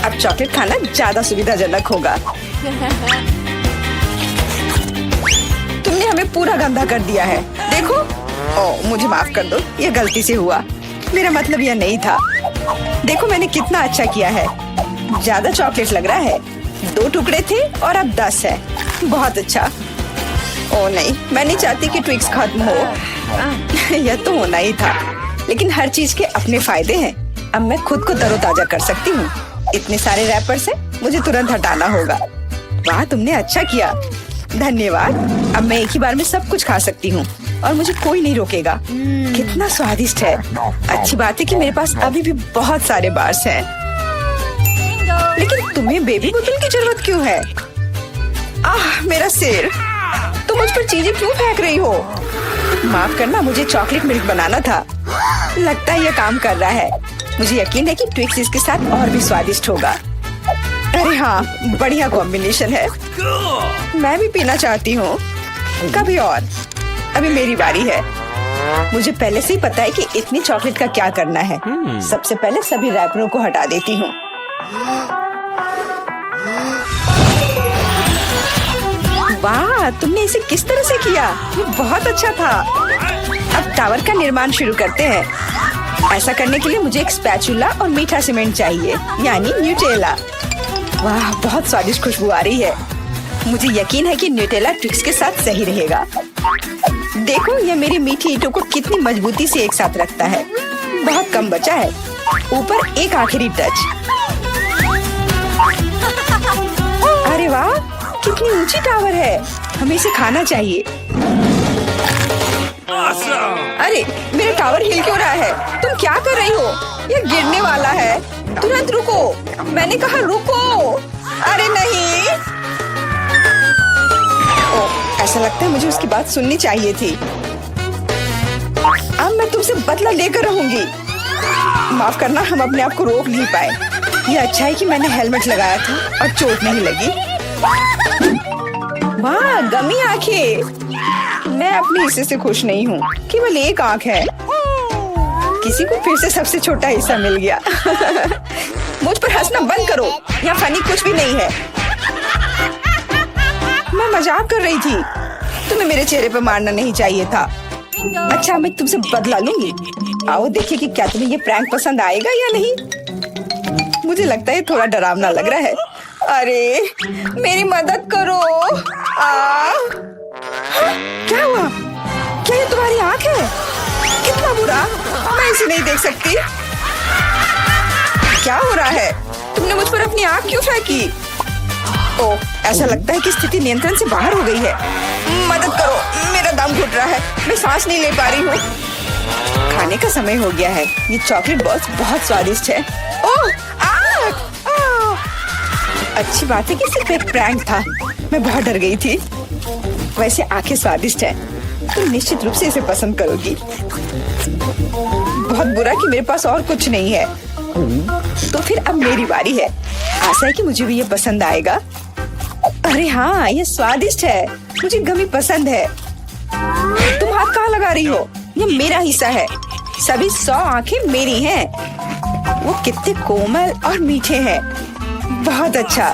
अब चॉकलेट खाना ज्यादा सुविधाजनक होगा। तुमने हमें पूरा गंदा कर दिया है। देखो। ओह, मुझे माफ कर दो, ये गलती से हुआ। मेरा मतलब यह नहीं था। देखो मैंने कितना अच्छा किया है। ज्यादा चॉकलेट लग रहा है। 2 टुकड़े थे और अब 10 है। बहुत अच्छा। ओह नहीं, मैं नहीं चाहती कि ट्विक्स खत्म हो। यह तो होना ही था, लेकिन हर चीज के अपने फायदे हैं। अब मैं खुद को तरोताजा कर सकती हूँ। इतने सारे रैपर्स हैं, मुझे तुरंत हटाना होगा। वाह, तुमने अच्छा किया, धन्यवाद। अब मैं एक ही बार में सब कुछ खा सकती हूँ और मुझे कोई नहीं रोकेगा। कितना स्वादिष्ट है। अच्छी बात है कि मेरे पास अभी भी बहुत सारे बार्स हैं। लेकिन तुम्हें बेबी बोतल की जरूरत क्यों है? मेरा सिर। तुम मुझ पर चीजें क्यों फेंक रही हो? माफ करना, मुझे चॉकलेट मिल्क बनाना था। लगता है यह काम कर रहा है। मुझे यकीन है कि ट्विक्स इसके साथ और भी स्वादिष्ट होगा। अरे हाँ, बढ़िया कॉम्बिनेशन है। मैं भी पीना चाहती हूँ। कभी और। अभी मेरी बारी है। मुझे पहले से ही पता है कि इतनी चॉकलेट का क्या करना है। सबसे पहले सभी रैपरों को हटा देती हूँ। वाह, तुमने इसे किस तरह से किया? ये बहुत अच्छा था। अब टावर का निर्माण शुरू करते हैं। ऐसा करने के लिए मुझे एक स्पैचुला और मीठा सीमेंट चाहिए, यानी न्यूटेला। वाह, बहुत स्वादिष्ट खुशबू आ रही है। मुझे यकीन है कि न्यूटेला ट्विक्स के साथ सही रहेगा। देखो ये मेरी मीठी ईंटों को कितनी मजबूती से एक साथ रखता है। बहुत कम बचा है। ऊपर एक आखिरी टच। अरे वाह, कितनी ऊंची टावर है। हमें इसे खाना चाहिए। Awesome! अरे मेरा टावर हिल क्यों रहा है? तुम क्या कर रही हो? ये गिरने वाला है। तुरंत रुको, मैंने कहा रुको। अरे नहीं। ओह, ऐसा लगता है मुझे उसकी बात सुननी चाहिए थी। अब मैं तुमसे बदला लेकर रहूंगी। माफ करना, हम अपने आप को रोक नहीं पाए। ये अच्छा है कि मैंने हेलमेट लगाया था और चोट नहीं लगी। वाह, गमी आंखें। मैं अपने हिस्से से खुश नहीं हूँ। केवल एक आंख है। किसी को फिर से सबसे छोटा हिस्सा मिल गया। मुझ पर हंसना बंद करो। यहाँ फनी कुछ भी नहीं है। मैं मजाक कर रही थी। तुम्हें मेरे चेहरे पर मारना नहीं चाहिए था। अच्छा, मैं तुमसे बदला लूंगी। आओ देखिए कि क्या तुम्हें ये प्रैंक पसंद आएगा या नहीं। मुझे लगता है थोड़ा डरावना लग रहा है। अरे मेरी मदद करो। क्या हुआ? क्या ये तुम्हारी आंख है? कितना बुरा। मैं इसे नहीं देख सकती। क्या हो रहा है? तुमने मुझ पर अपनी आंख क्यों फेंकी? ओह, ऐसा लगता है कि स्थिति नियंत्रण से बाहर हो गई है। मदद करो, मेरा दम घुट रहा है। मैं सांस नहीं ले पा रही हूँ। खाने का समय हो गया है। ये चॉकलेट बॉल्स बहुत स्वादिष्ट है। ओह, अच्छी बात है कि सिर्फ एक प्रैंक था। मैं बहुत डर गई थी। वैसे आंखें स्वादिष्ट है। तुम निश्चित रूप से इसे पसंद करोगी। बहुत बुरा कि मेरे पास और कुछ नहीं है। तो फिर अब मेरी बारी है। आशा है कि मुझे भी ये पसंद आएगा। अरे हाँ, ये स्वादिष्ट है। मुझे गमी पसंद है। तुम हाथ कहाँ लगा रही हो? ये मेरा हिस्सा है। सभी 100 आंखें मेरी हैं। वो कितने कोमल और मीठे हैं। बहुत अच्छा,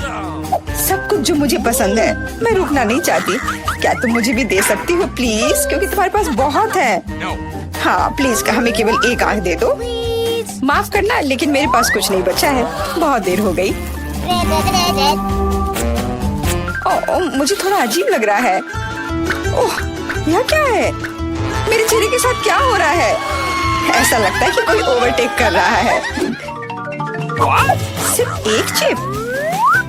सब कुछ जो मुझे पसंद है। मैं रुकना नहीं चाहती। क्या तुम मुझे भी दे सकती हो प्लीज? क्योंकि तुम्हारे पास बहुत है। हाँ प्लीज, हमें केवल एक आंख दे दो। माफ करना, लेकिन मेरे पास कुछ नहीं बचा है। बहुत देर हो गई। मुझे थोड़ा अजीब लग रहा है। ओह, यह क्या है? मेरे चेहरे के साथ क्या हो रहा है? ऐसा लगता है कि कोई ओवरटेक कर रहा है। सिर्फ एक चिप?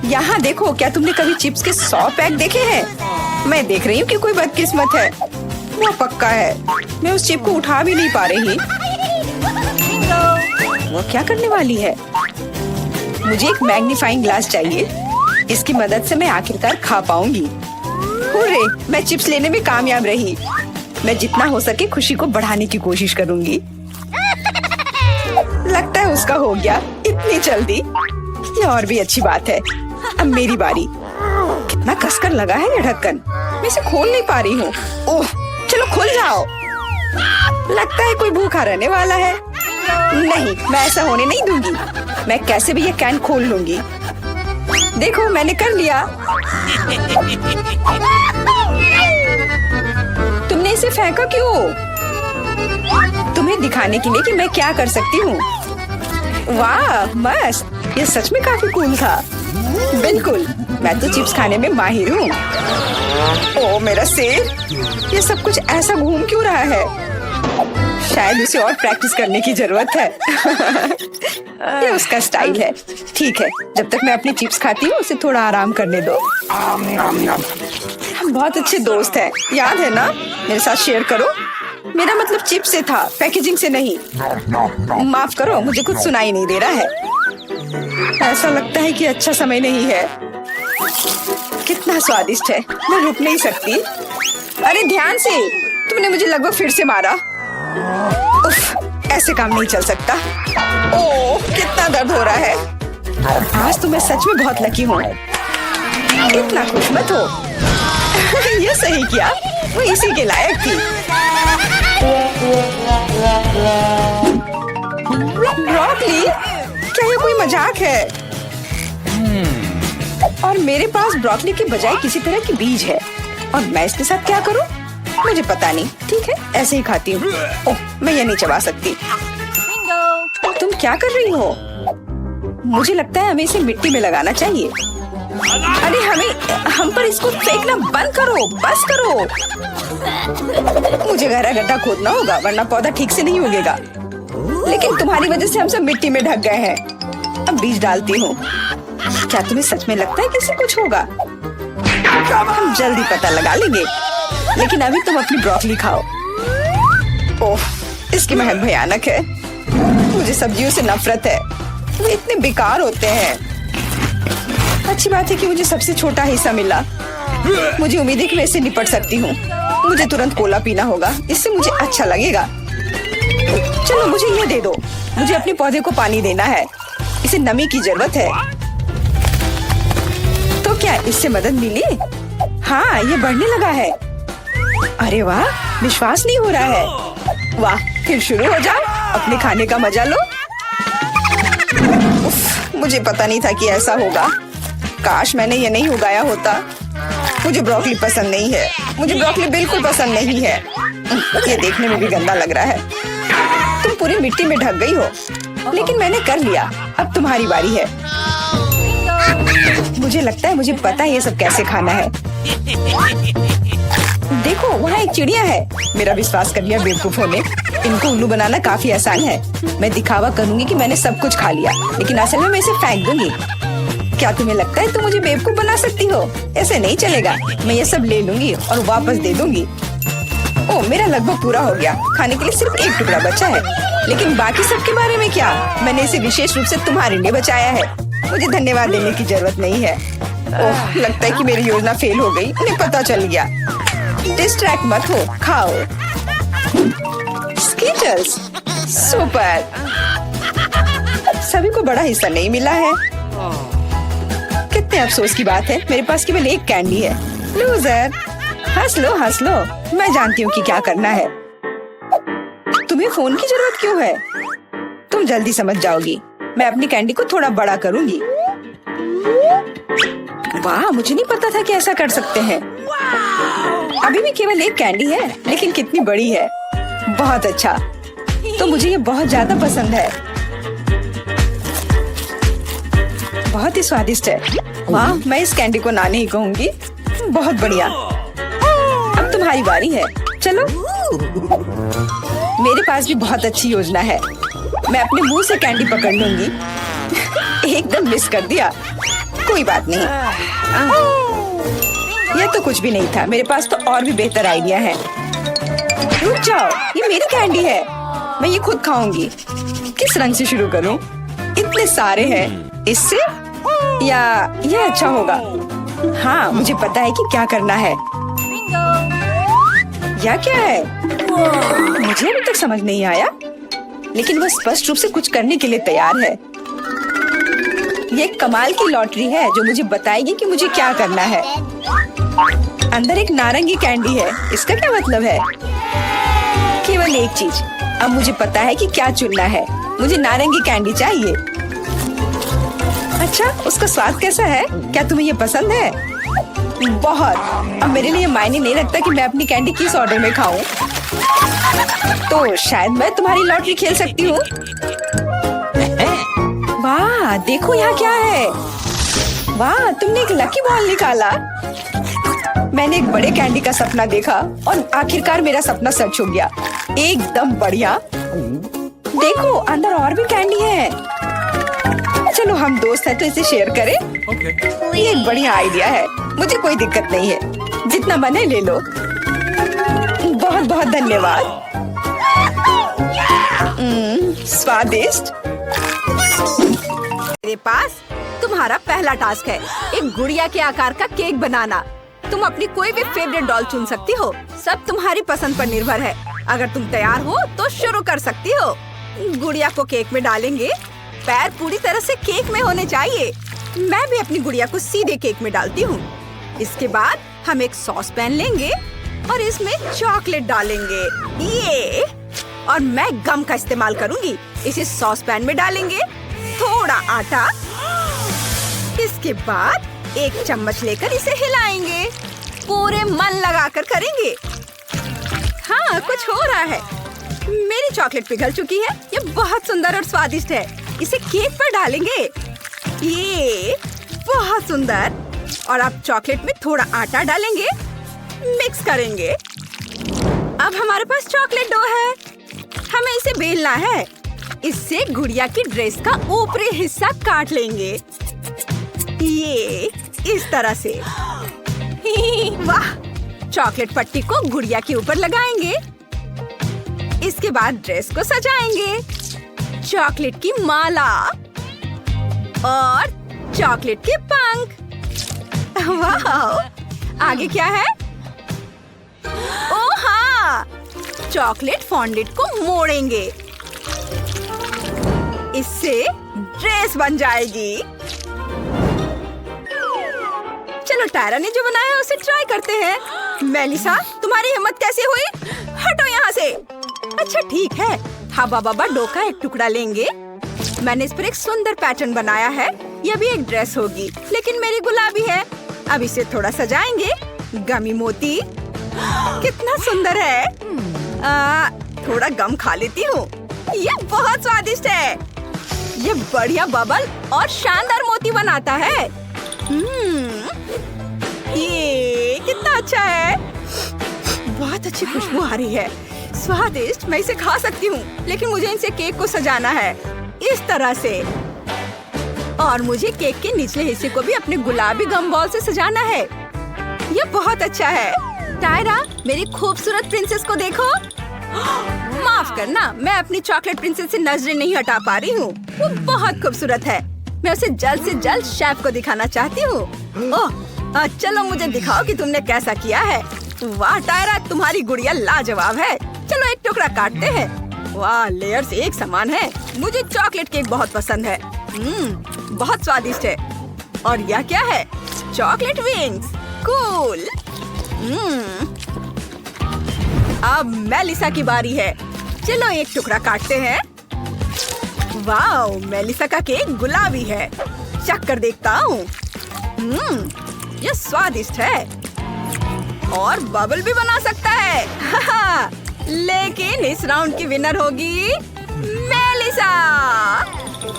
यहाँ देखो, क्या तुमने कभी चिप्स के 100 पैक देखे हैं? मैं देख रही हूँ कि कोई बदकिस्मत है। वो पक्का है। मैं उस चिप को उठा भी नहीं पा रही। वो क्या करने वाली है? मुझे एक मैग्नीफाइंग ग्लास चाहिए। इसकी मदद से मैं आखिरकार खा पाऊंगी। हुर्रे, मैं चिप्स लेने में कामयाब रही। मैं जितना हो सके खुशी को बढ़ाने की कोशिश करूंगी। लगता है उसका हो गया इतनी जल्दी। ये और भी अच्छी बात है। अब मेरी बारी। कितना कसकर लगा है ये ढक्कन। मैं इसे खोल नहीं पा रही हूँ। ओह, चलो खुल जाओ। लगता है कोई भूखा रहने वाला है। नहीं, मैं ऐसा होने नहीं दूंगी। मैं कैसे भी ये कैन खोल लूंगी। देखो, मैंने कर लिया। तुमने इसे फेंका क्यों? तुम्हें दिखाने के लिए कि मैं क्या कर सकती हूँ। वाह, मस्त। ये सच में काफी कूल था। बिल्कुल, मैं तो चिप्स खाने में माहिर हूँ। ओह मेरा सिर, ये सब कुछ ऐसा घूम क्यों रहा है? शायद उसे और प्रैक्टिस करने की जरूरत है। ये उसका स्टाइल है। ठीक है, जब तक मैं अपनी चिप्स खाती हूँ उसे थोड़ा आराम करने दो। हम बहुत अच्छे दोस्त हैं, याद है ना? मेरे साथ शेयर करो। मेरा मतलब चिप्स से था, पैकेजिंग से नहीं। माफ करो, मुझे कुछ सुनाई नहीं दे रहा है। ऐसा लगता है कि अच्छा समय नहीं है। कितना स्वादिष्ट है, मैं रुक नहीं सकती। अरे ध्यान से, तुमने मुझे लगभग फिर से मारा। उफ, ऐसे काम नहीं चल सकता। ओह, कितना दर्द हो रहा है। आज तो मैं सच में बहुत लकी हूँ। इतना खुश मत हो। ये सही किया, वो इसी के लायक थी। ब्रोकली, क्या ये कोई मजाक है? और मेरे पास ब्रोकली के बजाय किसी तरह की बीज है, और मैं इसके साथ क्या करूं? मुझे पता नहीं। ठीक है, ऐसे ही खाती हूँ। ओह, मैं ये नहीं चबा सकती। क्या कर रही हो? मुझे लगता है हमें इसे मिट्टी में लगाना चाहिए। अरे हम पर इसको फेंकना बंद करो, बस करो। मुझे गहरा गड्ढा खोदना होगा वरना पौधा ठीक से नहीं उगेगा। लेकिन तुम्हारी वजह से हम सब मिट्टी में ढक गए हैं। अब बीज डालती हूँ। क्या तुम्हें सच में लगता है कि इससे कुछ होगा? हम जल्दी पता लगा लेंगे। लेकिन अभी तुम अपनी ब्रोकली खाओ। ओह, इसकी महक भयानक है। मुझे सब्जियों से नफरत है, वे इतने बेकार होते हैं। अच्छी बात है कि मुझे सबसे छोटा हिस्सा मिला। मुझे उम्मीद है कि मैं इससे निपट सकती हूँ। मुझे तुरंत कोला पीना होगा, इससे मुझे अच्छा लगेगा। चलो मुझे ये दे दो। मुझे अपने पौधे को पानी देना है, इसे नमी की जरूरत है। तो क्या इससे मदद मिली? हाँ, ये बढ़ने लगा है। अरे वाह, विश्वास नहीं हो रहा है। वाह, फिर शुरू हो जाओ, अपने खाने का मजा लो। उफ, मुझे पता नहीं था कि ऐसा होगा। काश मैंने ये नहीं उगाया होता। मुझे ब्रोकली पसंद नहीं है। मुझे ब्रोकली बिल्कुल पसंद नहीं है। ये देखने में भी गंदा लग रहा है। तुम पूरी मिट्टी में ढक गई हो, लेकिन मैंने कर लिया। अब तुम्हारी बारी है। मुझे लगता है मुझे पता है ये सब कैसे खाना है। देखो, वहाँ एक चिड़िया है। मेरा विश्वास कर लिया बेवकूफों ने। इनको उल्लू बनाना काफी आसान है। मैं दिखावा करूंगी कि मैंने सब कुछ खा लिया, लेकिन असल में मैं इसे फेंक दूंगी। क्या तुम्हें लगता है तुम मुझे बेवकूफ बना सकती हो? ऐसे नहीं चलेगा। मैं ये सब ले लूंगी और वापस दे दूंगी। ओह, मेरा लगभग पूरा हो गया। खाने के लिए सिर्फ एक टुकड़ा बचा है। लेकिन बाकी सब के बारे में क्या? मैंने इसे विशेष रूप से तुम्हारे लिए बचाया है। मुझे धन्यवाद देने की जरूरत नहीं है। ओह, लगता है कि मेरी योजना फेल हो गई। उन्हें पता चल गया। डिस्ट्रैक्ट मत हो, खाओ। Skittles, super. सभी को बड़ा हिस्सा नहीं मिला है। कितने अफसोस की बात है, मेरे पास केवल एक कैंडी है। लूजर, हंस लो हंस लो। मैं जानती हूँ कि क्या करना है। तुम्हें फोन की जरूरत क्यों है? तुम जल्दी समझ जाओगी। मैं अपनी कैंडी को थोड़ा बड़ा करूंगी। वाह, मुझे नहीं पता था कि ऐसा कर सकते हैं। अभी भी केवल एक कैंडी है, लेकिन कितनी बड़ी है। बहुत अच्छा, तो मुझे ये बहुत ज्यादा पसंद है। बहुत ही स्वादिष्ट है। वाह, मैं इस कैंडी को ना नहीं कहूंगी। बहुत बढ़िया। अब तुम्हारी बारी है। चलो, मेरे पास भी बहुत अच्छी योजना है। मैं अपने मुंह से कैंडी पकड़ लूंगी। एकदम मिस कर दिया। कोई बात नहीं। यह तो कुछ भी नहीं था। मेरे पास तो और भी बेहतर आइडिया है। रुक जाओ, ये मेरी कैंडी है। मैं ये खुद खाऊंगी। किस रंग से शुरू करूं? इतने सारे हैं। इससे या ये अच्छा होगा? हाँ, मुझे पता है कि क्या करना है। या क्या है? मुझे अभी तक समझ नहीं आया, लेकिन वो स्पष्ट रूप से कुछ करने के लिए तैयार है। ये एक कमाल की लॉटरी है जो मुझे बताएगी कि मुझे क्या करना है। अंदर एक नारंगी कैंडी है। इसका क्या मतलब है? केवल एक चीज। अब मुझे पता है कि क्या चुनना है। मुझे नारंगी कैंडी चाहिए। अच्छा, उसका स्वाद कैसा है? क्या तुम्हें ये पसंद है? बहुत। अब मेरे लिए मायने नहीं रखता कि मैं अपनी कैंडी किस ऑर्डर में खाऊं। तो शायद मैं तुम्हारी लॉटरी खेल सकती हूँ। वाह, देखो यहाँ क्या है। वाह, तुमने एक लकी बॉल निकाला। मैंने एक बड़े कैंडी का सपना देखा और आखिरकार मेरा सपना सच हो गया। एकदम बढ़िया। देखो, अंदर और भी कैंडी है। चलो, हम दोस्त हैं तो इसे शेयर करें। ये एक बढ़िया आइडिया है। मुझे कोई दिक्कत नहीं है। जितना बने ले लो। बहुत बहुत धन्यवाद। स्वादिष्ट। मेरे पास तुम्हारा पहला टास्क है, एक गुड़िया के आकार का केक बनाना। तुम अपनी कोई भी फेवरेट डॉल चुन सकती हो। सब तुम्हारी पसंद पर निर्भर है। अगर तुम तैयार हो तो शुरू कर सकती हो। गुड़िया को केक में डालेंगे। पैर पूरी तरह से केक में होने चाहिए। मैं भी अपनी गुड़िया को सीधे केक में डालती हूँ। इसके बाद हम एक सॉस पैन लेंगे और इसमें चॉकलेट डालेंगे। ये और मैं गम का इस्तेमाल करूंगी। इसे सॉस पैन में डालेंगे। थोड़ा आटा। इसके बाद एक चम्मच लेकर इसे हिलाएंगे। पूरे मन लगाकर करेंगे। हाँ, कुछ हो रहा है। मेरी चॉकलेट पिघल चुकी है। ये बहुत सुंदर और स्वादिष्ट है। इसे केक पर डालेंगे। ये बहुत सुंदर। और अब चॉकलेट में थोड़ा आटा डालेंगे, मिक्स करेंगे। अब हमारे पास चॉकलेट डो है। हमें इसे बेलना है। इससे गुड़िया की ड्रेस का ऊपरी हिस्सा काट लेंगे, ये इस तरह से। वाह! चॉकलेट पट्टी को गुड़िया के ऊपर लगाएंगे। इसके बाद ड्रेस को सजाएंगे। चॉकलेट की माला और चॉकलेट के पंख। वाह! आगे क्या है? ओह हाँ! चॉकलेट फॉन्डेंट को मोड़ेंगे। इससे ड्रेस बन जाएगी। चलो टायरा ने जो बनाया है उसे ट्राई करते हैं। मेलिसा, तुम्हारी हिम्मत कैसे हुई? हटो यहाँ से। अच्छा ठीक है, हवा बाबा डो का एक टुकड़ा लेंगे। मैंने इस पर एक सुंदर पैटर्न बनाया है। यह भी एक ड्रेस होगी, लेकिन मेरी गुलाबी है। अब इसे थोड़ा सजाएंगे। गमी मोती कितना सुंदर है। थोड़ा गम खा लेती हूँ। ये बहुत स्वादिष्ट है। ये बढ़िया बबल और शानदार मोती बनाता है। ये कितना अच्छा है। बहुत अच्छी खुशबू आ रही है। स्वादिष्ट। मैं इसे खा सकती हूँ, लेकिन मुझे इनसे केक को सजाना है इस तरह से। और मुझे केक के निचले हिस्से को भी अपने गुलाबी गम बॉल से सजाना है। ये बहुत अच्छा है। टायरा, मेरी खूबसूरत प्रिंसेस को देखो। माफ करना, मैं अपनी चॉकलेट प्रिंसेस से नजरें नहीं हटा पा रही हूँ। वो बहुत खूबसूरत है। मैं उसे जल्द से जल्द शेफ को दिखाना चाहती हूँ। ओह, चलो मुझे दिखाओ कि तुमने कैसा किया है। वाह टायरा, तुम्हारी गुड़िया लाजवाब है। चलो एक टुकड़ा काटते हैं। वाह, लेयर्स एक समान है। मुझे चॉकलेट केक बहुत पसंद है। बहुत स्वादिष्ट है। और यह क्या है? Chocolate wings. कूल। अब मेलिसा की बारी है। चलो एक टुकड़ा काटते हैं। वाह, मेलिसा का केक गुलाबी है। चख कर देखता हूँ। यह स्वादिष्ट है और बबल भी बना सकता है। लेकिन इस राउंड की विनर होगी मेलिसा।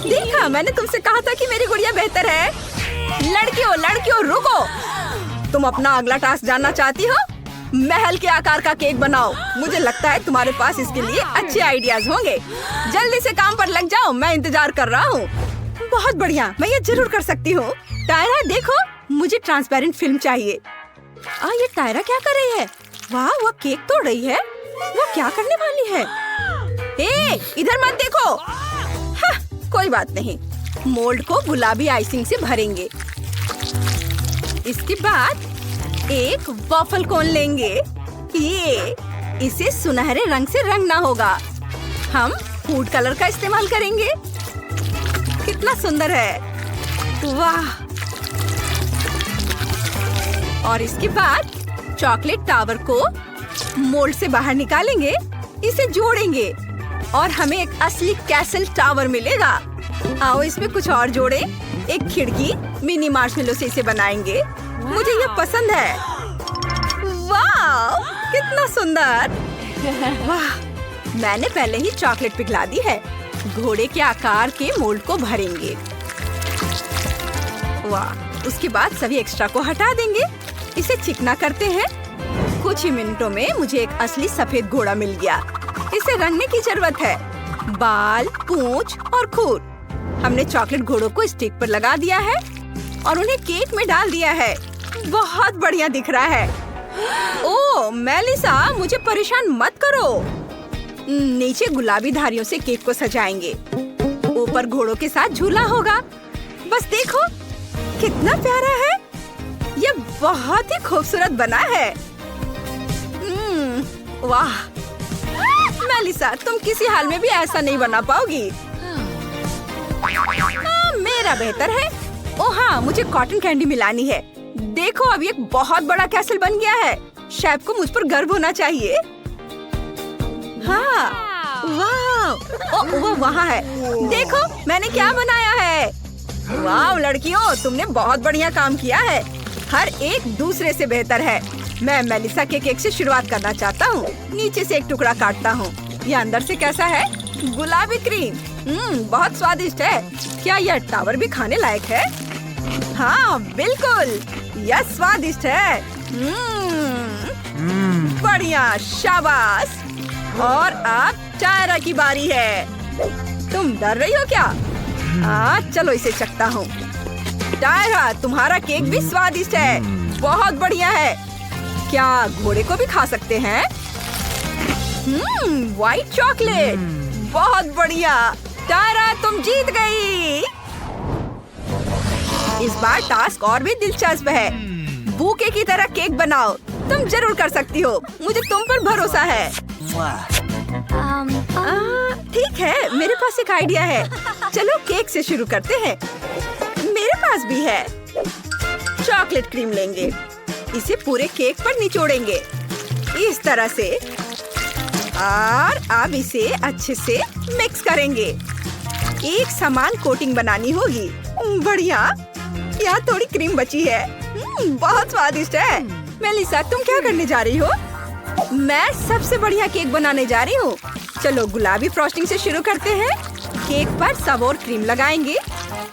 देखा, मैंने तुमसे कहा था कि मेरी गुड़िया बेहतर है। लड़कियों रुको। तुम अपना अगला टास्क जानना चाहती हो? महल के आकार का केक बनाओ। मुझे लगता है तुम्हारे पास इसके लिए अच्छे आइडियाज होंगे। जल्दी से काम पर लग जाओ, मैं इंतजार कर रहा हूँ। बहुत बढ़िया, मैं ये जरूर कर सकती हूँ। टायरा देखो, मुझे ट्रांसपेरेंट फिल्म चाहिए। ये टायरा क्या कर रही है? वाह, वो केक तोड़ रही है। वो क्या करने वाली है? इधर मत देखो। कोई बात नहीं। मोल्ड को गुलाबी आइसिंग से भरेंगे। इसके बाद एक वॉफल कोन लेंगे। इसे सुनहरे रंग से रंगना होगा। हम फूड कलर का इस्तेमाल करेंगे। कितना सुंदर है। वाह! और इसके बाद चॉकलेट टावर को मोल्ड से बाहर निकालेंगे। इसे जोड़ेंगे और हमें एक असली कैसल टावर मिलेगा। आओ इसमें कुछ और जोड़े। एक खिड़की मिनी मार्शमेलो से इसे बनाएंगे। मुझे यह पसंद है। वाह, कितना सुंदर। वाह, मैंने पहले ही चॉकलेट पिघला दी है। घोड़े के आकार के मोल्ड को भरेंगे। वाह, उसके बाद सभी एक्स्ट्रा को हटा देंगे। इसे चिकना करते हैं। कुछ ही मिनटों में मुझे एक असली सफेद घोड़ा मिल गया। इसे रंगने की जरूरत है। बाल, पूंछ और खूर। हमने चॉकलेट घोड़ों को स्टिक पर लगा दिया है और उन्हें केक में डाल दिया है। बहुत बढ़िया दिख रहा है। ओह मेलिसा, मुझे परेशान मत करो। नीचे गुलाबी धारियों से केक को सजाएंगे। ऊपर घोड़ों के साथ झूला होगा। बस देखो कितना प्यारा है। ये बहुत ही खूबसूरत बना है। वाह मेलिसा, तुम किसी हाल में भी ऐसा नहीं बना पाओगी। मेरा बेहतर है। ओह हाँ, मुझे कॉटन कैंडी मिलानी है। देखो, अब एक बहुत बड़ा कैसल बन गया है। शेफ को मुझ पर गर्व होना चाहिए। हाँ, वाह, वो वहाँ है। देखो मैंने क्या बनाया है। वाह लड़कियों, तुमने बहुत बढ़िया काम किया है। हर एक दूसरे से बेहतर है। मैं मेलिसा के केक से शुरुआत करना चाहता हूँ। नीचे से एक टुकड़ा काटता हूँ। ये अंदर से कैसा है? गुलाबी क्रीम। बहुत स्वादिष्ट है। क्या यह टावर भी खाने लायक है? हाँ बिल्कुल, यह स्वादिष्ट है। बढ़िया, शाबाश। और अब टायरा की बारी है। तुम डर रही हो क्या? चलो इसे चखता हूँ। टायरा, तुम्हारा केक भी स्वादिष्ट है। बहुत बढ़िया है। क्या घोड़े को भी खा सकते हैं? व्हाइट चॉकलेट, बहुत बढ़िया। टायरा, तुम जीत गई। इस बार टास्क और भी दिलचस्प है। बूके की तरह केक बनाओ। तुम जरूर कर सकती हो, मुझे तुम पर भरोसा है। ठीक है, मेरे पास एक आइडिया है। चलो केक से शुरू करते हैं। मेरे पास भी है। चॉकलेट क्रीम लेंगे, इसे पूरे केक पर निचोड़ेंगे इस तरह से, और अब इसे अच्छे से मिक्स करेंगे। एक समान कोटिंग बनानी होगी। बढ़िया, यहाँ थोड़ी क्रीम बची है। बहुत स्वादिष्ट है। मेलिसा, तुम क्या करने जा रही हो? मैं सबसे बढ़िया केक बनाने जा रही हूँ। चलो गुलाबी फ्रॉस्टिंग से शुरू करते हैं। केक पर सब और क्रीम लगाएंगे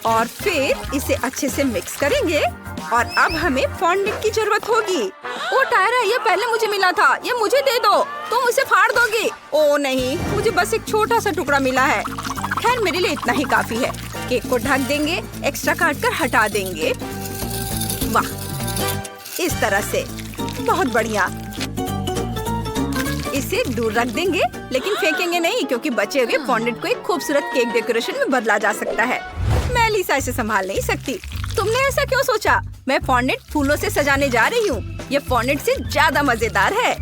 और फिर इसे अच्छे से मिक्स करेंगे। और अब हमें फॉन्डेंट की जरूरत होगी। ओ टायरा, ये पहले मुझे मिला था, ये मुझे दे दो। तुम उसे फाड़ दोगी? ओ नहीं, मुझे बस एक छोटा सा टुकड़ा मिला है। खैर, मेरे लिए इतना ही काफी है। केक को ढक देंगे, एक्स्ट्रा काट कर हटा देंगे। वाह, इस तरह से। बहुत बढ़िया। इसे दूर रख देंगे, लेकिन फेंकेंगे नहीं, क्योंकि बचे हुए फॉन्डेंट को एक खूबसूरत केक डेकोरेशन में बदला जा सकता है। मैं लिसा इसे संभाल नहीं सकती। तुमने ऐसा क्यों सोचा? मैं फॉन्डेंट फूलों से सजाने जा रही हूँ। ये फॉन्डेंट से ज्यादा मजेदार है।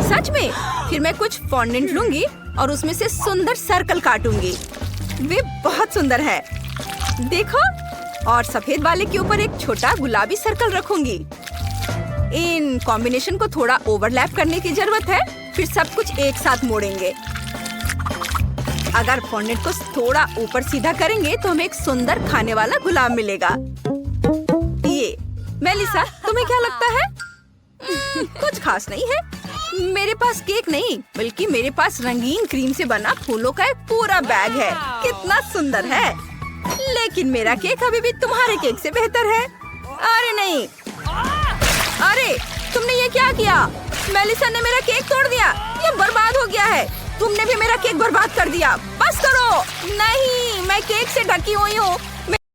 सच में? फिर मैं कुछ फॉन्डेंट लूंगी और उसमें से सुंदर सर्कल काटूंगी। वे बहुत सुंदर है, देखो। और सफेद वाले के ऊपर एक छोटा गुलाबी सर्कल रखूंगी। इन कॉम्बिनेशन को थोड़ा ओवरलैप करने की जरूरत है। फिर सब कुछ एक साथ मोड़ेंगे। अगर फॉन्डेंट को थोड़ा ऊपर सीधा करेंगे तो हमें एक सुंदर खाने वाला गुलाब मिलेगा। ये मेलिसा, तुम्हें क्या लगता है? कुछ खास नहीं है। मेरे पास केक नहीं, बल्कि मेरे पास रंगीन क्रीम से बना फूलों का एक पूरा बैग है। कितना सुंदर है। लेकिन मेरा केक अभी भी तुम्हारे केक से बेहतर है। अरे नहीं, अरे तुमने ये क्या किया? मेलिसा ने मेरा केक तोड़ दिया। ये बर्बाद हो गया है। तुमने भी मेरा केक बर्बाद कर दिया। बस करो। नहीं, मैं केक से ढकी हुई हूँ।